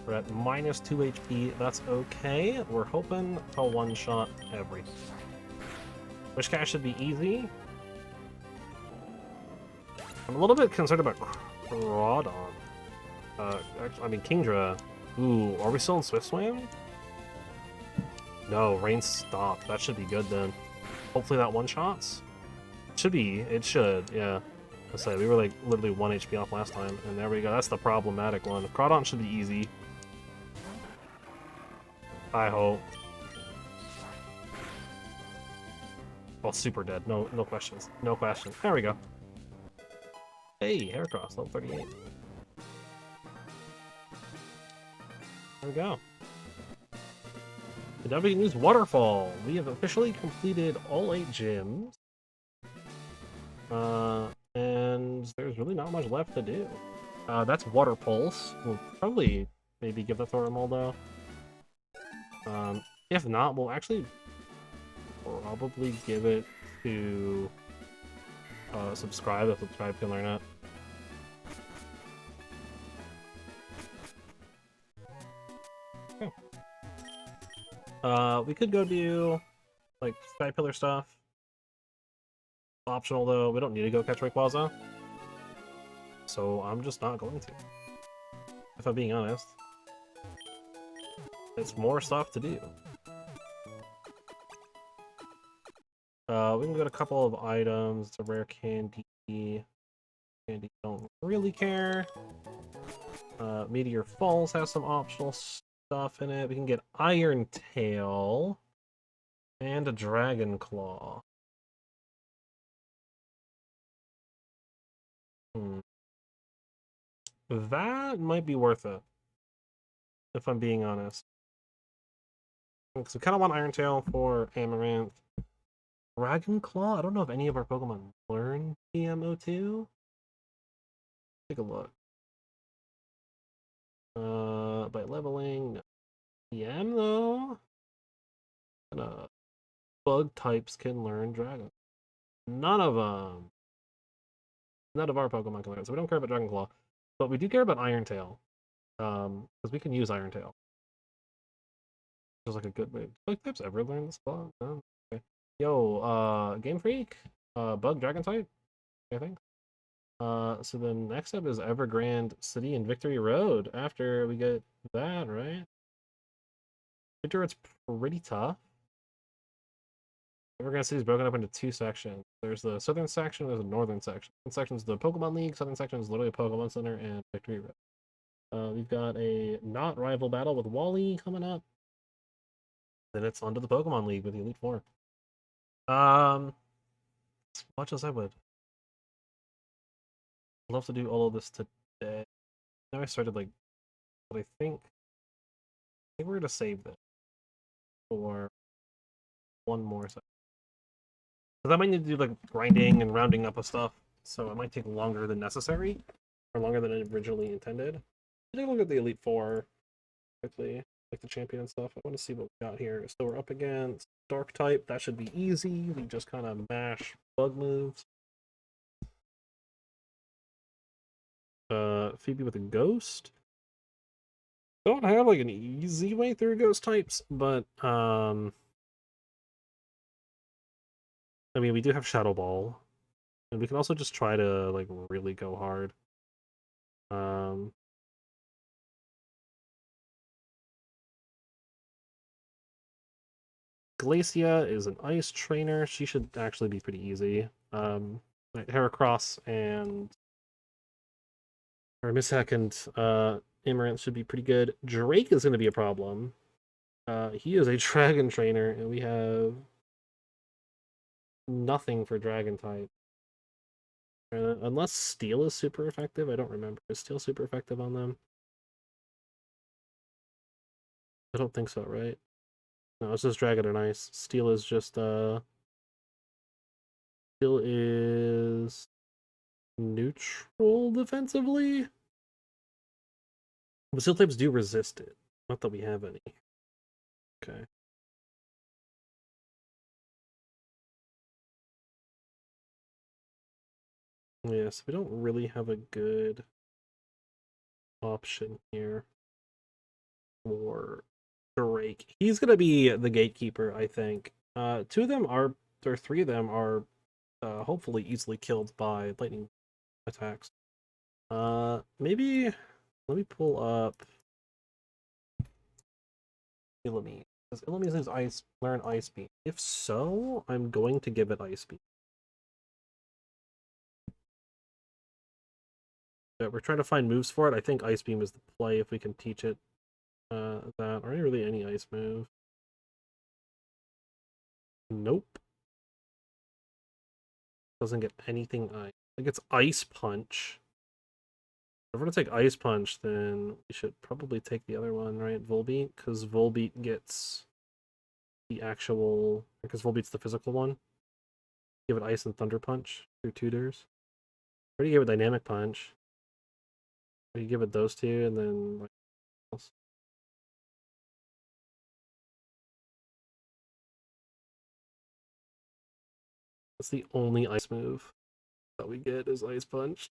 We're at -2 HP. That's okay. We're hoping to one-shot everything. Wish Cache should be easy. I'm a little bit concerned about Crawdon. I mean, Kingdra. Ooh, are we still in Swift Swim? No, rain stopped. That should be good then. Hopefully that one-shots? It should, yeah. I said, we were like literally 1 HP off last time, and there we go. That's the problematic one. Crawdon should be easy. I hope. Well, super dead. No questions. No questions. There we go. Hey, Heracross, level 38. There we go. And now we can use Waterfall. We have officially completed all 8 gyms. And there's really not much left to do. That's Water Pulse. We'll probably maybe give that to Armaldo. If not, we'll actually probably give it to Subscribe, if Subscribe can learn it. Okay. We could go do like Sky Pillar stuff. Optional though, we don't need to go catch Rayquaza. So I'm just not going to. If I'm being honest. It's more stuff to do. We can get a couple of items. It's a rare candy. Candy don't really care. Meteor Falls has some optional stuff in it. We can get Iron Tail and a Dragon Claw. That might be worth it, if I'm being honest. Because we kind of want Iron Tail for Amaranth. Dragon Claw? I don't know if any of our Pokemon learn TMO2. Take a look. By leveling, TM though. And, bug types can learn Dragon. None of them. None of our Pokemon can learn, so we don't care about Dragon Claw. But we do care about Iron Tail. Because we can use Iron Tail. Which is like a good way. Bug types ever learn this claw? No? Okay. Yo, Game Freak? Bug Dragon type? I think. So then next up is Evergrande City and Victory Road. After we get that, right? It's pretty tough. Evergrande City is broken up into 2 sections. There's the southern section, there's the northern section. Southern section is the Pokemon League, southern section is literally a Pokemon Center and Victory Road. We've got a not rival battle with Wally coming up. Then it's onto the Pokemon League with the Elite Four. As much as I would love to do all of this today. Now I started like, but I think we're gonna save this for one more second. Because I might need to do like grinding and rounding up of stuff, so it might take longer than necessary, or longer than it originally intended. Take a look at the Elite Four quickly, like the champion stuff. I want to see what we got here. So we're up against Dark type. That should be easy. We just kind of mash bug moves. Phoebe with a ghost. Don't have like an easy way through ghost types, but I mean, we do have Shadow Ball, and we can also just try to like really go hard. Glacia is an ice trainer. She should actually be pretty easy. Heracross and Mishak and Amaranth should be pretty good. Drake is going to be a problem. He is a dragon trainer, and we have nothing for dragon type. Unless Steel is super effective. I don't remember. Is Steel super effective on them? I don't think so, right? No, it's just Dragon and Ice. Steel is just, Steel is neutral defensively? But Steel types do resist it. Not that we have any. Okay. Yes, we don't really have a good option here for Drake. He's gonna be the gatekeeper, I think. 2 of them are, or 3 of them are hopefully easily killed by lightning attacks. Maybe let me pull up Illumise. Does Illumise learn Ice Beam? If so, I'm going to give it Ice Beam. we're trying to find moves for it. I think Ice Beam is the play if we can teach it that, or really any ice move. Nope. Doesn't get anything ice. It gets Ice Punch. If we're gonna take Ice Punch, then we should probably take the other one, right? Volbeat, because Volbeat gets the actual, because Volbeat's the physical one. Give it Ice and Thunder Punch through Tues-Thurs. Or do you give it Dynamic Punch? Or you give it those two, and then like else? That's the only ice move that we get is Ice Punch.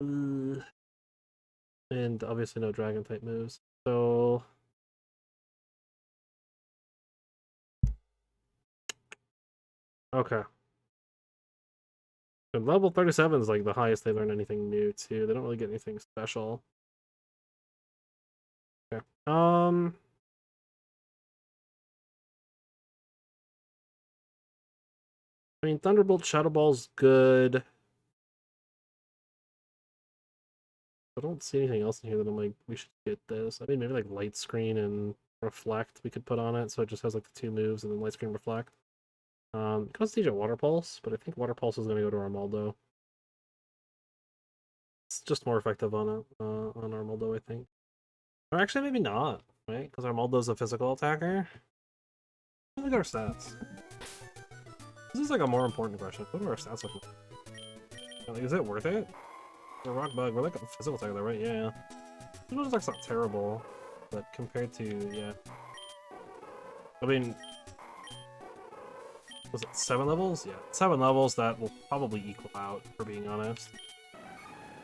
And obviously no dragon type moves. So okay. And level 37 is like the highest they learn anything new too. They don't really get anything special. Okay. I mean Thunderbolt Shadow Ball's good. I don't see anything else in here that I'm like, we should get this. I mean, maybe like Light Screen and Reflect we could put on it, so it just has like the two moves and then Light Screen, Reflect. It could teach it Water Pulse, but I think Water Pulse is going to go to Armaldo. It's just more effective on Armaldo, I think. Or actually, maybe not, right? Because Armaldo's a physical attacker. Look at our stats. This is like a more important question. What do our stats look like? Like, is it worth it? The Rock Bug, we're like a physical attacker, though, right? Yeah. Physical attack's not terrible, but compared to, yeah. I mean, was it 7 levels? Yeah, 7 levels that will probably equal out, for being honest.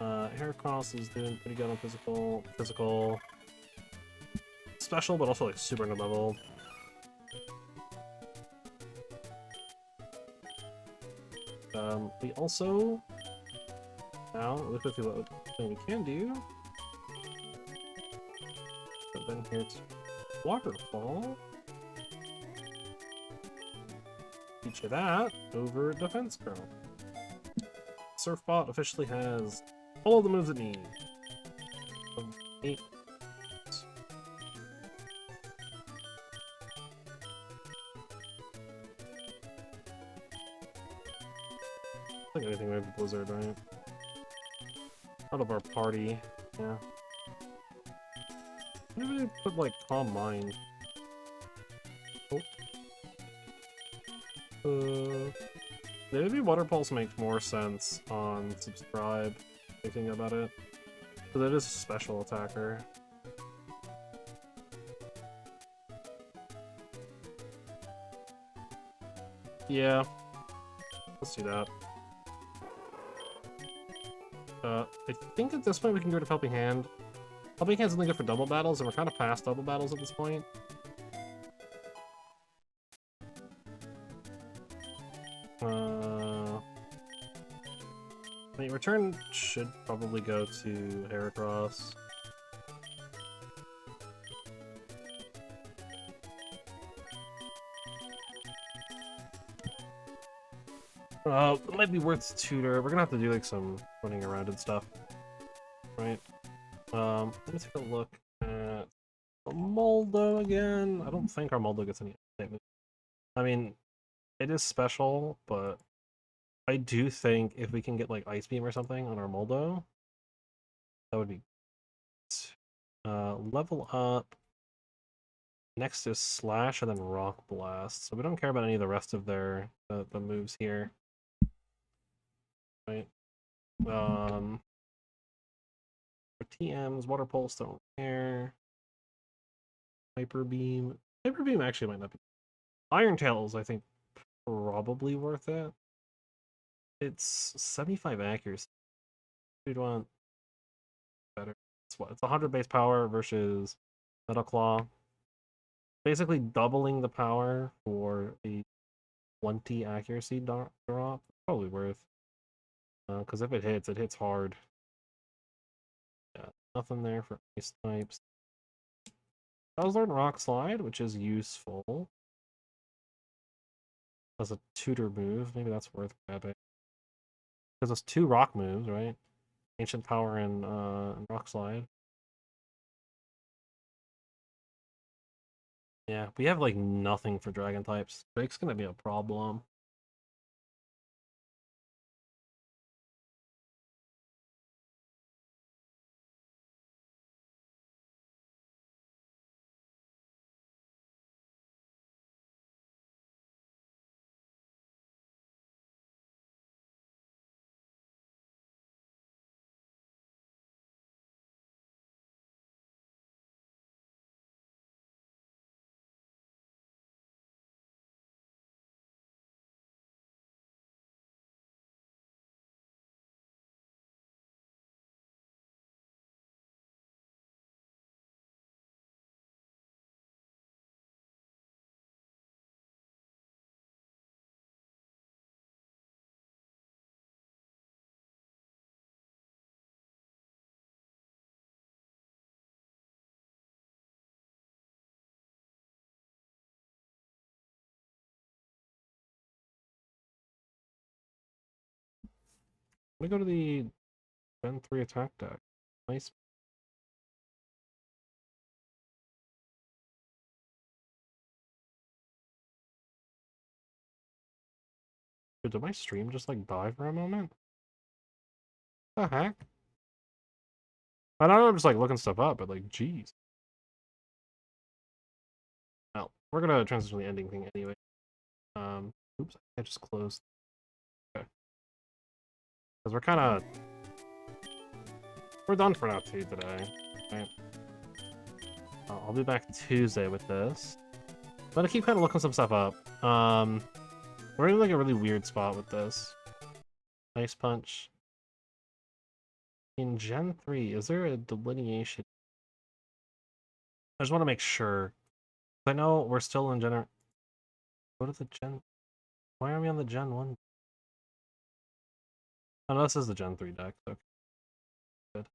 Heracross is doing pretty good on physical, special, but also like super under level. We also now look at the thing we can do. But then here's Waterfall. Teach you that over Defense Curl. Surfbot officially has all of the moves it needs. 8. I think anything with Blizzard, right? Out of our party, yeah. Maybe we put like Calm Mind. Oh. Maybe Water Pulse makes more sense on Subscribe, thinking about it. Because it is a special attacker. Yeah. Let's do that. I think at this point we can go to Helping Hand. Helping Hand's only good for double battles, and we're kind of past double battles at this point. I mean, return should probably go to Heracross. It might be worth Tutor. We're gonna have to do like some running around and stuff, right? Let me take a look at Armaldo again. I don't think Armaldo gets any statement. I mean, it is special, but I do think if we can get like Ice Beam or something on Armaldo, that would be level up. Next is Slash and then Rock Blast. So we don't care about any of the rest of their the moves here. Right. For TMs, Water Pulse, don't care. Hyper Beam. Hyper Beam actually might not be. Iron Tails, I think, probably worth it. It's 75 accuracy. We'd want better. It's what? It's 100 base power versus Metal Claw. Basically doubling the power for the 20 accuracy drop. Probably worth. Because if it hits hard. Yeah, nothing there for ice types. I was learning Rock Slide, which is useful as a tutor move. Maybe that's worth grabbing. Because it's 2 rock moves, right? Ancient Power and Rock Slide. Yeah, we have like nothing for dragon types. Drake's gonna be a problem. Let me go to the Gen 3 attack deck. Nice. Dude, did my stream just like die for a moment? What the heck? I don't know, I'm just like looking stuff up, but like, jeez. Well, we're gonna transition to the ending thing anyway. Oops, I just closed. Okay. Because we're done for now too today. Right? I'll be back Tuesday with this. I'm gonna keep kind of looking some stuff up. We're in like a really weird spot with this. Ice Punch. In Gen 3, is there a delineation? I just want to make sure. I know we're still in Gen... Go to the Gen... Why are we on the Gen 1? Oh, no, this is the Gen 3 deck. Okay. Good.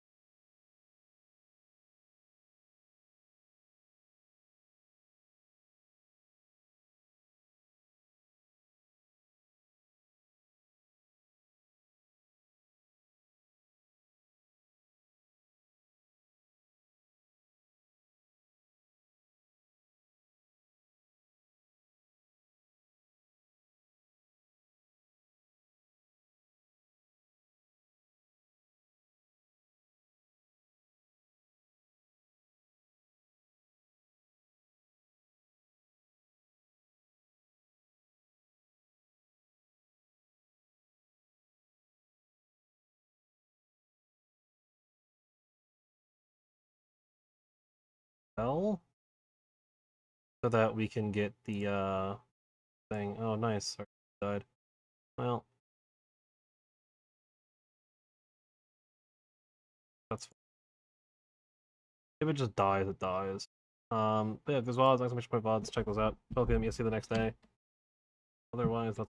Well, so that we can get the thing. Oh, nice. Sorry, died. Well, that's fine. If it just dies, it dies. But yeah, if there's VODs, exclamation point VODs, check those out. Welcome, you'll see you the next day. Otherwise, that's